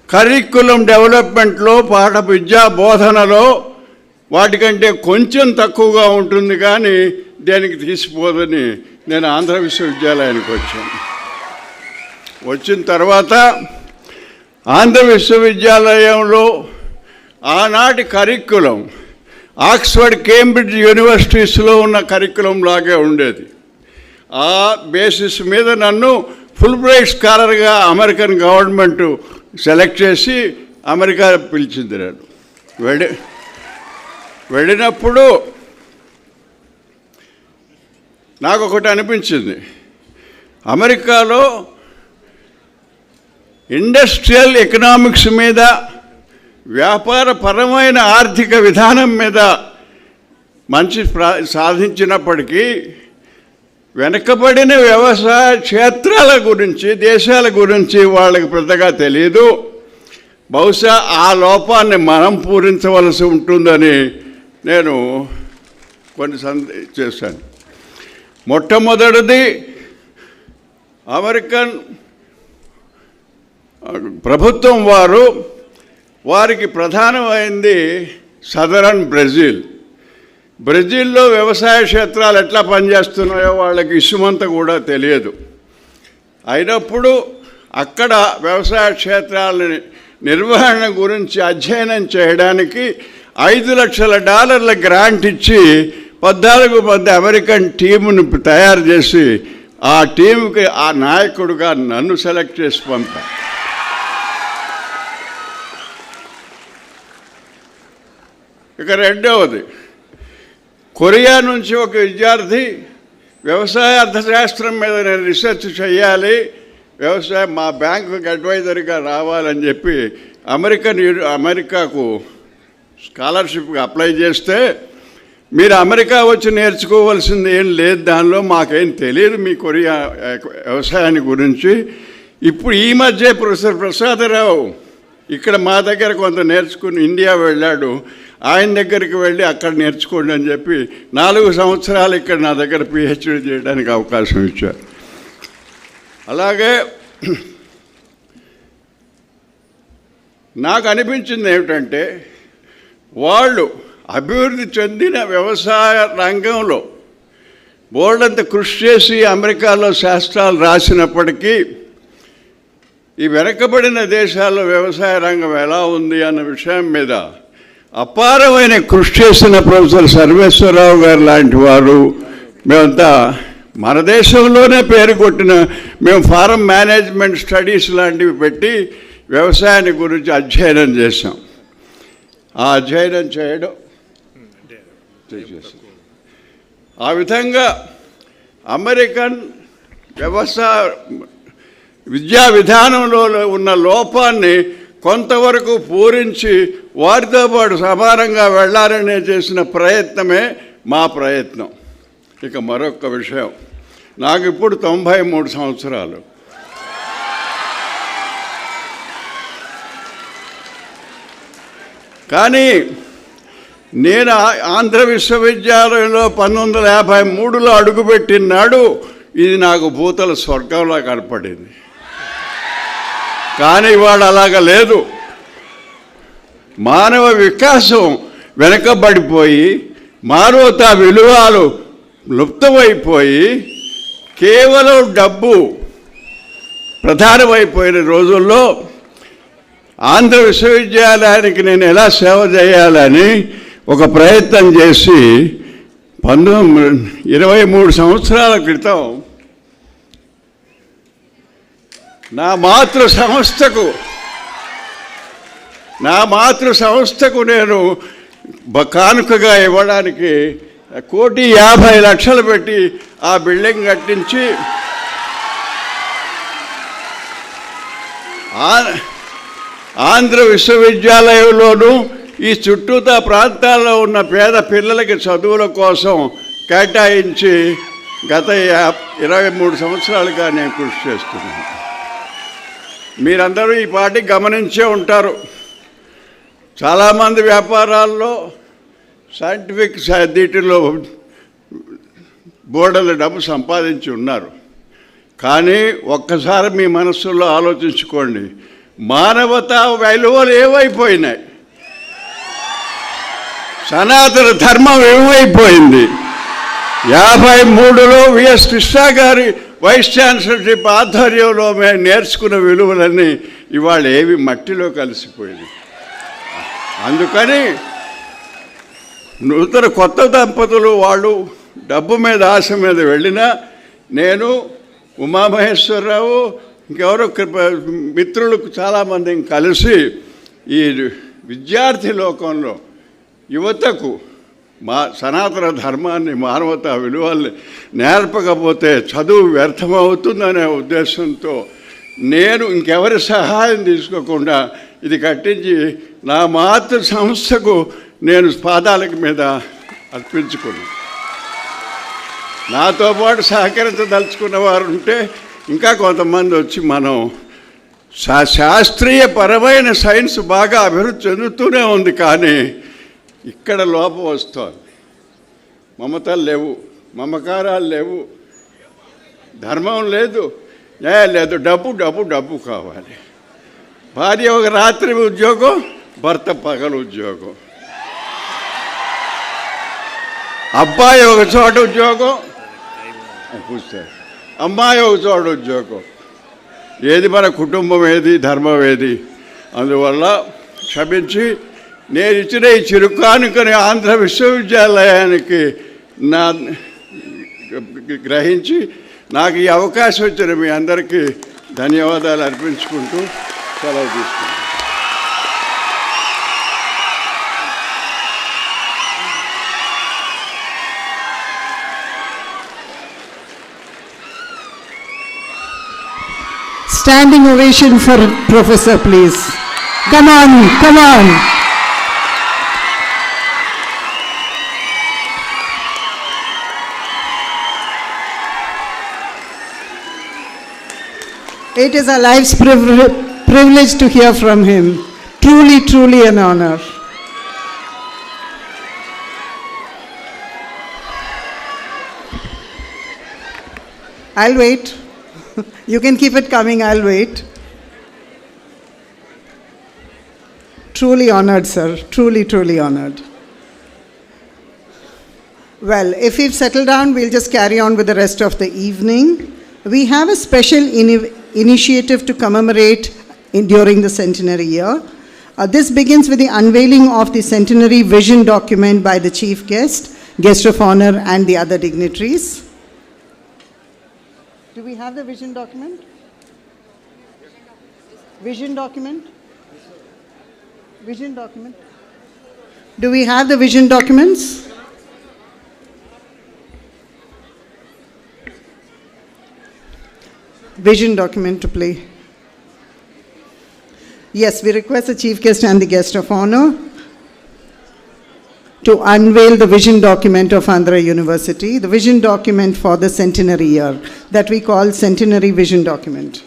కరిక్యులం డెవలప్మెంట్లో పాఠ విద్యా బోధనలో వాటికంటే కొంచెం తక్కువగా ఉంటుంది, కానీ దేనికి తీసిపోదని నేను ఆంధ్ర విశ్వవిద్యాలయానికి వచ్చాను. వచ్చిన తర్వాత ఆంధ్ర విశ్వవిద్యాలయంలో ఆనాటి కరిక్యులం ఆక్స్ఫర్డ్ కేంబ్రిడ్జ్ యూనివర్సిటీస్లో ఉన్న కరిక్యులం లాగే ఉండేది. ఆ బేసిస్ మీద నన్ను ఫుల్ బ్రైట్ స్కాలర్గా అమెరికన్ గవర్నమెంట్ సెలెక్ట్ చేసి అమెరికా పిలిచింది. నేను వెళ్ళినప్పుడు నాకు ఒకటి అనిపించింది, అమెరికాలో ఇండస్ట్రియల్ ఎకనామిక్స్ మీద, వ్యాపారపరమైన ఆర్థిక విధానం మీద మంచి సాధించినప్పటికీ వెనకబడిన వ్యవసాయ క్షేత్రాల గురించి, దేశాల గురించి వాళ్ళకి పెద్దగా తెలియదు. బహుశా ఆ లోపాన్ని మనం పూరించవలసి ఉంటుందని నేను కొన్ని చేశాను. మొట్టమొదటిది, అమెరికన్ ప్రభుత్వం వారికి ప్రధానమైంది సదరన్ బ్రెజిల్. బ్రెజిల్లో వ్యవసాయ క్షేత్రాలు ఎట్లా పనిచేస్తున్నాయో వాళ్ళకి ఇసుమంత కూడా తెలియదు. అయినప్పుడు అక్కడ వ్యవసాయ క్షేత్రాల నిర్వహణ గురించి అధ్యయనం చేయడానికి $5 లక్షల గ్రాంట్ ఇచ్చి 14 మంది అమెరికన్ టీమును తయారు చేసి ఆ టీంకి ఆ నాయకుడుగా నన్ను సెలెక్ట్ చేసి పంపారు. ఇక రెండవది, కొరియా నుంచి ఒక విద్యార్థి వ్యవసాయ అర్థశాస్త్రం మీద నేను రీసెర్చ్ చేయాలి, వ్యవసాయం మా బ్యాంకుకి అడ్వైజర్గా రావాలని చెప్పి అమెరికాకు స్కాలర్షిప్కి అప్లై చేస్తే, మీరు అమెరికా వచ్చి నేర్చుకోవాల్సింది ఏం లేదు, దానిలో మాకేం తెలియదు మీ కొరియా వ్యవసాయాన్ని గురించి. ఇప్పుడు ఈ మధ్య ప్రొఫెసర్ ప్రసాద్ రావు ఇక్కడ మా దగ్గర కొంత నేర్చుకుని ఇండియా వెళ్ళాడు, ఆయన దగ్గరికి వెళ్ళి అక్కడ నేర్చుకోండి అని చెప్పి 4 సంవత్సరాలు ఇక్కడ నా దగ్గర పిహెచ్డీ చేయడానికి అవకాశం ఇచ్చారు. అలాగే నాకు అనిపించింది ఏమిటంటే, వాళ్ళు అభివృద్ధి చెందిన వ్యవసాయ రంగంలో బోర్డంత కృషి చేసి అమెరికాలో శాస్త్రాలు రాసినప్పటికీ ఈ వెనకబడిన దేశాల్లో వ్యవసాయ రంగం ఎలా ఉంది అన్న విషయం మీద అపారమైన కృషి చేసిన ప్రొఫెసర్ సర్వేశ్వరరావు గారు లాంటి వారు, మేమంతా మన దేశంలోనే పేరు కొట్టిన మేము ఫారం మేనేజ్మెంట్ స్టడీస్ లాంటివి పెట్టి వ్యవసాయాన్ని గురించి అధ్యయనం చేశాం. ఆ అధ్యయనం చేయడం ఆ విధంగా అమెరికన్ వ్యవసాయ విద్యా విధానంలో ఉన్న లోపాన్ని కొంతవరకు పూరించి వారితో పాటు సమానంగా వెళ్ళాలనే చేసిన ప్రయత్నమే మా ప్రయత్నం. ఇక మరొక విషయం, నాకు ఇప్పుడు 93 సంవత్సరాలు. కానీ నేను ఆంధ్ర విశ్వవిద్యాలయంలో 1953లో అడుగుపెట్టిన నాడు ఇది నాకు భూతల స్వర్గంలా కనపడింది. కానీ ఇవాళ అలాగ లేదు. మానవ వికాసం వెనకబడిపోయి మానవతా విలువలు లుప్తమైపోయి కేవలం డబ్బు ప్రధానమైపోయిన రోజుల్లో ఆంధ్ర విశ్వవిద్యాలయానికి నేను ఎలా సేవ చేయాలని ఒక ప్రయత్నం చేసి 23 సంవత్సరాల క్రితం నా మాతృ సంస్థకు నేను కానుకగా ఇవ్వడానికి 1,50,00,000 పెట్టి ఆ బిల్డింగ్ కట్టించి ఆంధ్ర విశ్వవిద్యాలయంలోనూ ఈ చుట్టూతా ప్రాంతాల్లో ఉన్న పేద పిల్లలకి చదువుల కోసం కేటాయించి గత 23 సంవత్సరాలుగా నేను కృషి చేస్తున్నాను. మీరందరూ ఈ పార్టీ గమనించే ఉంటారు. చాలామంది వ్యాపారాల్లో సైంటిఫిక్ వీటిలో బోర్డుల డబ్బు సంపాదించి ఉన్నారు. కానీ ఒక్కసారి మీ మనస్సులో ఆలోచించుకోండి, మానవతా విలువలు ఏమైపోయినాయి? సనాతన ధర్మం ఏమైపోయింది? 53లో విఎస్ కృష్ణ గారి వైస్ ఛాన్సలర్షిప్ ఆధ్వర్యంలో మేము నేర్చుకున్న విలువలన్నీ ఇవాళ ఏవి మట్టిలో కలిసిపోయింది. అందుకని కొత్త దంపతులు వాళ్ళు డబ్బు మీద ఆశ మీద వెళ్ళినా నేను ఉమామహేశ్వరరావు ఇంకెవరో మిత్రులు చాలామందిని కలిసి ఈ విద్యార్థి లోకంలో యువతకు సనాతన ధర్మాన్ని మానవతా విలువల్ని నేర్పకపోతే చదువు వ్యర్థమవుతుందనే ఉద్దేశంతో నేను ఇంకెవరి సహాయం తీసుకోకుండా ఇది కట్టించి నా మాతృ సంస్థకు నేను పాదాల మీద అర్పించుకున్నాను. నాతో పాటు సహకరించదలుచుకున్న వారు ఉంటే ఇంకా కొంతమంది వచ్చి మనం శాస్త్రీయపరమైన సైన్స్ బాగా అభివృద్ధి చెందుతూనే ఉంది. కానీ ఇక్కడ లోపం వస్తుంది. మమతలు లేవు, మమకారాలు లేవు, ధర్మం లేదు, లేదు, డబ్బు డబ్బు డబ్బు కావాలి. భార్య ఒక రాత్రి ఉద్యోగం, భర్త పగలు ఉద్యోగం, అబ్బాయి ఒక చోట ఉద్యోగం, అమ్మాయి ఒక చోట ఉద్యోగం. ఏది మన కుటుంబం, ఏది ధర్మం, ఏది? అందువల్ల క్షమించి నేను ఇచ్చిన ఈ చిరుకానుకని ఆంధ్ర విశ్వవిద్యాలయానికి గ్రహించి నాకు ఈ అవకాశం ఇచ్చిన మీ అందరికీ ధన్యవాదాలు అర్పించుకుంటూ సెలవు తీసుకున్నాను. Standing ovation for Professor, please. Come on, come on. It is a life's privilege to hear from him. Truly, truly an honor. I'll wait. You can keep it coming, I'll wait. Truly honored, sir. Truly, truly honored. Well, if we've settled down, we'll just carry on with the rest of the evening. We have a special initiative to commemorate during the centenary year. This begins with the unveiling of the centenary vision document by the chief guest of honor, and the other dignitaries. Do we have the vision document? Vision document? Vision document? Do we have the vision documents? vision document to play. Yes, we request the chief guest and the guest of honor to unveil the vision document of Andhra University, the vision document for the centenary year that we call Centenary Vision Document.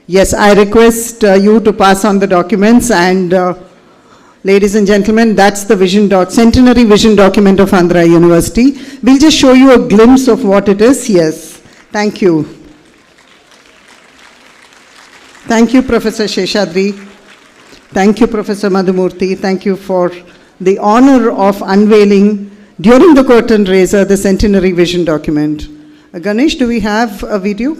Yes, I request you to pass on the documents, and ladies and gentlemen, that's the Centenary Vision Document of Andhra University. We'll just show you a glimpse of what it is. Yes, thank you. Thank you, Professor Sheshadri. Thank you, Professor Madhumurthy. Thank you for the honor of unveiling during the curtain raiser the Centenary Vision Document. Ganesh, do we have a video?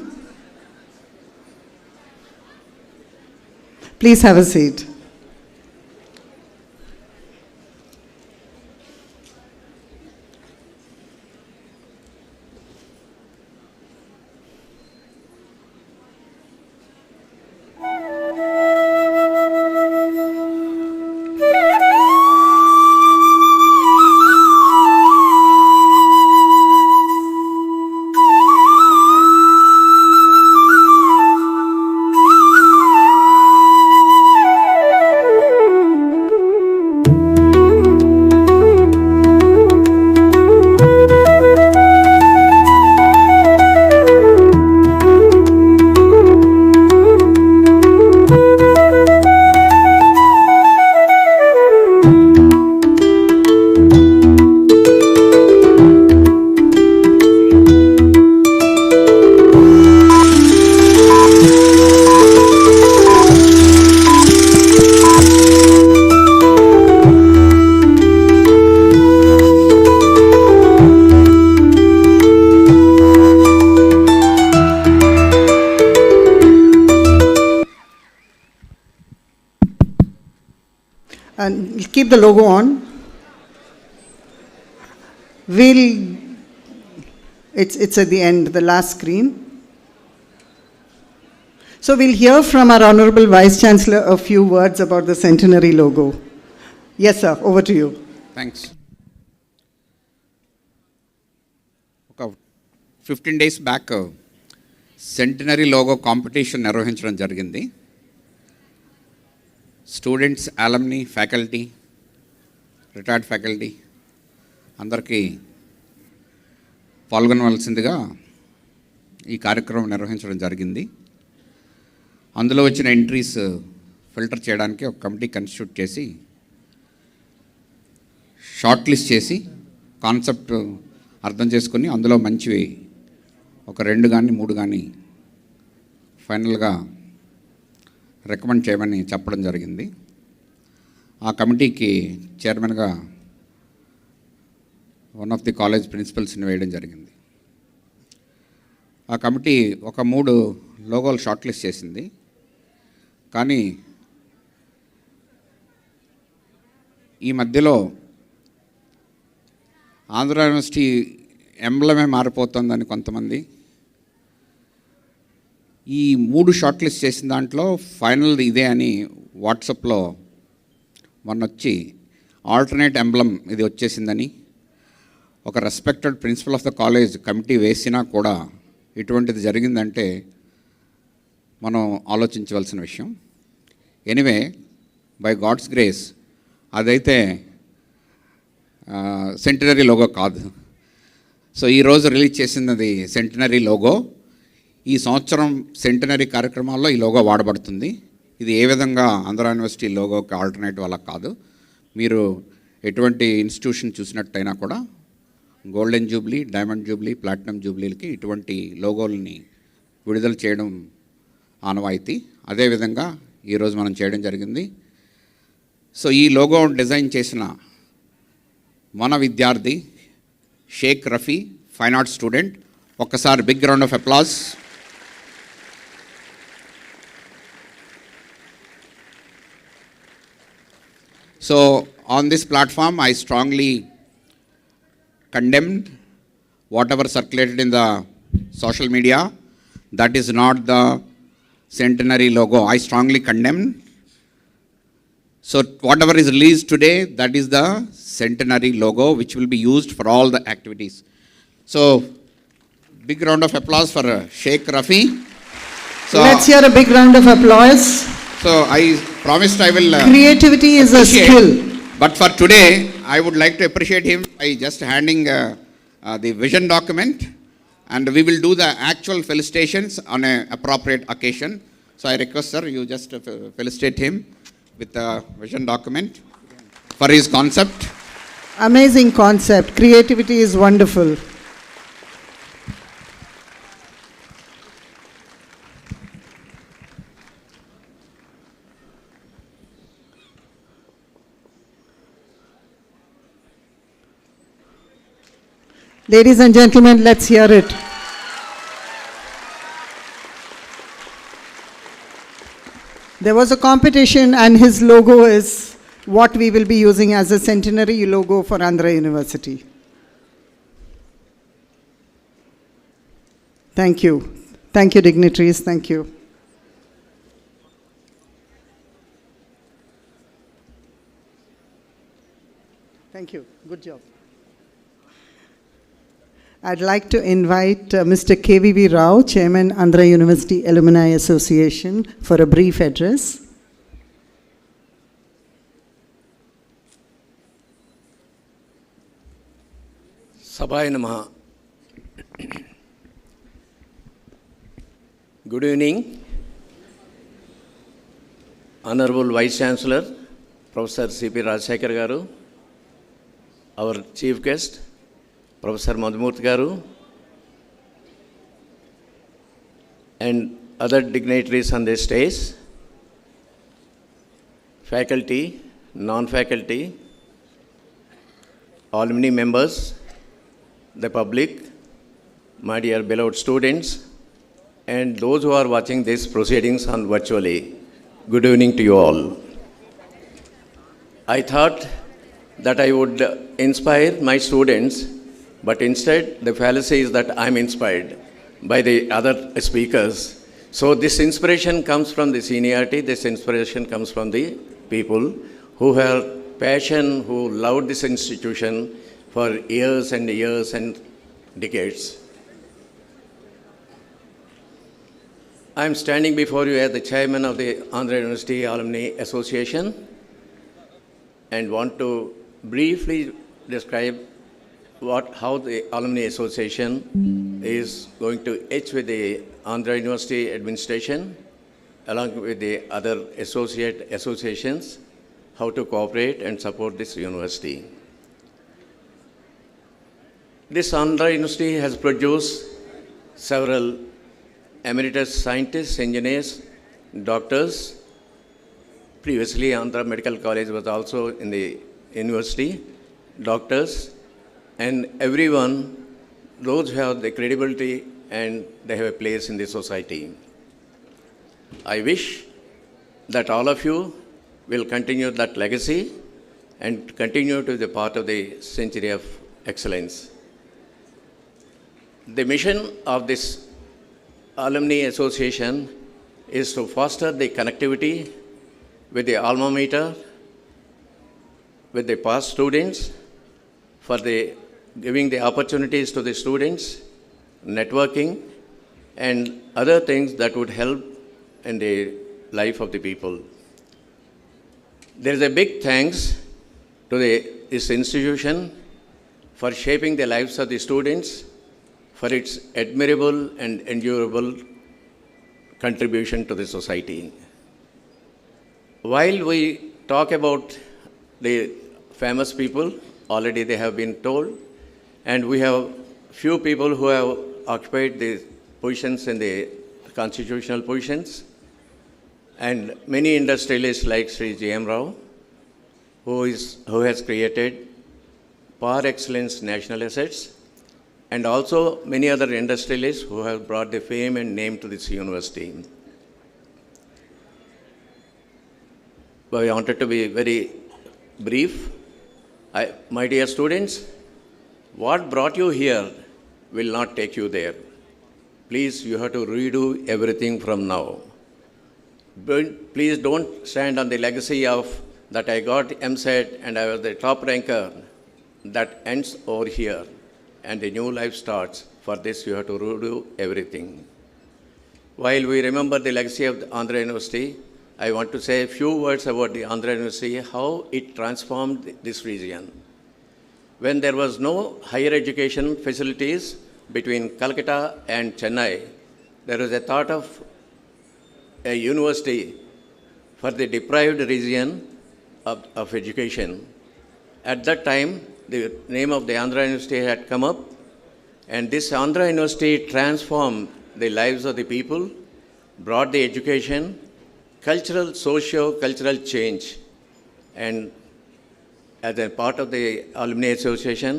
Please have a seat. And keep the logo on. It's at the end, the last screen. So we'll hear from our Honorable Vice Chancellor a few words about the Centenary logo. Yes, sir, over to you. Thanks. 15 days back, Centenary logo competition నిర్వహించడం జరిగింది. Students, అలమ్ని, faculty, retired faculty అందరికీ పాల్గొనవలసిందిగా ఈ కార్యక్రమం నిర్వహించడం జరిగింది. అందులో వచ్చిన entries filter చేయడానికి ఒక కమిటీ కన్స్టిట్యూట్ చేసి షార్ట్ లిస్ట్ చేసి కాన్సెప్ట్ అర్థం చేసుకుని అందులో మంచివి ఒక 2 కానీ 3 కానీ ఫైనల్గా రికమెండ్ చేయమని చెప్పడం జరిగింది. ఆ కమిటీకి చైర్మన్గా వన్ ఆఫ్ ది కాలేజ్ ప్రిన్సిపల్స్ని వేయడం జరిగింది. ఆ కమిటీ ఒక 3 లోగోలు షార్ట్ లిస్ట్ చేసింది. కానీ ఈ మధ్యలో ఆంధ్ర యూనివర్సిటీ ఎంబ్లమే మారిపోతుందని కొంతమంది ఈ 3 షార్ట్ లిస్ట్ చేసిన దాంట్లో ఫైనల్ ఇదే అని వాట్సాప్లో మొన్న వచ్చి ఆల్టర్నేట్ ఎంబ్లమ్ ఇది వచ్చేసిందని ఒక respected principal of the college committee వేసినా కూడా ఇటువంటిది జరిగిందంటే మనం ఆలోచించవలసిన విషయం. ఎనివే, బై గాడ్స్ గ్రేస్ అదైతే సెంటనరీ లోగో కాదు. సో ఈరోజు రిలీజ్ చేసినది సెంటనరీ లోగో. ఈ సంవత్సరం సెంటనరీ కార్యక్రమాల్లో ఈ లోగో వాడబడుతుంది. ఇది ఏ విధంగా ఆంధ్ర యూనివర్సిటీ లోగోకి ఆల్టర్నేటివ్ అలా కాదు. మీరు ఎటువంటి ఇన్స్టిట్యూషన్ చూసినట్టయినా కూడా golden jubilee, diamond jubilee, platinum జూబ్లీలకి ఇటువంటి లోగోల్ని విడుదల చేయడం ఆనవాయితీ. అదేవిధంగా ఈరోజు మనం చేయడం జరిగింది. సో ఈ లోగో డిజైన్ చేసిన మన విద్యార్థి Shaik Rafi, fine arts student. ఒక్కసారి big round of applause. So on this platform, I strongly condemned whatever circulated in the social media. That is not the Centenary logo. I strongly condemn. So whatever is released today, that is the Centenary logo, which will be used for all the activities. So big round of applause for Sheikh Rafi. So, let's hear a big round of applause. So I promised I will Creativity is a skill. But for today, I would like to appreciate him by just handing the vision document, and we will do the actual felicitations on an appropriate occasion. So I request, sir, you just felicitate him with the vision document for his concept. Amazing concept. Creativity is wonderful. Ladies and gentlemen, let's hear it. There was a competition and his logo is what we will be using as a centenary logo for Andhra University. Thank you. Thank you, dignitaries. Thank you. Thank you. Good job. I'd like to invite Mr. KVV Rao, Chairman, Andhra University Alumni Association, for a brief address. Sabhaya Namaha. Good evening, Honorable Vice Chancellor, Professor C.P. Rajshekhar Garu, our Chief Guest, Professor Madhumurthy Garu, and other dignitaries on the stage, faculty, non-faculty, alumni members, the public, my dear beloved students, and those who are watching these proceedings on virtually. Good evening to you all. I thought that I would inspire my students, but instead the fallacy is that I'm inspired by the other speakers. So this inspiration comes from the seniority, this inspiration comes from the people who have passion, who loved this institution for years and years and decades. I'm standing before you as the chairman of the Andhra University Alumni Association and want to briefly describe how the Alumni Association is going to etch with the Andhra University administration, along with the other associations, how to cooperate and support this university. This Andhra University has produced several emeritus scientists, engineers, doctors. Previously, Andhra Medical College was also in the university, doctors, and everyone, those who have the credibility and they have a place in the society. I wish that all of you will continue that legacy and continue to be part of the century of excellence. The mission of this Alumni Association is to foster the connectivity with the alma mater, with the past students, for the giving the opportunities to the students, networking, and other things that would help in the life of the people. There is a big thanks to this institution for shaping the lives of the students, for its admirable and endurable contribution to the society. While we talk about the famous people, already they have been told, and we have few people who have occupied the positions in the constitutional positions, and many industrialists like Sri J.M. Rao, who has created par excellence national assets, and also many other industrialists who have brought the fame and name to this university. But I wanted to be very brief. My dear students, what brought you here will not take you there. Please, you have to redo everything from now. Please don't stand on the legacy of that I got MSET and I was the top ranker. That ends over here, and a new life starts. For this, you have to redo everything. While we remember the legacy of the Andhra University, I want to say a few words about the Andhra University, how it transformed this region. When there was no higher education facilities between Calcutta and Chennai, there was a thought of a university for the deprived region of education. At that time, the name of the Andhra University had come up, and this Andhra University transformed the lives of the people, brought the education, cultural, socio-cultural change. And as a part of the Alumni Association,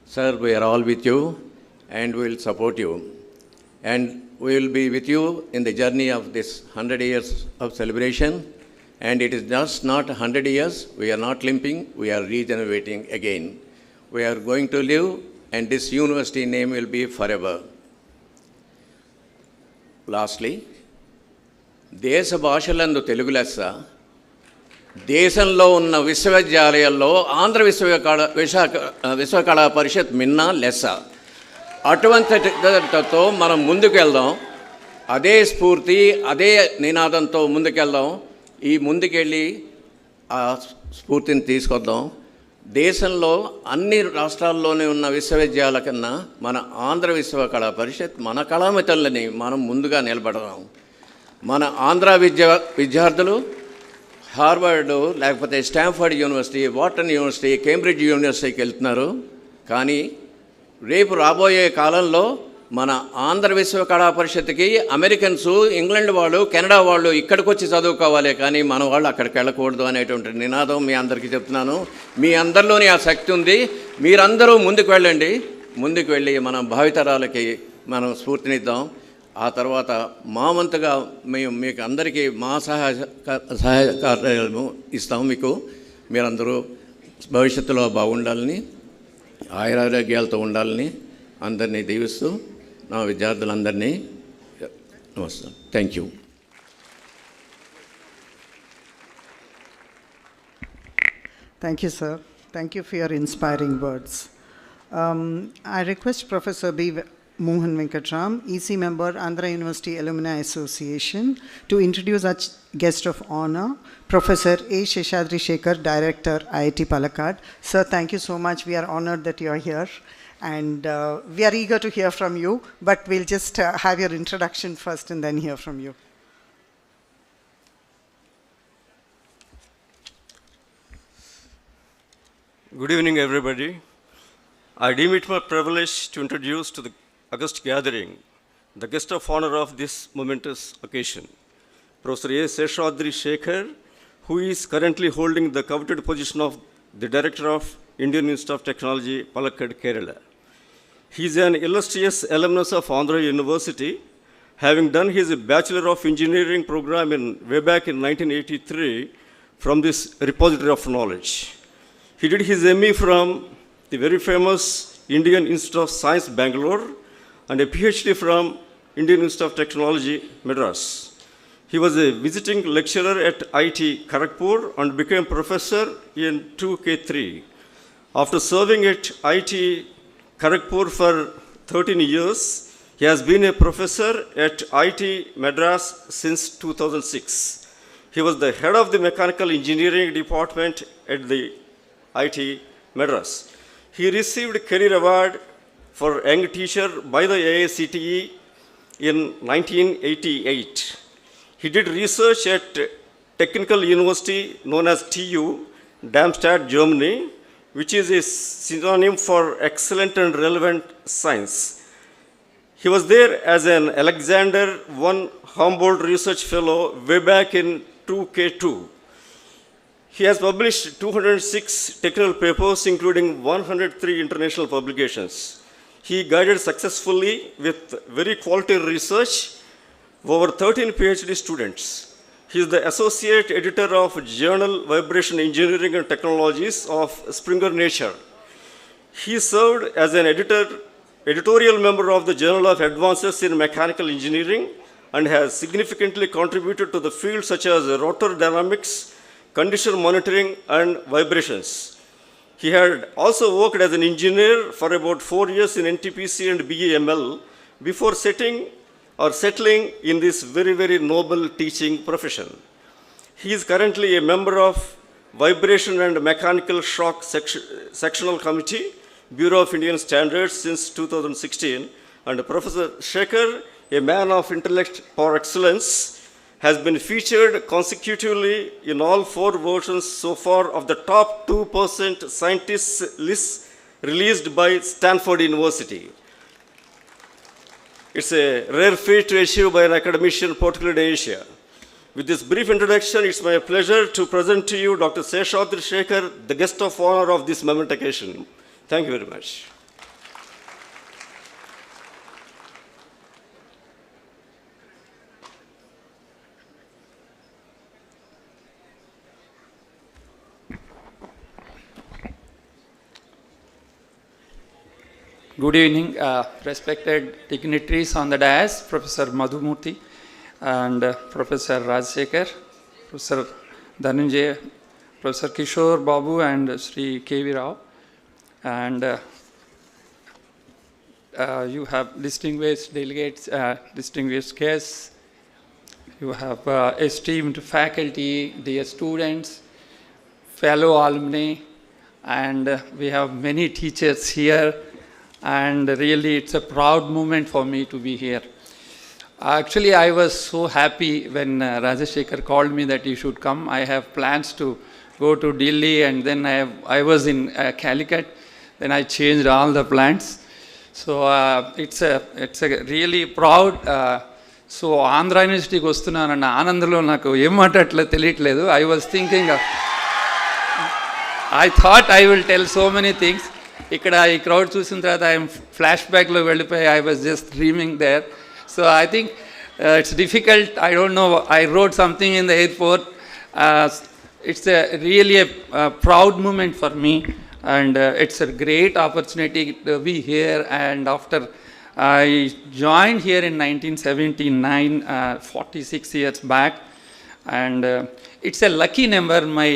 sir, we are all with you and we will support you. And we will be with you in the journey of this 100 years of celebration. And it is just not 100 years, we are not limping, we are regenerating again. We are going to live, and this university name will be forever. Lastly, దేశ భాషలందు తెలుగు లెస్స, దేశంలో ఉన్న విశ్వవిద్యాలయాల్లో ఆంధ్ర విశ్వకళా పరిషత్ మిన్నా లెస్స. అటువంటితో మనం ముందుకు వెళ్దాం, అదే స్ఫూర్తి, అదే నినాదంతో ముందుకెళ్దాం. ఈ ముందుకెళ్ళి ఆ స్ఫూర్తిని తీసుకొద్దాం. దేశంలో అన్ని రాష్ట్రాల్లోనే ఉన్న విశ్వవిద్యాలయాల కన్నా మన ఆంధ్ర విశ్వకళా పరిషత్, మన కళామితల్ని మనం ముందుగా నిలబడదాం. మన ఆంధ్ర విద్యార్థులు హార్వర్డ్, లేకపోతే Stanford university, Wharton university, Cambridge యూనివర్సిటీకి వెళ్తున్నారు. కానీ రేపు రాబోయే కాలంలో మన ఆంధ్ర విశ్వకళా పరిషత్కి అమెరికన్స్, ఇంగ్లాండ్ వాళ్ళు, కెనడా వాళ్ళు ఇక్కడికి వచ్చి చదువుకోవాలి, కానీ మన వాళ్ళు అక్కడికి వెళ్ళకూడదు అనేటువంటి నినాదం మీ అందరికీ చెప్తున్నాను. మీ అందరిలోని ఆ శక్తి ఉంది. మీరందరూ ముందుకు వెళ్ళండి. ముందుకు వెళ్ళి మన భావితరాలకి మనం స్ఫూర్తినిద్దాం. ఆ తర్వాత మా వంతుగా మేము మీకు అందరికీ మా సహాయకార్యాలు ఇస్తాం. మీకు మీరందరూ భవిష్యత్తులో బాగుండాలని, ఆయురారోగ్యాలతో ఉండాలని అందరినీ దీవిస్తూ నా విద్యార్థులందరినీ నమస్కారం. Thank you. Thank you, sir. Thank you for your inspiring words. I request Professor B. Mohan Venkatram, EC member, Andhra University Alumni Association, to introduce our guest of honor, Professor A. Seshadri Shekhar, Director, IIT Palakkad. Sir, thank you so much. We are honored that you are here. And we are eager to hear from you, but we'll just have your introduction first and then hear from you. Good evening, everybody. I deem it my privilege to introduce to the august gathering the guest of honor of this momentous occasion, Professor A. Seshadri Shekhar, who is currently holding the coveted position of the Director of Indian Institute of Technology, Palakkad, Kerala. He is an illustrious alumnus of Andhra University, having done his Bachelor of Engineering program way back in 1983 from this repository of knowledge. He did his ME from the very famous Indian Institute of Science, Bangalore, and a PhD from Indian Institute of Technology, Madras. He was a visiting lecturer at IIT Kharagpur and became professor in 2K3. After serving at IIT Kharagpur for 13 years, he has been a professor at IIT Madras since 2006. He was the head of the mechanical engineering department at the IIT Madras. He received Career Award for Young Teacher by the AICTE in 1988. He did research at Technical University known as TU, Darmstadt, Germany, which is a synonym for excellent and relevant science. He was there as an Alexander I Humboldt Research Fellow way back in 2K2. He has published 206 technical papers, including 103 international publications. He guided successfully with very quality research over 13 PhD students. He is the associate editor of Journal Vibration Engineering and Technologies of Springer Nature. He served as an editorial member of the Journal of Advances in Mechanical Engineering and has significantly contributed to the fields such as rotor dynamics, condition monitoring and vibrations. He had also worked as an engineer for about 4 years in NTPC and BEML before settling in this very, very noble teaching profession. He is currently a member of Vibration and Mechanical Shock Sectional Committee, Bureau of Indian Standards since 2016, and Professor Shekhar, a man of intellect par excellence, has been featured consecutively in all 4 versions so far of the top 2% scientists list released by Stanford University. It's a rare feat to achieve by an academician, particularly in Asia. With this brief introduction, it's my pleasure to present to you Dr. Seshadri Shekhar, the guest of honor of this moment occasion. Thank you very much. Good evening, respected dignitaries on the dais, Professor Madhumurthy and Professor Rajsekhar, Professor Dhananjay, Professor Kishore Babu and Sri K.V. Rao. And you have distinguished delegates, distinguished guests, you have esteemed faculty, dear students, fellow alumni, and we have many teachers here, and really it's a proud moment for me to be here. Actually, I was so happy when Rajashekhar called me that you should come. I have plans to go to Delhi, and then I was in Calicut. Then I changed all the plans. So it's a really proud. So Andhra University వస్తున్నానన్న ఆనందంలో నాకు ఏం మాట్లాడట్లే తెలియట్లేదు. I was thinking, I thought I will tell so many things. ఇక్కడ ఈ crowd చూసిన తర్వాత I'm flash బ్యాక్లో వెళ్ళిపోయి I was just dreaming there. So I think it's difficult. I don't know. I wrote something in the airport. It's really a proud moment for me, and it's a great opportunity to be here. And after I joined here in 1979, 46 years back, and it's a lucky number. My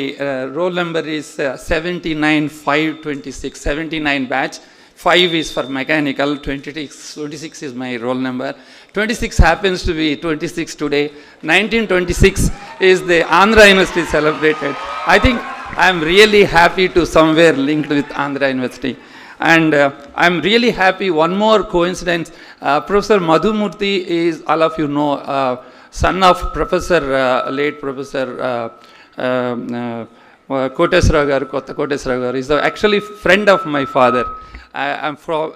roll number is 79526, 79 batch. 5 is for mechanical, 26 is my roll number. 26 happens to be 26 today. 1926 is the Andhra University celebrated. I think I'm really happy to somewhere linked with Andhra University. And I'm really happy, one more coincidence, Professor Madhumurthy is, all of you know, son of Professor, late Professor Kotesrao garu, Kotta Kotesrao garu, is actually friend of my father. I'm from,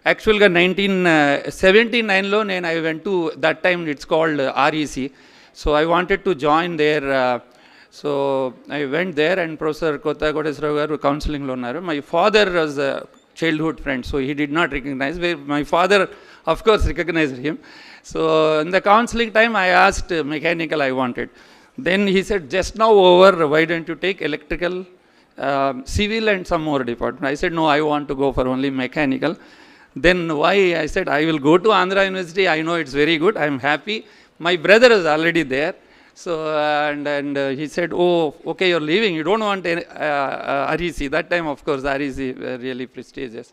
actually 1979 lo I went to, that time it's called REC. So I wanted to join there. So I went there, and Professor Kotta Kotesrao garu counseling lo unnaru. My father was a childhood friend, so he did not recognize. My father, of course, recognized him. So in the counseling time, I asked mechanical I wanted. Then he said, just now over, why don't you take electrical, civil and some more department. I said, no, I want to go for only mechanical. Then why? I said, I will go to Andhra University. I know it's very good. I'm happy. My brother is already there. So, and he said, oh, okay, you're leaving. You don't want REC. That time, of course, REC really prestigious.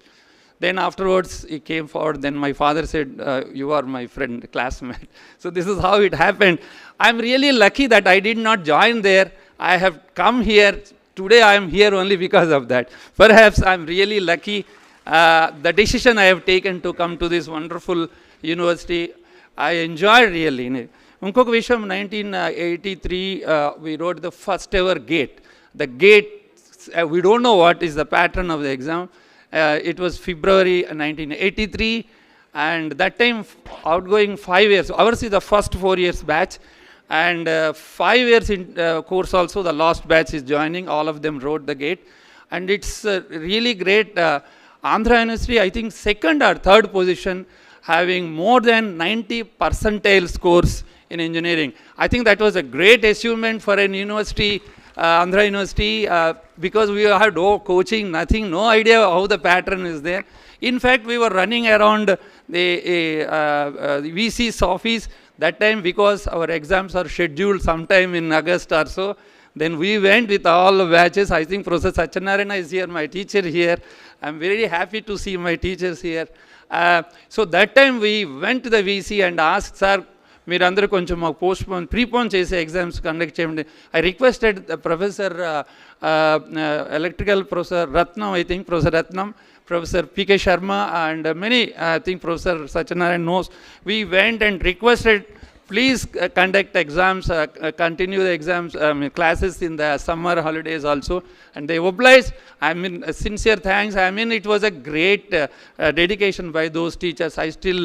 Then afterwards, he came forward. Then my father said, you are my friend, classmate. So this is how it happened. I'm really lucky that I did not join there. I have come here. Today I am here only because of that. Perhaps I'm really lucky. The decision I have taken to come to this wonderful university, I enjoyed really. Unkoka visham, 1983, we wrote the first ever gate. The gate, we don't know what is the pattern of the exam. It was February 1983, and that time outgoing 5 years. Ours is the first 4 years batch, and 5 years in course also the last batch is joining. All of them wrote the gate, and it's really great. Andhra University, I think second or third position, having more than 90 percentile scores in engineering. I think that was a great achievement for an university, Andhra University, because we had no coaching, nothing, no idea how the pattern is there. In fact, we were running around the VC's office that time, because our exams are scheduled sometime in August or so. Then we went with all the batches. I think Professor Satyanarayana is here, my teacher here. I'm very happy to see my teachers here. So that time we went to the VC and asked, sir, మీరందరూ కొంచెం మాకు prepone చేసే exams conduct చేయండి. I requested professor electrical professor Ratnam, I think professor Ratnam, Professor P.K. Sharma, and many, I think Professor Satyanarayana knows. We went and requested, please conduct exams, continue the exams, classes in the summer holidays also. And they obliged. I mean, sincere thanks. I mean, it was a great dedication by those teachers. I still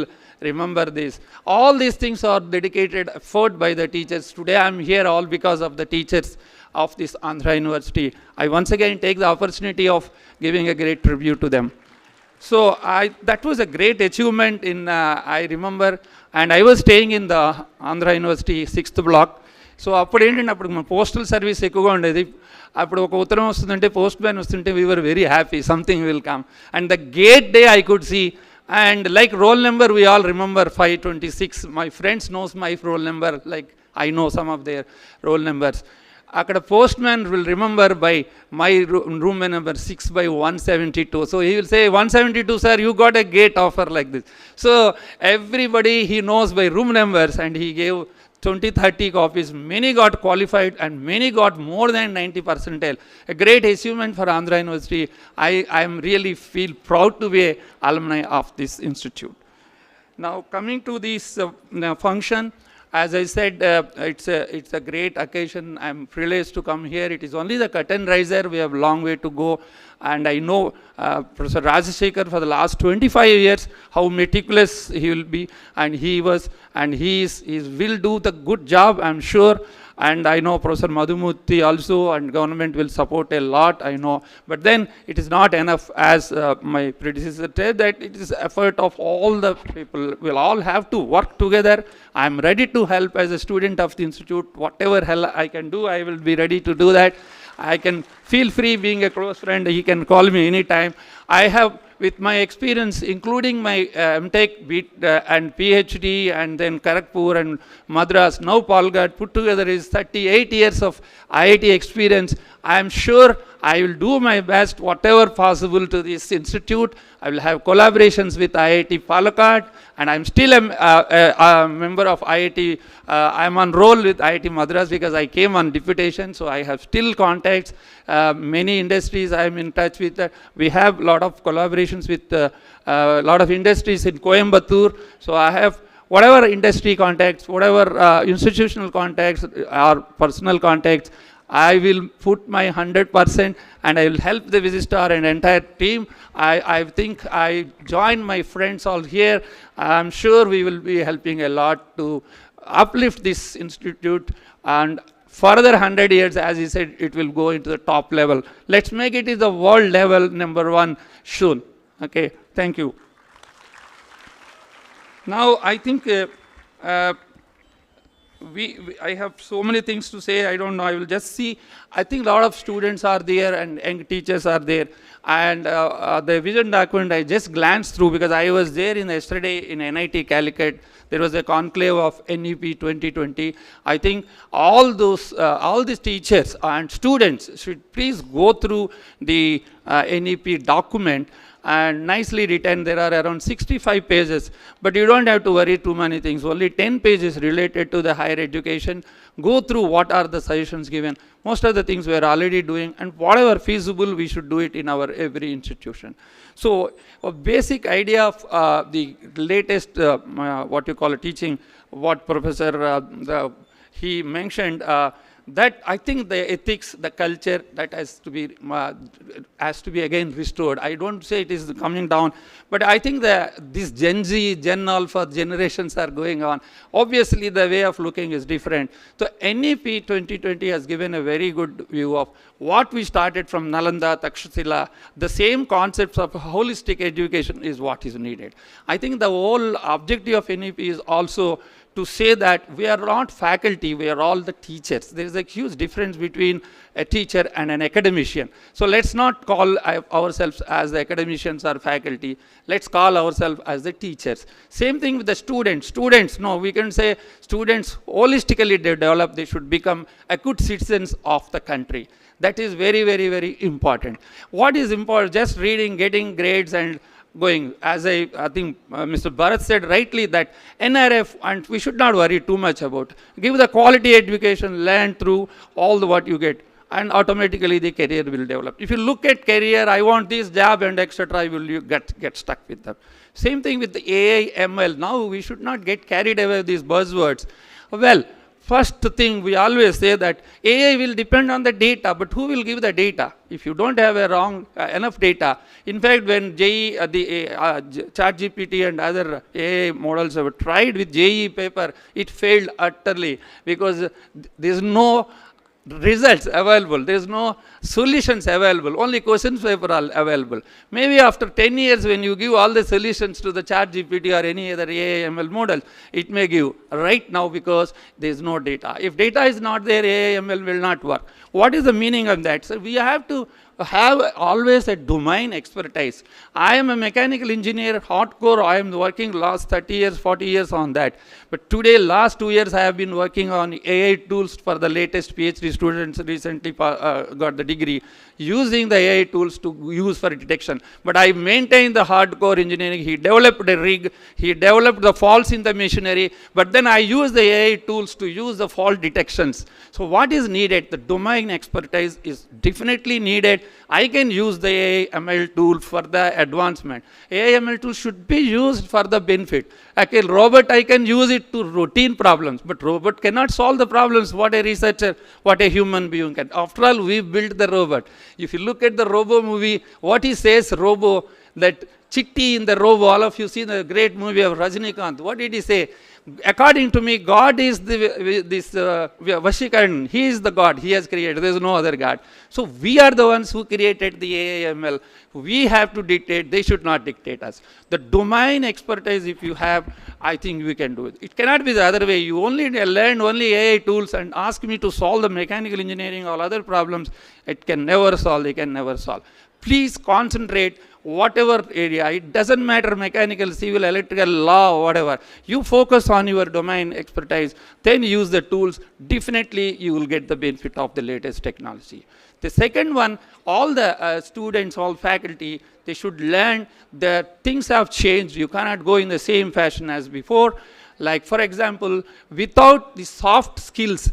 remember this. All these things are dedicated effort by the teachers. Today I am here all because of the teachers of this Andhra University. I once again take the opportunity of giving a great tribute to them. So that was a great achievement in, I remember, and I was staying in the Andhra University 6th block. So అప్పుడు ఏంటంటే అప్పుడు మన postal service ఎక్కువగా ఉండేది. అప్పుడు ఒక ఉత్తరం వస్తుందంటే పోస్ట్ మ్యాన్ వస్తుంటే we were very happy, something will come. And the gate day I could see, and like roll number we all remember 526. My friends knows my roll number, like I know some of their roll numbers. Akada postman will remember by my room number 6/172. So he will say, 172 sir, you got a gate offer, like this. So everybody he knows by room numbers, and he gave 20-30 copies. Many got qualified and many got more than 90 percentile. A great achievement for Andhra University. I am really feel proud to be an alumni of this institute. Now coming to this function, as I said, it's a great occasion. I am privileged to come here. It is only the curtain raiser. We have a long way to go. And I know Professor Rajashekar for the last 25 years, how meticulous he will be. And he was, and he will do the good job, I'm sure. And I know Professor Madhumurthy also, and government will support a lot, I know. But then it is not enough, as my predecessor said, that it is effort of all the people. We'll all have to work together. I'm ready to help as a student of the institute. Whatever hell I can do, I will be ready to do that. I can feel free being a close friend. He can call me anytime. I have, with my experience, including my MTech and PhD, and then Kharagpur and Madras, now Palghat, put together is 38 years of IIT experience. I am sure I will do my best, whatever possible, to this institute. I will have collaborations with IIT Palakkad, and I am still a member of IIT. I am on roll with IIT Madras because I came on deputation, so I have still contacts. Many industries I am in touch with. We have a lot of collaborations with a lot of industries in Coimbatore. So I have whatever industry contacts, whatever institutional contacts or personal contacts, I will put my 100%, and I will help the Visitar and entire team. I think I join my friends all here. I'm sure we will be helping a lot to uplift this institute, and further 100 years, as he said, it will go into the top level. Let's make it is the world level #1 soon. Okay, thank you. Now I think I have so many things to say. I don't know. I will just see. I think a lot of students are there and young teachers are there. And the vision document I just glanced through because I was there yesterday in NIT Calicut. There was a conclave of NEP 2020. I think all these teachers and students should please go through the NEP document. And nicely written. There are around 65 pages, but you don't have to worry too many things. Only 10 pages related to the higher education. Go through what are the suggestions given. Most of the things we are already doing, and whatever feasible, we should do it in our every institution. So a basic idea of the latest, what you call a teaching, what Professor he mentioned, that I think the ethics, the culture, that has to be again restored. I don't say it is coming down, but I think this Gen Z, Gen Alpha generations are going on. Obviously, the way of looking is different. So NEP 2020 has given a very good view of what we started from Nalanda, Takshashila. The same concepts of holistic education is what is needed. I think the whole objective of NEP is also to say that we are not faculty, we are all the teachers. There is a huge difference between a teacher and an academician. So let's not call ourselves as the academicians or faculty. Let's call ourselves as the teachers. Same thing with the students. Students, no, we can say students holistically develop, they should become a good citizens of the country. That is very, very, very important. What is important? Just reading, getting grades and going. As I think Mr. Bharat said rightly that NRF, and we should not worry too much about. Give the quality education, learn through all the what you get, and automatically the career will develop. If you look at career, I want this job and etc., you get stuck with them. Same thing with the AI, ML. Now we should not get carried away with these buzzwords. Well, first thing we always say that AI will depend on the data, but who will give the data? If you don't have a wrong enough data. In fact, when ChatGPT and other AI models have tried with JEE paper, it failed utterly because there is no results available, there is no solutions available, only questions paper are available. Maybe after 10 years when you give all the solutions to the ChatGPT or any other AI ML model, it may give. Right now because there is no data. If data is not there, AI ML will not work. What is the meaning of that? So we have to have always a domain expertise. I am a mechanical engineer, hardcore. I am working last 30 years, 40 years on that. But today, last 2 years, I have been working on AI tools for the latest PhD students recently got the degree, using the AI tools to use for detection. But I maintain the hardcore engineering. He developed a rig, he developed the faults in the machinery, but then I use the AI tools to use the fault detections. So what is needed? The domain expertise is definitely needed. I can use the AI ML tool for the advancement. AI ML tool should be used for the benefit. Okay, robot, I can use it to routine problems, but robot cannot solve the problems what a researcher, what a human being can. After all, we built the robot. If you look at the Robo movie, what he says, Robo, that Chitti in the Robo, all of you see the great movie of Rajinikanth. What did he say? According to me, God is Vashikaran. He is the God. He has created. There is no other God. So we are the ones who created the AIML. We have to dictate. They should not dictate us. The domain expertise, if you have, I think we can do it. It cannot be the other way. You only learn only AI tools and ask me to solve the mechanical engineering or other problems. It can never solve. They can never solve. Please concentrate. Whatever area, it doesn't matter, mechanical, civil, electrical, law, whatever. You focus on your domain expertise, then use the tools. Definitely, you will get the benefit of the latest technology. The second one, all the students, all faculty, they should learn that things have changed. You cannot go in the same fashion as before. Like, for example, without the soft skills,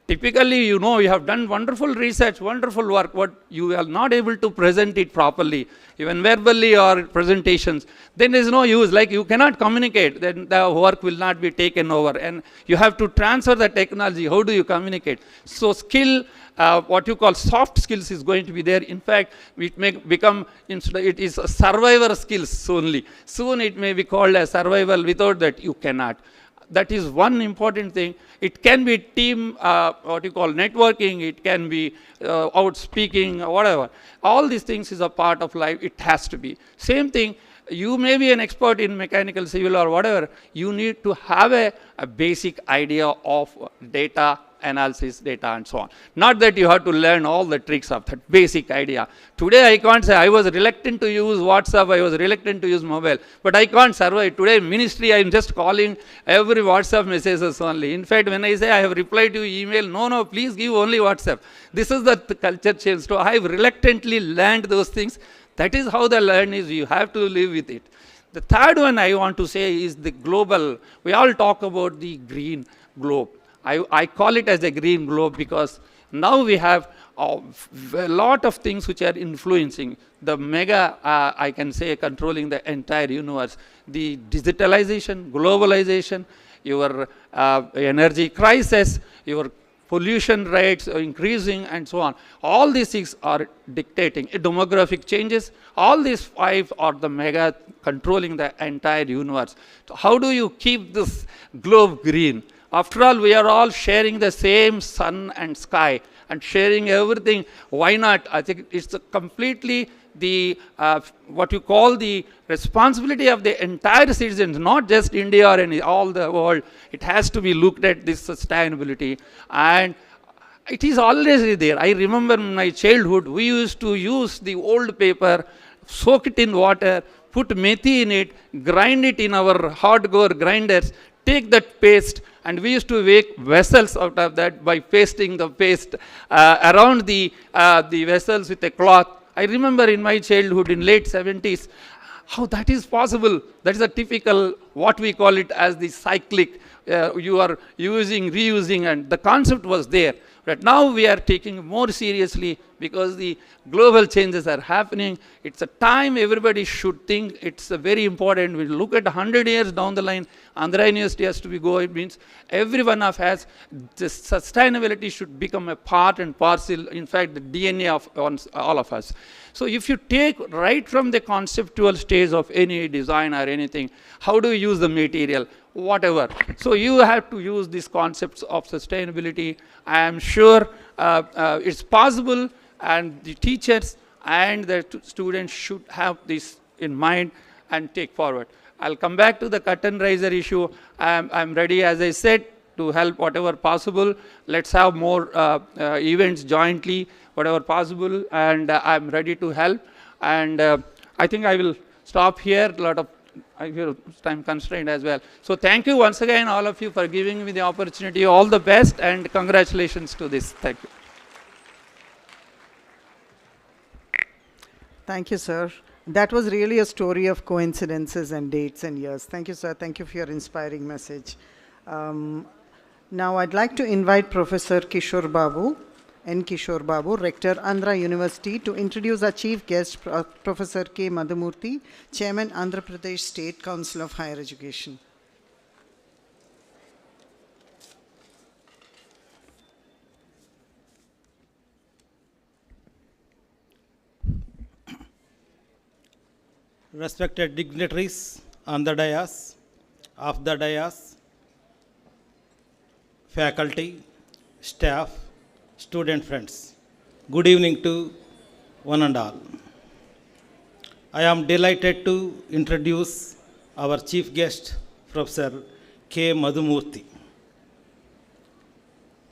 typically, you know, you have done wonderful research, wonderful work, but you are not able to present it properly, even verbally or presentations, then there is no use. Like, you cannot communicate, then the work will not be taken over. And you have to transfer the technology. How do you communicate? So skill, what you call soft skills is going to be there. In fact, it may become, it is survivor skills only. Soon it may be called as survival. Without that, you cannot. That is one important thing. It can be team, what you call networking, it can be out speaking, whatever. All these things is a part of life, it has to be. Same thing, you may be an expert in mechanical, civil or whatever, you need to have a basic idea of data analysis, data and so on. Not that you have to learn all the tricks of that basic idea. Today I can't say I was reluctant to use WhatsApp, I was reluctant to use mobile, but I can't survive. Today ministry, I am just calling every WhatsApp messages only. In fact, when I say I have replied to email, no, please give only WhatsApp. This is the culture change. So I have reluctantly learned those things. That is how the learn is. You have to live with it. The third one I want to say is the global. We all talk about the green globe. I call it as a green globe because now we have a lot of things which are influencing the mega, I can say, controlling the entire universe. The digitalization, globalization, your energy crisis, your pollution rates are increasing and so on. All these things are dictating demographic changes. All these five are the mega controlling the entire universe. So how do you keep this globe green? After all, we are all sharing the same sun and sky and sharing everything. Why not? I think it's a completely what you call the responsibility of the entire citizens, not just India or all the world. It has to be looked at this sustainability, and it is always there. I remember in my childhood, we used to use the old paper, soak it in water, put methi in it, grind it in our hardcore grinders, take that paste, and we used to make vessels out of that by pasting the paste around the vessels with a cloth. I remember in my childhood in late 70s, how that is possible. That is a typical, what we call it as the cyclic, you are using, reusing, and the concept was there. But now we are taking more seriously because the global changes are happening. It's a time everybody should think. It's very important. We look at 100 years down the line, Andhra University has to be going. It means every one of us, the sustainability should become a part and parcel, in fact, the DNA of all of us. So if you take right from the conceptual stage of any design or anything, how do you use the material? Whatever. So you have to use these concepts of sustainability. I am sure it's possible, and the teachers and the students should have this in mind and take forward. I'll come back to the curtain raiser issue. I'm ready, as I said, to help whatever possible. Let's have more events jointly, whatever possible, and I'm ready to help. And I think I will stop here. A lot of I feel time constrained as well. So thank you once again, all of you, for giving me the opportunity. All the best, and congratulations to this. Thank you. Thank you, sir. That was really a story of coincidences and dates and years. Thank you, sir. Thank you for your inspiring message. Now I'd like to invite Professor Kishore Babu, N. Kishore Babu, Rector, Andhra University, to introduce our chief guest, Professor K. Madhumurthy, Chairman, Andhra Pradesh State Council of Higher Education. Respected dignitaries on the dais, off the dais, faculty, staff, student friends, good evening to one and all. I am delighted to introduce our chief guest, Professor K. Madhumurthy.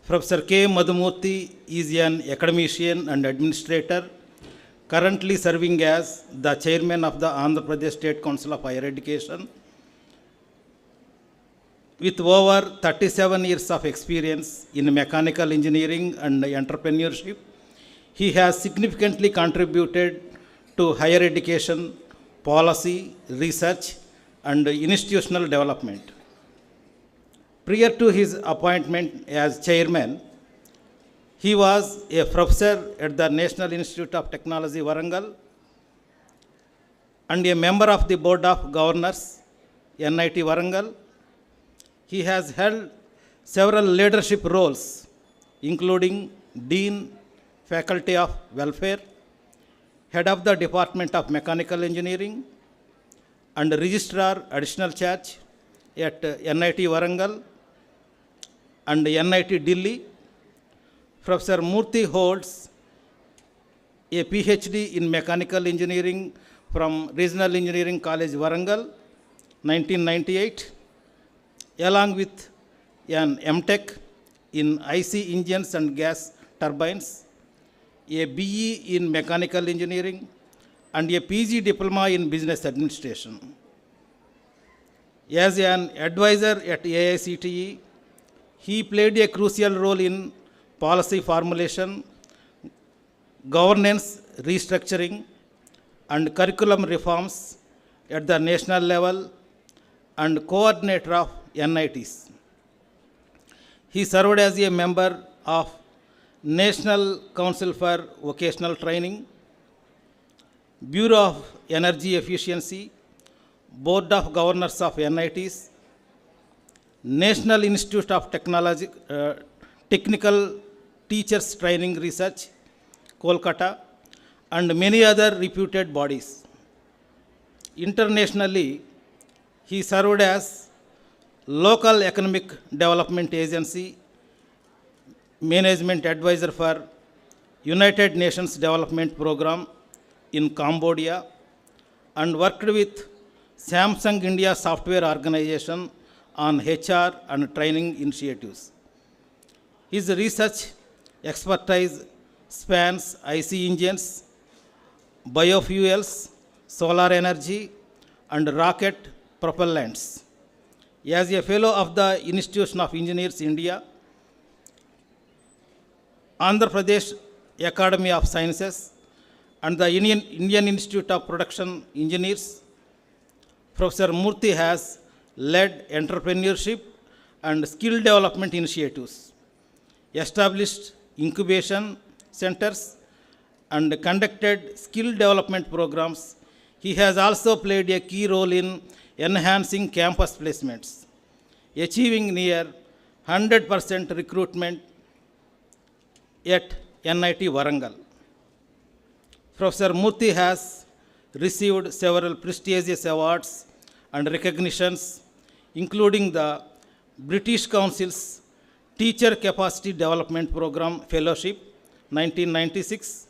Professor K. Madhumurthy is an academician and administrator, currently serving as the chairman of the Andhra Pradesh State Council of Higher Education. With over 37 years of experience in mechanical engineering and entrepreneurship, he has significantly contributed to higher education, policy, research, and institutional development. Prior to his appointment as chairman, he was a professor at the National Institute of Technology, Warangal, and a member of the Board of Governors, NIT Warangal. He has held several leadership roles, including Dean, Faculty of Welfare, Head of the Department of Mechanical Engineering, and Registrar Additional Charge at NIT Warangal and NIT Delhi. Professor Murthy holds a PhD in Mechanical Engineering from Regional Engineering College, Warangal, 1998, along with an MTech in IC engines and gas turbines, a BE in Mechanical Engineering, and a PG Diploma in Business Administration. As an advisor at AICTE, he played a crucial role in policy formulation, governance restructuring, and curriculum reforms at the national level, and coordinator of NITs. He served as a member of National Council for Vocational Training, Bureau of Energy Efficiency, Board of Governors of NITs, National Institute of Technology, Technical Teachers Training Research, Kolkata, and many other reputed bodies. Internationally, he served as Local Economic Development Agency Management Advisor for United Nations Development Program, in Cambodia and worked with Samsung India Software Organization on HR and training initiatives. His research expertise spans IC engines, biofuels, solar energy, and rocket propellants. As a fellow of the Institution of Engineers India, Andhra Pradesh Academy of Sciences, and the Indian Institute of Production Engineers, Professor Murthy has led entrepreneurship and skill development initiatives, established incubation centers, and conducted skill development programs. He has also played a key role in enhancing campus placements, achieving near 100% recruitment at NIT Warangal. Professor Murthy has received several prestigious awards and recognitions, including the British Council's Teacher Capacity Development Program Fellowship 1996,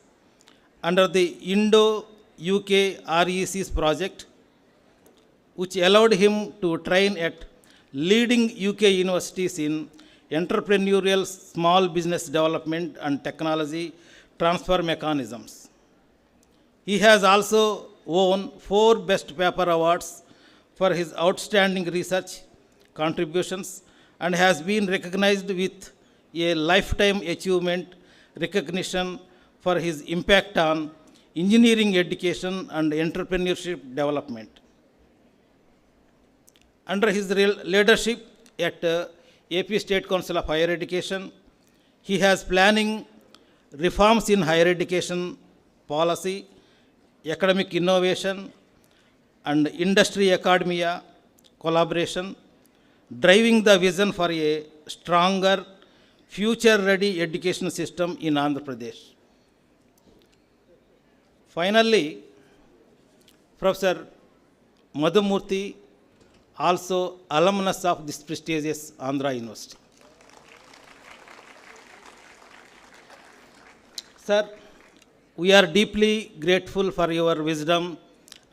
under the Indo-UK REC's project, which allowed him to train at leading UK universities in entrepreneurial small business development and technology transfer mechanisms. He has also won 4 Best Paper Awards for his outstanding research contributions and has been recognized with a Lifetime Achievement recognition for his impact on engineering education and entrepreneurship development. Under his leadership at AP State Council of Higher Education, he has planning reforms in higher education policy, academic innovation, and industry academia collaboration, driving the vision for a stronger, future-ready education system in Andhra Pradesh. Finally, Professor Madhumurthy, also alumnus of this prestigious Andhra University. Sir, we are deeply grateful for your wisdom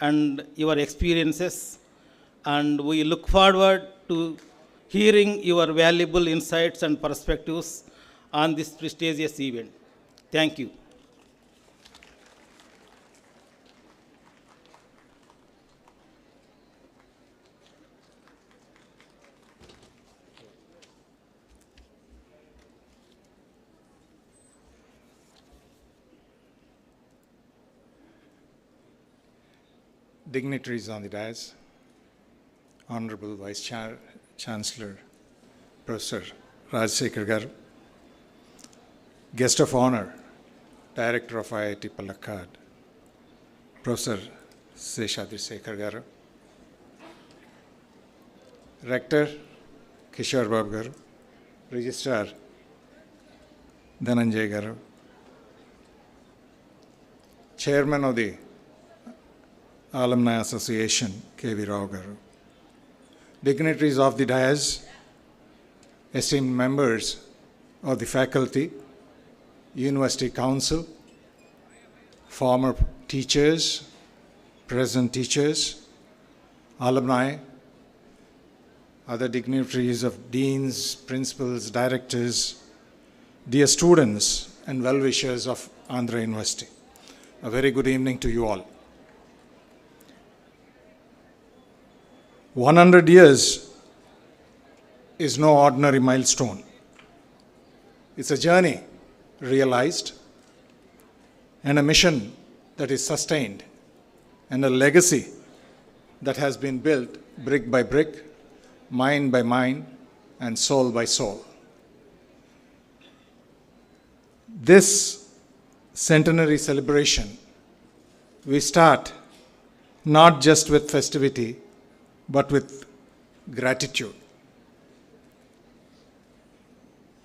and your experiences, and we look forward to hearing your valuable insights and perspectives on this prestigious event. Thank you. Dignitaries on the dais, Honorable Vice Chancellor, Professor Rajsekhar Garu, Guest of Honor, Director of IIT Palakkad, Professor Seshadri Sekhar Garu, Rector Kishore Babu Garu, Registrar Dhananjay Garu, Chairman of the Alumni Association, K.V. Rao Garu, dignitaries of the dais, esteemed members of the faculty, University Council, former teachers, present teachers, alumni, other dignitaries of deans, principals, directors, dear students and well-wishers of Andhra University. A very good evening to you all. 100 years is no ordinary milestone. It's a journey realized and a mission that is sustained and a legacy that has been built brick by brick, mind by mind, and soul by soul. This centenary celebration, we start not just with festivity, but with gratitude.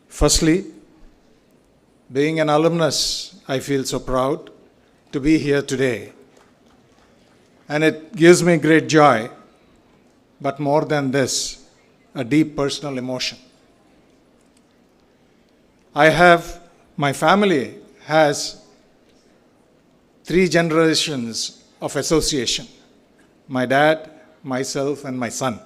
Firstly, being an alumnus, I feel so proud to be here today. And it gives me great joy, but more than this, a deep personal emotion. My family has 3 generations of association. My dad, myself, and my son.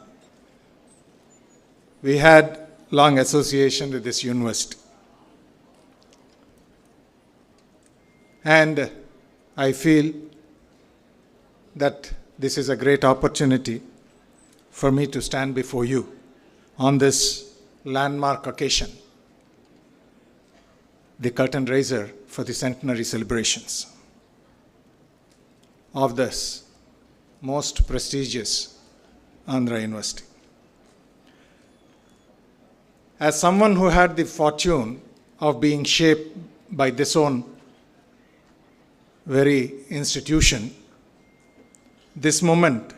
We had long association with this university. And I feel that this is a great opportunity for me to stand before you on this landmark occasion, the curtain raiser for the centenary celebrations of this most prestigious Andhra University. As someone who had the fortune of being shaped by this own very institution, this moment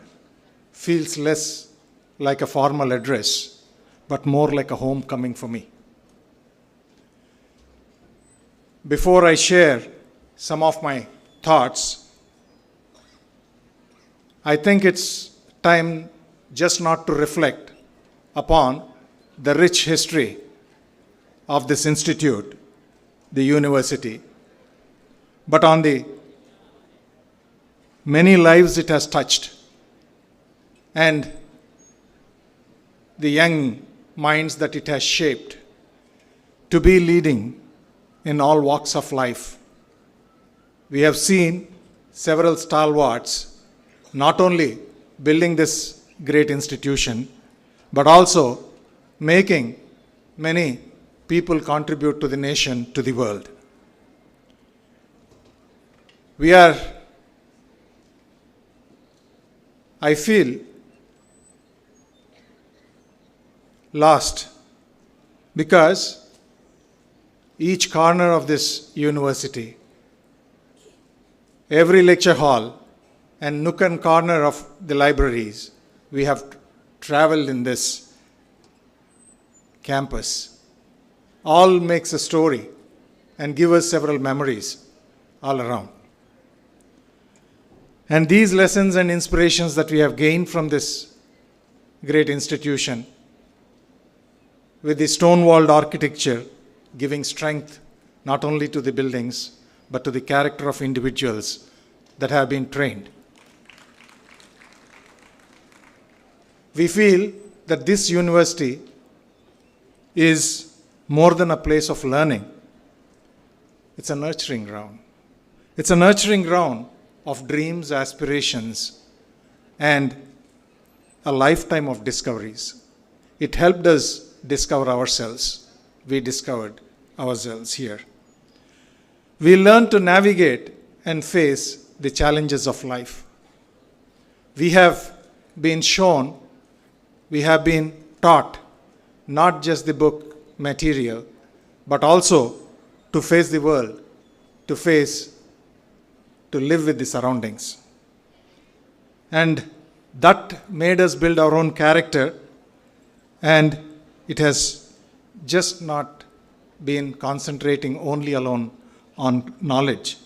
feels less like a formal address, but more like a homecoming for me. Before I share some of my thoughts, I think it's time just not to reflect upon the rich history of this institute, the university, but on the many lives it has touched and the young minds that it has shaped to be leading in all walks of life. We have seen several stalwarts not only building this great institution, but also making many people contribute to the nation, to the world. I feel lost because each corner of this university, every lecture hall and nook and corner of the libraries, we have traveled in this campus, all makes a story and give us several memories all around. And these lessons and inspirations that we have gained from this great institution, with the stone-walled architecture giving strength not only to the buildings, but to the character of individuals that have been trained. We feel that this university is more than a place of learning. It's a nurturing ground. It's a nurturing ground of dreams, aspirations, and a lifetime of discoveries. It helped us discover ourselves. We discovered ourselves here. We learned to navigate and face the challenges of life. We have been shown, we have been taught not just the book material, but also to face the world, to live with the surroundings. And that made us build our own character, and it has just not been concentrating only alone on knowledge.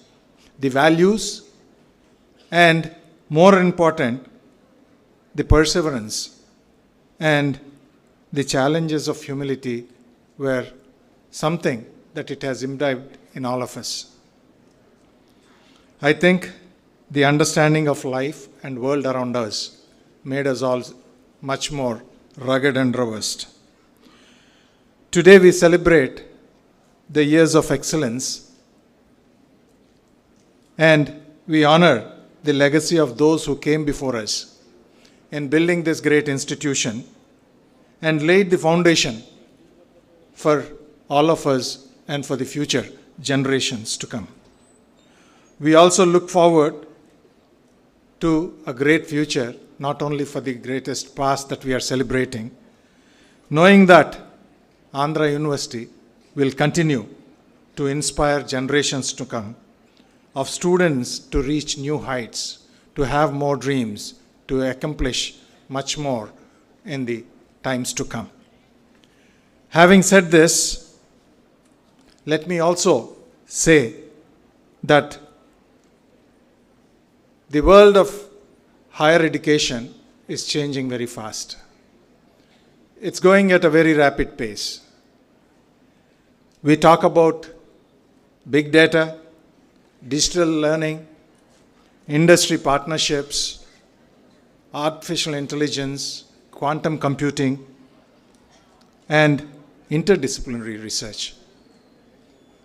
The values and, more important, the perseverance and the challenges of humility were something that it has imbibed in all of us. I think the understanding of life and world around us made us all much more rugged and robust. Today we celebrate the years of excellence, and we honor the legacy of those who came before us in building this great institution and laid the foundation for all of us and for the future generations to come. We also look forward to a great future, not only for the greatest past that we are celebrating, knowing that Andhra University will continue to inspire generations to come, of students to reach new heights, to have more dreams, to accomplish much more in the times to come. Having said this, let me also say that the world of higher education is changing very fast. It's going at a very rapid pace. We talk about big data, digital learning, industry partnerships, artificial intelligence, quantum computing, and interdisciplinary research.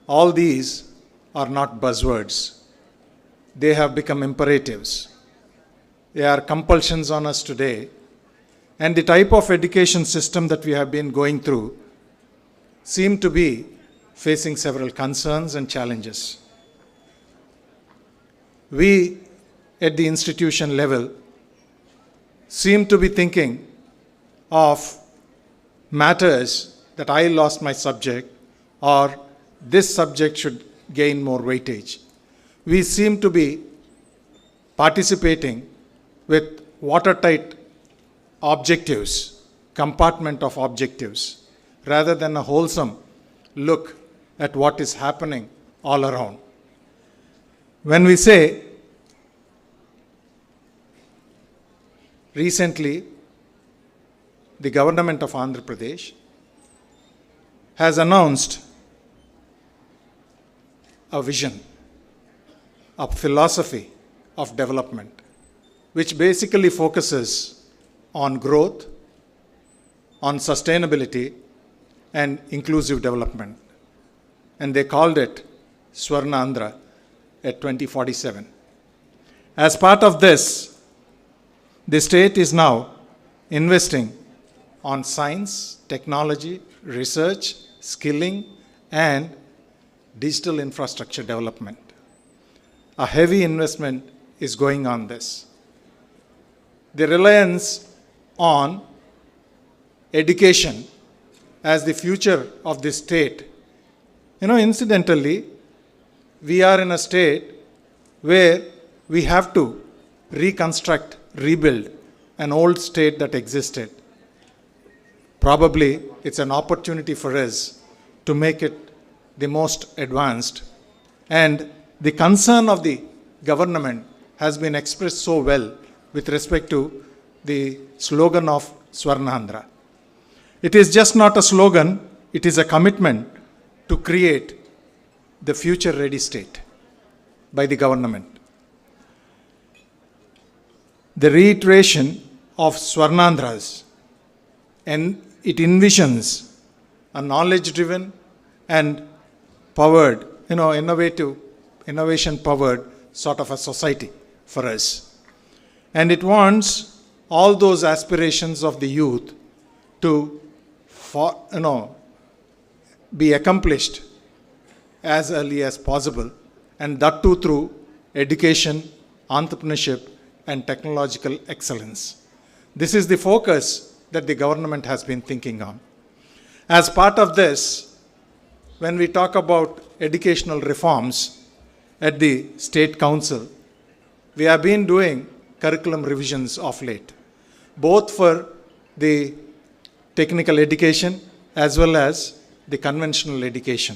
All these are not buzzwords. They have become imperatives. They are compulsions on us today. And the type of education system that we have been going through seem to be facing several concerns and challenges. We at the institution level seem to be thinking of matters that I lost my subject, or this subject should gain more weightage. We seem to be participating with watertight objectives, compartment of objectives, rather than a wholesome look at what is happening all around. When we say, recently, the government of Andhra Pradesh has announced a vision, a philosophy of development, which basically focuses on growth, on sustainability, and inclusive development. And they called it Swarna Andhra at 2047. As part of this, the state is now investing on science, technology, research, skilling, and digital infrastructure development. A heavy investment is going on this. The reliance on education as the future of this state. Incidentally, we are in a state where we have to reconstruct, rebuild an old state that existed. Probably it's an opportunity for us to make it the most advanced. And the concern of the government has been expressed so well with respect to the slogan of Swarnandhra. It is just not a slogan, it is a commitment to create the future-ready state by the government. The reiteration of Swarnandhras, and it envisions a knowledge-driven and powered, innovation-powered sort of a society for us. And it wants all those aspirations of the youth to be accomplished as early as possible, and that too through education, entrepreneurship, and technological excellence. This is the focus that the government has been thinking on. As part of this, when we talk about educational reforms at the State Council, we have been doing curriculum revisions of late, both for the technical education as well as the conventional education.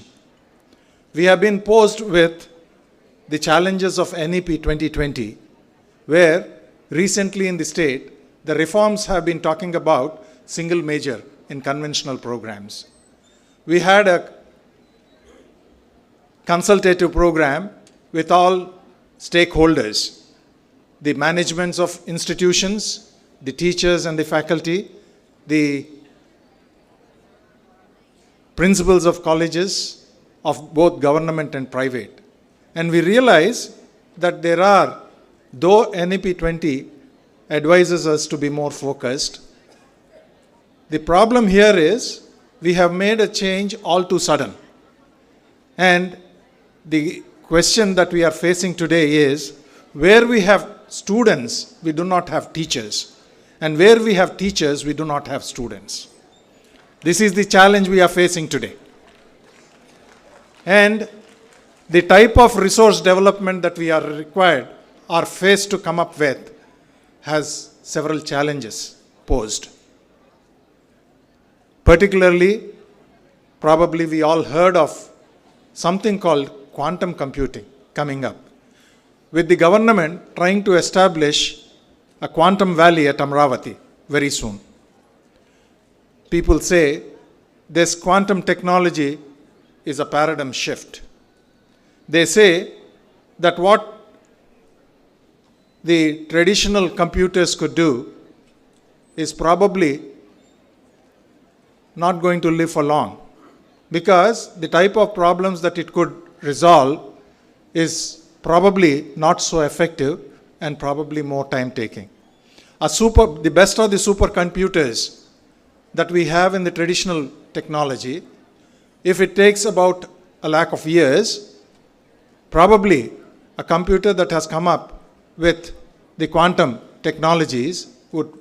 We have been posed with the challenges of NEP 2020, where recently in the state, the reforms have been talking about single major in conventional programs. We had a consultative program with all stakeholders, the managements of institutions, the teachers and the faculty, the principals of colleges of both government and private. And we realize that there are, though NEP 20 advises us to be more focused, the problem here is we have made a change all too sudden. And the question that we are facing today is, where we have students, we do not have teachers. And where we have teachers, we do not have students. This is the challenge we are facing today. And the type of resource development that we are required or faced to come up with has several challenges posed. Particularly, probably we all heard of something called quantum computing coming up, with the government trying to establish a quantum valley at Amravati very soon. People say this quantum technology is a paradigm shift. They say that what the traditional computers could do is probably not going to live for long, because the type of problems that it could resolve is probably not so effective and probably more time taking. The best of the supercomputers that we have in the traditional technology, if it takes about a lack of years, probably a computer that has come up with the quantum technologies would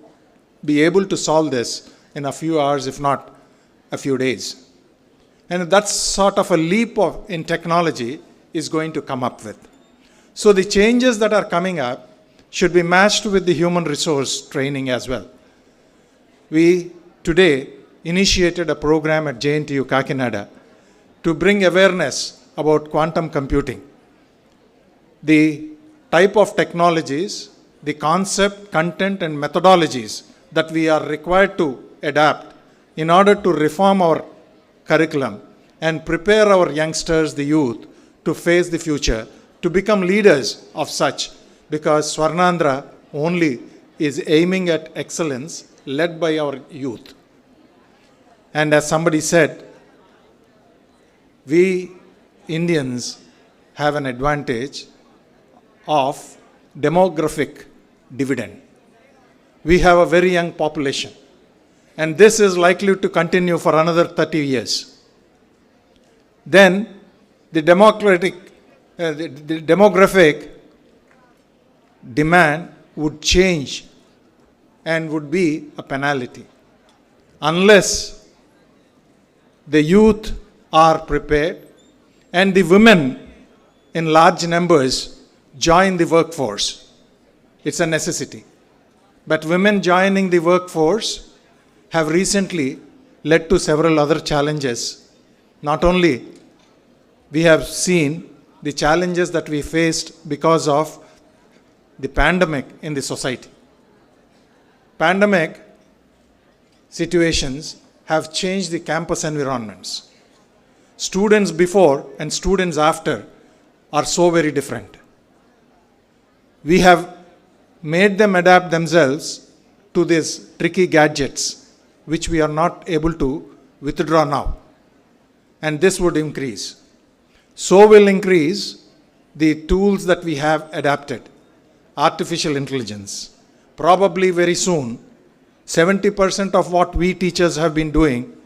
be able to solve this in a few hours, if not a few days. And that's sort of a leap in technology is going to come up with. So the changes that are coming up should be matched with the human resource training as well. We today initiated a program at JNTU Kakinada to bring awareness about quantum computing. The type of technologies, the concept, content, and methodologies that we are required to adapt in order to reform our curriculum and prepare our youngsters, the youth, to face the future, to become leaders of such, because Swarnandhra only is aiming at excellence led by our youth. And as somebody said, we Indians have an advantage of demographic dividend. We have a very young population, and this is likely to continue for another 30 years. Then the demographic demand would change and would be a penalty. Unless the youth are prepared and the women in large numbers join the workforce, it's a necessity. But women joining the workforce have recently led to several other challenges. Not only we have seen the challenges that we faced because of the pandemic in the society. Pandemic situations have changed the campus environments. Students before and students after are so very different. We have made them adapt themselves to these tricky gadgets, which we are not able to withdraw now. And this would increase. So will increase the tools that we have adapted. Artificial intelligence. Probably very soon, 70% of what we teachers have been doing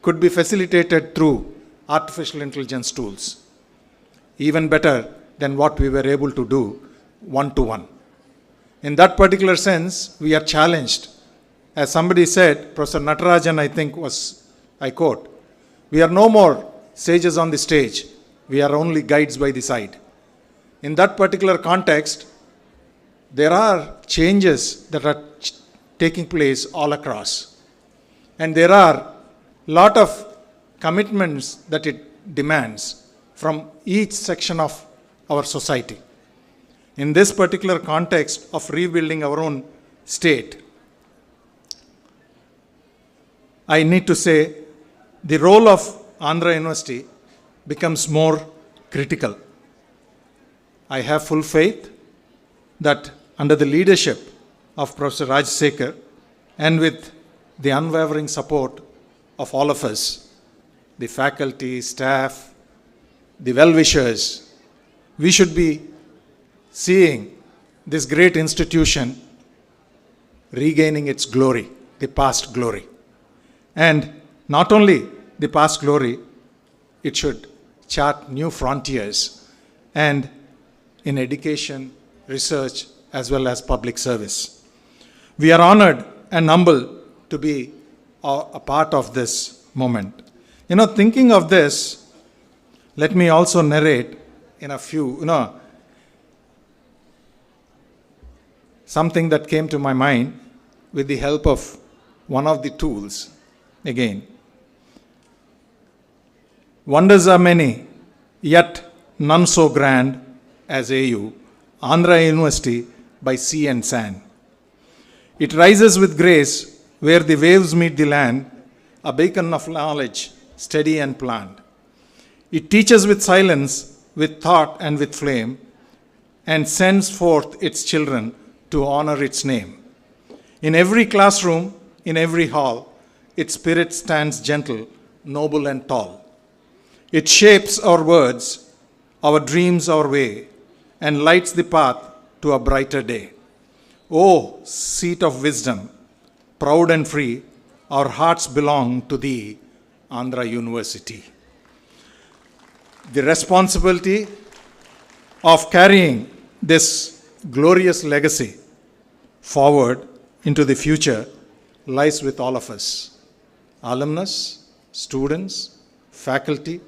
could be facilitated through artificial intelligence tools. Even better than what we were able to do one-to-one. In that particular sense, we are challenged. As somebody said, Professor Natarajan, I think I quote, we are no more sages on the stage, we are only guides by the side. In that particular context, there are changes that are taking place all across. And there are a lot of commitments that it demands from each section of our society. In this particular context of rebuilding our own state, I need to say the role of Andhra University becomes more critical. I have full faith that under the leadership of Professor Rajsekhar and with the unwavering support of all of us, the faculty, staff, the well-wishers, we should be seeing this great institution regaining its glory, the past glory. And not only the past glory, it should chart new frontiers and in education, research, as well as public service. We are honored and humbled to be a part of this moment. Thinking of this, let me also narrate in a few, something that came to my mind with the help of one of the tools again. Wonders are many, yet none so grand as AU, Andhra University by sea and sand. It rises with grace where the waves meet the land, a beacon of knowledge, steady and planned. It teaches with silence, with thought and with flame, and sends forth its children to honor its name. In every classroom, in every hall, its spirit stands gentle, noble, and tall. It shapes our words, our dreams, our way, and lights the path to a brighter day. O seat of wisdom, proud and free, our hearts belong to thee, Andhra University. The responsibility of carrying this glorious legacy forward into the future lies with all of us. Alumnus, students, faculty,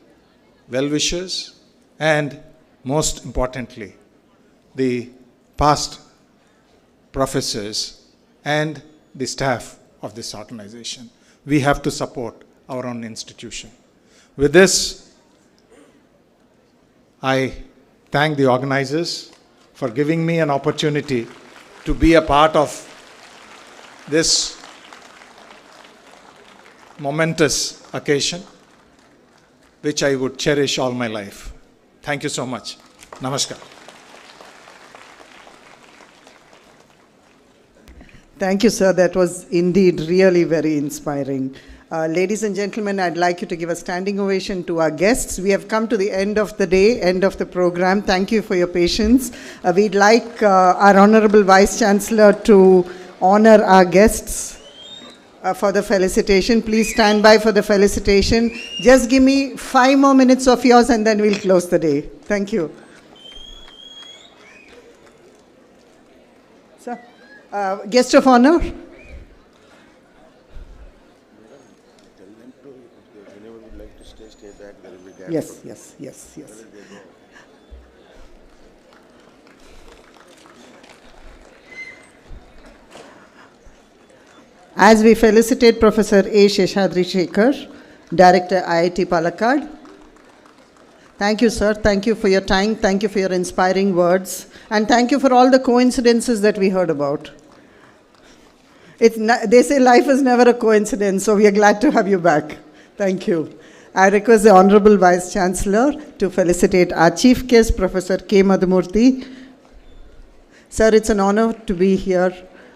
well-wishers, and most importantly, the past professors and the staff of this organization. We have to support our own institution. With this, I thank the organizers for giving me an opportunity to be a part of this momentous occasion, which I would cherish all my life. Thank you so much. Namaskar. Thank you, sir. That was indeed really very inspiring. Ladies and gentlemen, I'd like you to give a standing ovation to our guests. We have come to the end of the day, end of the program. Thank you for your patience. We'd like our Honorable Vice Chancellor to honor our guests for the felicitation. Please stand by for the felicitation. Just give me 5 more minutes of yours and then we'll close the day. Thank you. Sir, guest of honor. Yes, yes, yes, yes. As we felicitate Professor A. Seshadri Shekhar, Director IIT Palakkad. Thank you, sir. Thank you for your time. Thank you for your inspiring words. And thank you for all the coincidences that we heard about. They say life is never a coincidence, so we are glad to have you back. Thank you. I request the Honorable Vice Chancellor to felicitate our Chief Guest, Professor K. Madhumurthy. Sir, it's an honor to be here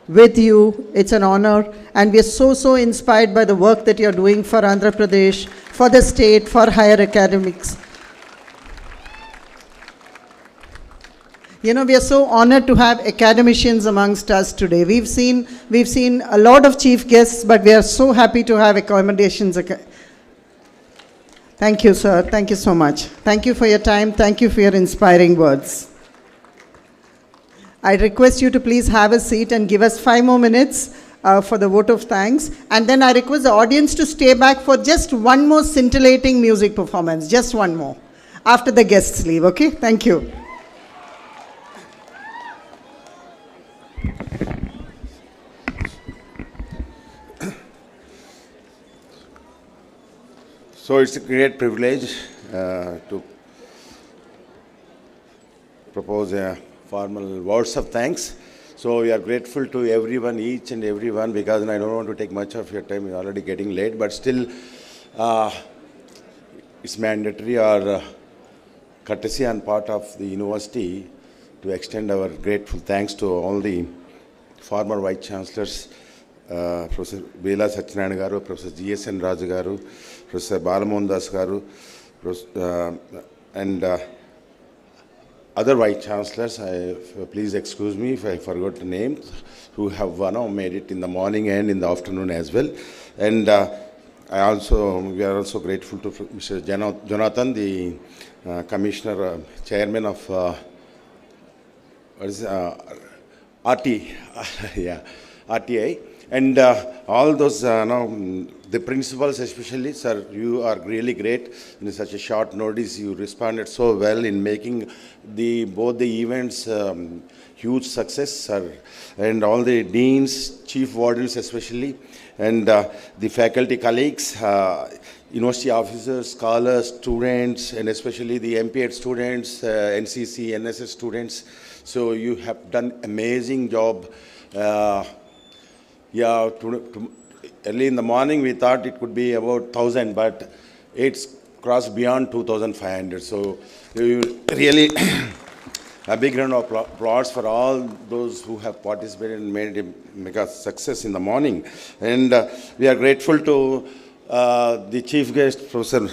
with you. It's an honor. And we are so inspired by the work that you're doing for Andhra Pradesh, for the state, for higher academics. You know, we are so honored to have academicians amongst us today. We've seen a lot of chief guests, but we are so happy to have accommodations. Thank you, sir. Thank you so much. Thank you for your time. Thank you for your inspiring words. I request you to please have a seat and give us 5 more minutes for the vote of thanks. And then I request the audience to stay back for just one more scintillating music performance. Just one more. After the guests leave, okay? Thank you. So it's a great privilege to propose a formal words of thanks. So we are grateful to everyone, each and everyone, because I don't want to take much of your time. We're already getting late, but still it's mandatory or courtesy on part of the university to extend our grateful thanks to all the former Vice Chancellors, Professor Bela Satyanarayana Garu, Professor G.S.N. Raju Garu, Professor Balamohan Das Garu, and other Vice Chancellors. Please excuse me if I forgot the names, who have made it in the morning and in the afternoon as well. And we are also grateful to Mr. Jonathan, the Commissioner, Chairman of RTI. And all those, the principals especially, sir, you are really great. In such a short notice, you responded so well in making both the events huge success, sir. And all the deans, chief wardens especially, and the faculty colleagues, university officers, scholars, students, and especially the MPEd students, NCC, NSS students. So you have done amazing job. Early in the morning we thought it could be about 1,000, but it's crossed beyond 2,500. So you really A big round of applause for all those who have participated and made it a mega success in the morning. And we are grateful to the chief guest, Professor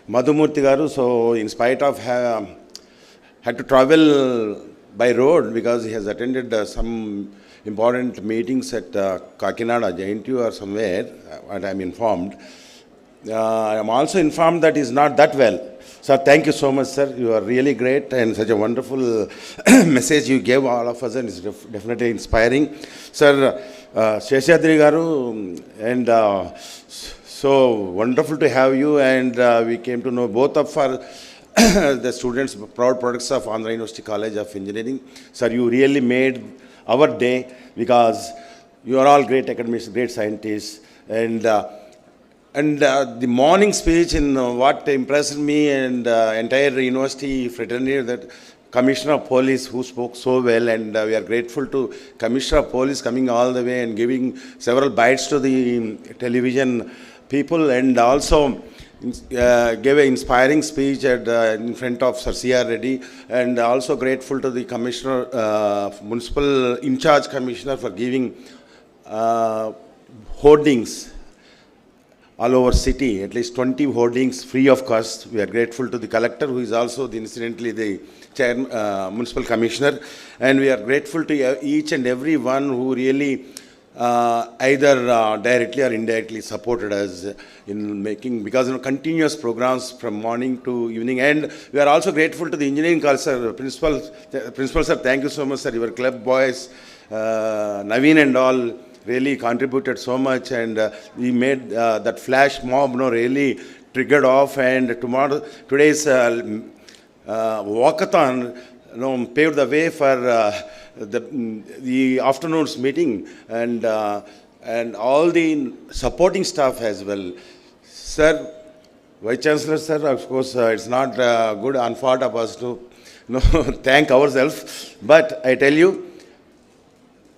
Madhumurthy Garu. So in spite of had to travel by road because he has attended some important meetings at Kakinada, JNTU or somewhere, and I'm informed. I'm also informed that he's not that well. Sir, thank you so much, sir. You are really great and such a wonderful message you gave all of us, and it's definitely inspiring. Sir, Sheshadri Garu, and so wonderful to have you, and we came to know both of our the students, proud products of Andhra University College of Engineering. Sir, you really made our day because you are all great academics, great scientists, and the morning speech in what impressed me and entire university fraternity, that Commissioner of Police who spoke so well, and we are grateful to Commissioner of Police coming all the way and giving several bites to the television people, and also gave an inspiring speech in front of Sir C.R. Reddy, and also grateful to the Commissioner, Municipal In-charge Commissioner for giving hoardings all over city, at least 20 hoardings free of cost. We are grateful to the collector, who is also incidentally the municipal commissioner, and we are grateful to each and every one who really either directly or indirectly supported us in making, because continuous programs from morning to evening. And we are also grateful to the engineering college, sir, principal sir, thank you so much, sir. Your club boys, Naveen and all, really contributed so much, and we made that flash mob really triggered off, and today's walkathon paved the way for the afternoon's meeting, and all the supporting staff as well. Sir, Vice Chancellor, sir, of course, it's not good on part of us to thank ourselves, but I tell you,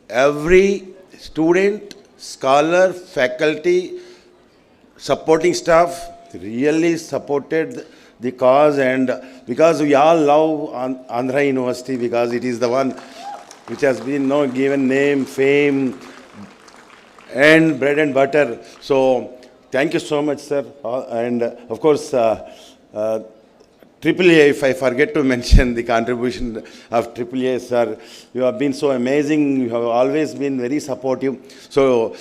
every student, scholar, faculty, supporting staff really supported the cause, and because we all love Andhra University, because it is the one which has been given name, fame, and bread and butter. So thank you so much, sir. And of course, AAA, if I forget to mention the contribution of AAA, sir, you have been so amazing. You have always been very supportive. So,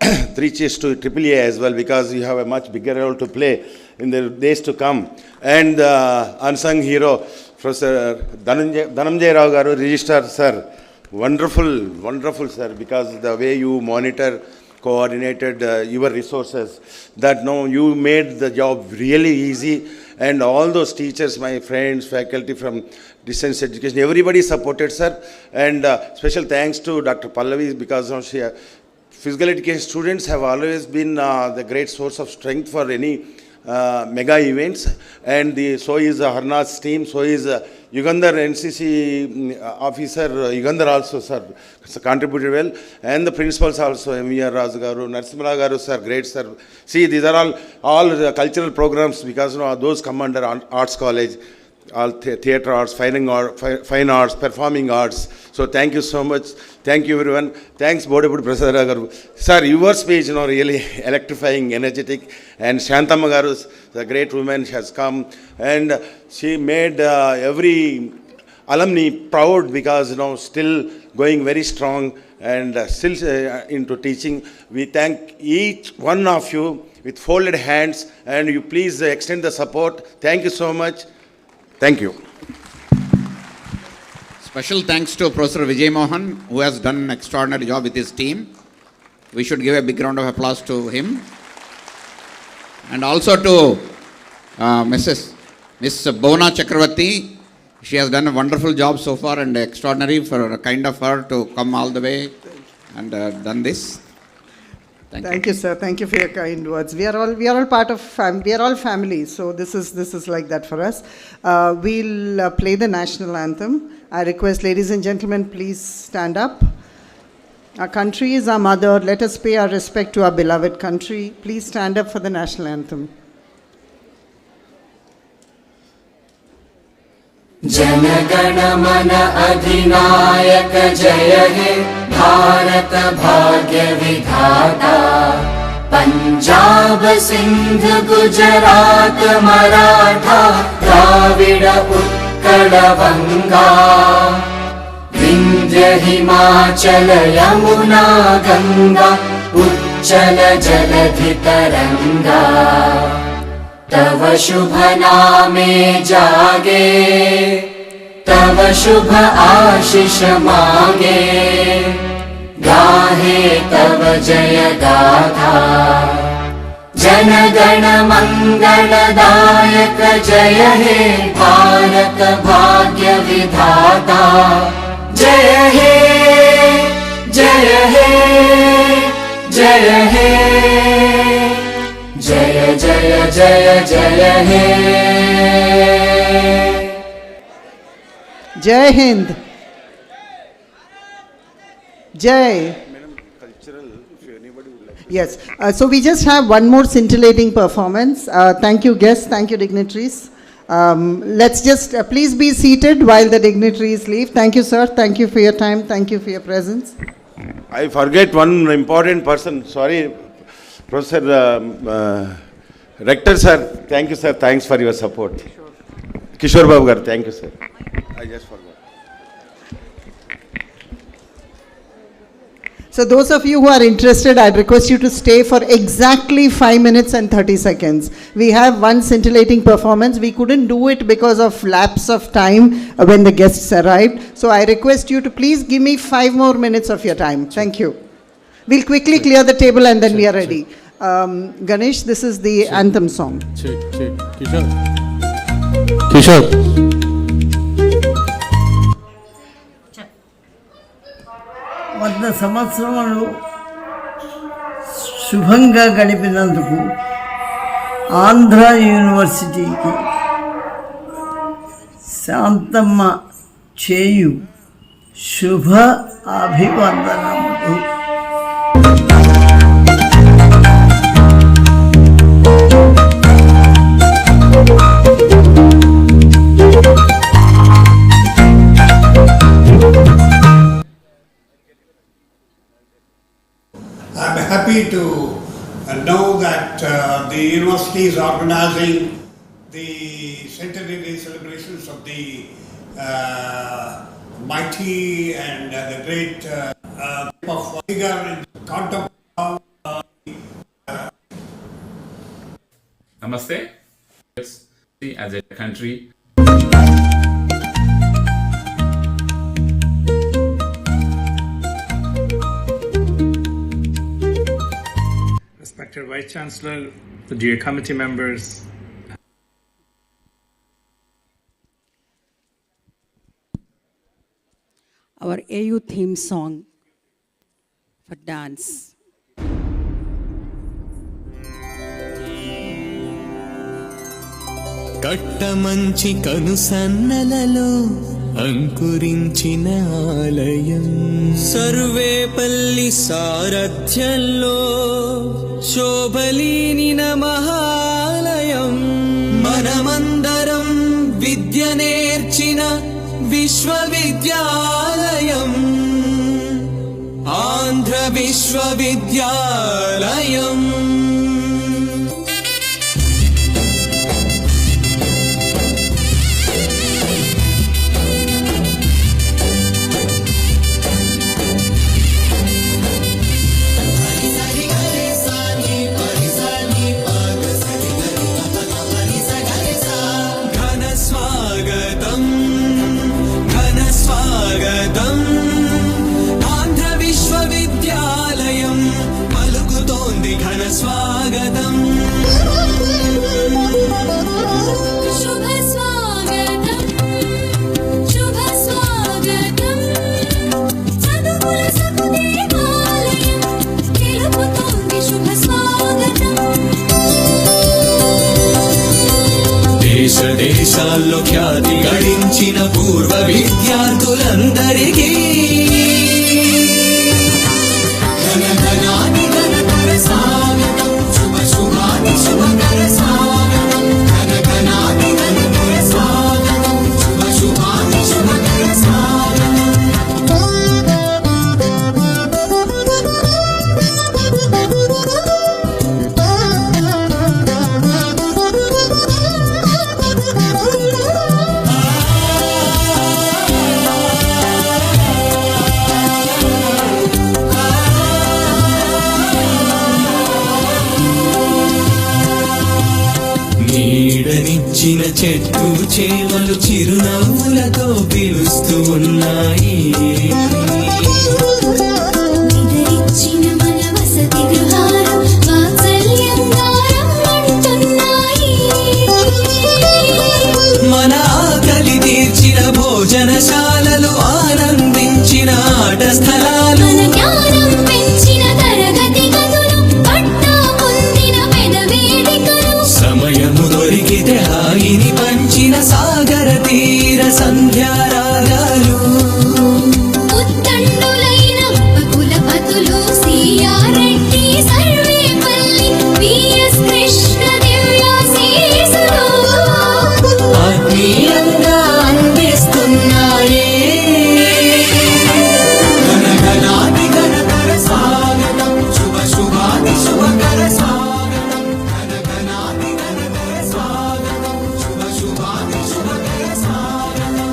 3 cheers to AAA as well, because you have a much bigger role to play in the days to come. And unsung hero, Professor Dhananjay Rao Garu, Registrar, sir, wonderful, wonderful, sir, because the way you monitor, coordinated your resources, that you made the job really easy. And all those teachers, my friends, faculty from distance education, everybody supported, sir. And special thanks to Dr. Pallavi, because physical education students have always been the great source of strength for any mega events. And so is Harnath's team, so is Yugandhar NCC officer, Yugandhar also, sir, contributed well. And the principals also, M.V.R. Raju Garu, Narasimha Garu, sir, great, sir. See, these are all the cultural programs, because those come under Arts College, all theatre arts, fine arts, performing arts. So thank you so much. Thank you, everyone. Thanks, Bodapudi Prasad Rao Garu. Sir, your speech, really electrifying, energetic. And Shantamma Garu, the great woman, she has come, and she made every alumni proud, because still going very strong and still into teaching. We thank each one of you with folded hands, and you please extend the support. Thank you so much. Thank you. Special thanks to Professor Vijay Mohan, who has done an extraordinary job with his team. We should give a big round of applause to him. And also to Miss Bhavana Chakravarti. She has done a wonderful job so far, and extraordinary for kind of her to come all the way and done this. Thank you, sir. Thank you for your kind words. We are all part of we are all family. So this is like that for us. We'll play the national anthem. I request, ladies and gentlemen, please stand up. Our country is our mother. Let us pay our respect to our beloved country. Please stand up for the national anthem. जनगण मन अधिनायक जय हे भारत भाग्य विधाता पंजाब सिंध गुजरात मराठा द्राविड उत्कल बंगा विंध्य हिमाचल यमुना गंगा उच्चल जलधि तरंगा तव शुभ नामे जागे तव शुभ आशीष मांगे गाहे तव जय गाथा जनगण मंगलदायक जय हे भारत भाग्य विधाता जय हे जय हे जय हे जय जय जय जय हे जय हिंद जय Yes, so we just have one more scintillating performance. Thank you guests, thank you dignitaries. Let's just please be seated while the dignitaries leave. Thank you sir, thank you for your time, thank you for your presence. I forget one important person, sorry, Professor Rector sir, thank you sir, thanks for your support. Kishore Babu gar, thank you sir. I just forgot. So those of you who are interested, I'd request you to stay for exactly 5 minutes and 30 seconds. We have one scintillating performance. We couldn't do it because of lapse of time when the guests arrived. So I request you to please give me 5 more minutes of your time. Thank you. We'll quickly clear the table and then we are ready. Ganesh, this is the anthem song. Kishore. వంద సంవత్సరాలు శుభంగా గడిపినందుకు ఆంధ్ర యూనివర్సిటీకి శాంతమ్మ చేయు శుభ అభివందనములు. I'm happy to know that the university is organizing the centenary celebrations of the mighty and the great figure in contemporary. Namaste. As a country, Respected Vice Chancellor, the dear committee members, our AU theme song for dance. Kattamanchi కనుసన్నలలో అంకురించిన ఆలయం సర్వేపల్లి సారథ్యంలో శోభలీనిన మహాలయం మనమందరం విద్య నేర్చిన విశ్వవిద్యాలయం ఆంధ్ర విశ్వవిద్యాలయం స్వాగతం శుభ స్వాగతం శుభ స్వాగతం చదువుల సకుదేవాలయం తెలుపుతోంది శుభ స్వాగతం దేశ దేశాల్లో ఖ్యాతి గడించిన పూర్వ విద్యార్థులందరికీ ఘనఘనాని ఘనతర స్వాగతం శుభ శుభాని శుభకర స్వాగతం ఘనఘనాని ఘనతర స్వాగతం శుభ శుభ నీడనిచ్చిన చెట్టు చేమలు చిరునవ్వులతో పిలుస్తూ ఉన్నాయి. నిద్రించిన మన వసతి గృహాలు వాత్సల్యంగా రమ్మంటున్నాయి. మన ఆకలి తీర్చిన భోజనశాలలు, ఆనందించిన ఆట స్థలాలు, మన జ్ఞానం పెంచిన తరగతి గదులు, పట్టా పొందిన పెద వేదికలు, సమయము దొరికితే హాయిని పంచిన సాగర తీర సంధ్యారాగాలు. ఉత్తండులైన కులపతులు సిఆర్ రెడ్డి, సర్వేపల్లి, విఎస్ కృష్ణ దివ్యాశీసులు ఆత్మీయంగా అందిస్తున్నాయే. ఘనఘనాది ఘనకర స్వాగతం, శుభ శుభాది శుభకర స్వాగతం. ఘనఘనాది ఘనకర స్వాగతం, శుభ శుభాది శుభకర స్వాగతం.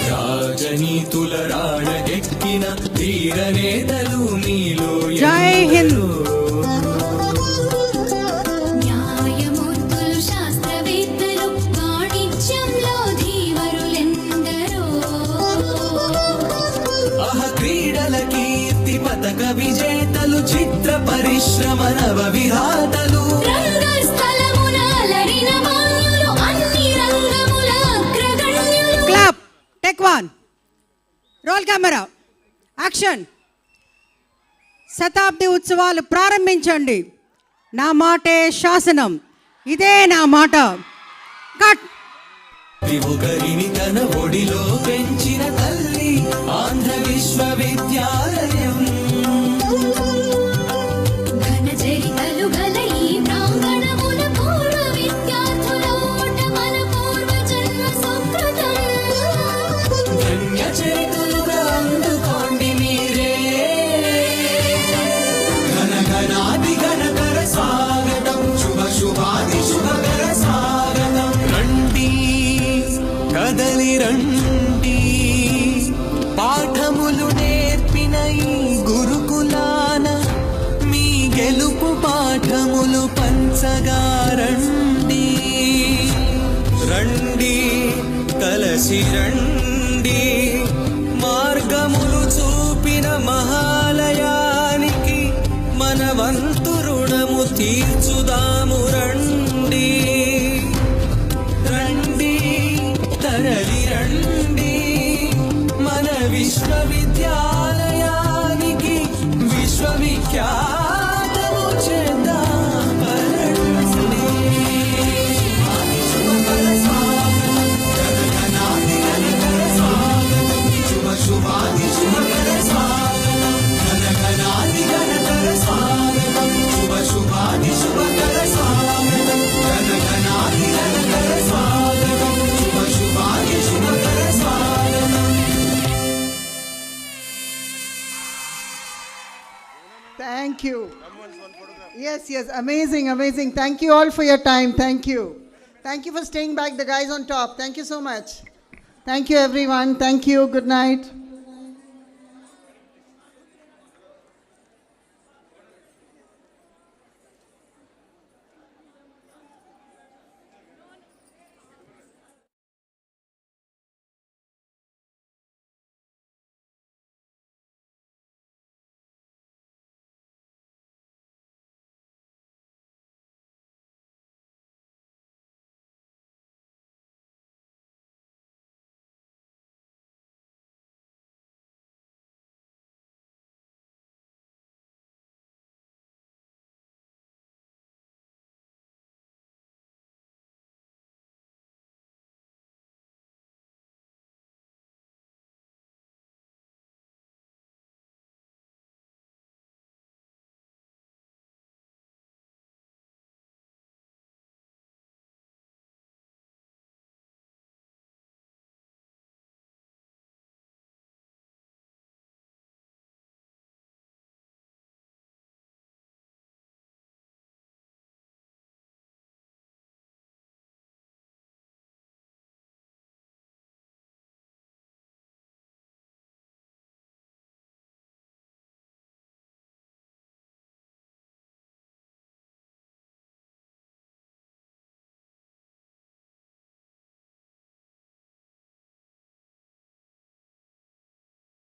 రాజనీతుల రాడగెక్కిన ధీర నేతలు మీలో జై హింద్. న్యాయమూర్తులు, శాస్త్రవేత్తలు, వాణిజ్యంలో ధీవరులెందరో. క్రీడల కీర్తి పతక విజేతలు, చిత్ర పరిశ్రమ నవ విహాతలు, రంగస్థలమున అలరిన మాన్యులు, అన్ని రంగముల అగ్రగణ్యులు. Clap. Take one. Roll camera. Action. శతాబ్ది ఉత్సవాలు ప్రారంభించండి. నా మాటే శాసనం, ఇదే నా మాట. కట్. ఒకరిని తన ఒడిలో పెంచిన తల్లి ఆంధ్ర విశ్వవిద్యాలయం. ఘన చరితలు గల ఈ ప్రాంగణముల పూర్వ విద్యార్థుల ఓట మన పూర్వ జన్మ సుకృతం. ధన్య చరితులుగా అందుకోండి మీరే. ఘనఘనాది ఘనకర స్వాగతం, శుభ శుభాది శుభకర స్వాగతం. రండి కదలి రండి, పాఠములు నేర్పిన ఈ గురుకులాన మీ గెలుపు పాఠములు పంచగా రండి. రండి కలసి రండి, మార్గములు చూపిన మహాలయానికి మన వంతు రుణము తీర్చుదాము. రండి రండి తరలి రండి, మన విశ్వవిద్యాలయానికి విశ్వవిఖ్యాతము చేద్దాం. రండి. శుభకర స్వాగతం, ఘనఘనాది ఘనకర స్వాగతం, శుభ శుభాది శుభకర స్వాగతం. ఘనఘనాది ఘనకర స్వాగతం, శుభ శుభాది శుభకర స్వాగతం. ఘనఘనాది ఘనకర స్వాగతం, శుభ శుభాది శుభకర స్వాగతం. Thank you. Yes, yes, amazing, amazing. Thank you all for your time. Thank you. Thank you for staying back, the guys on top. Thank you so much. Thank you, everyone. Thank you. Good night.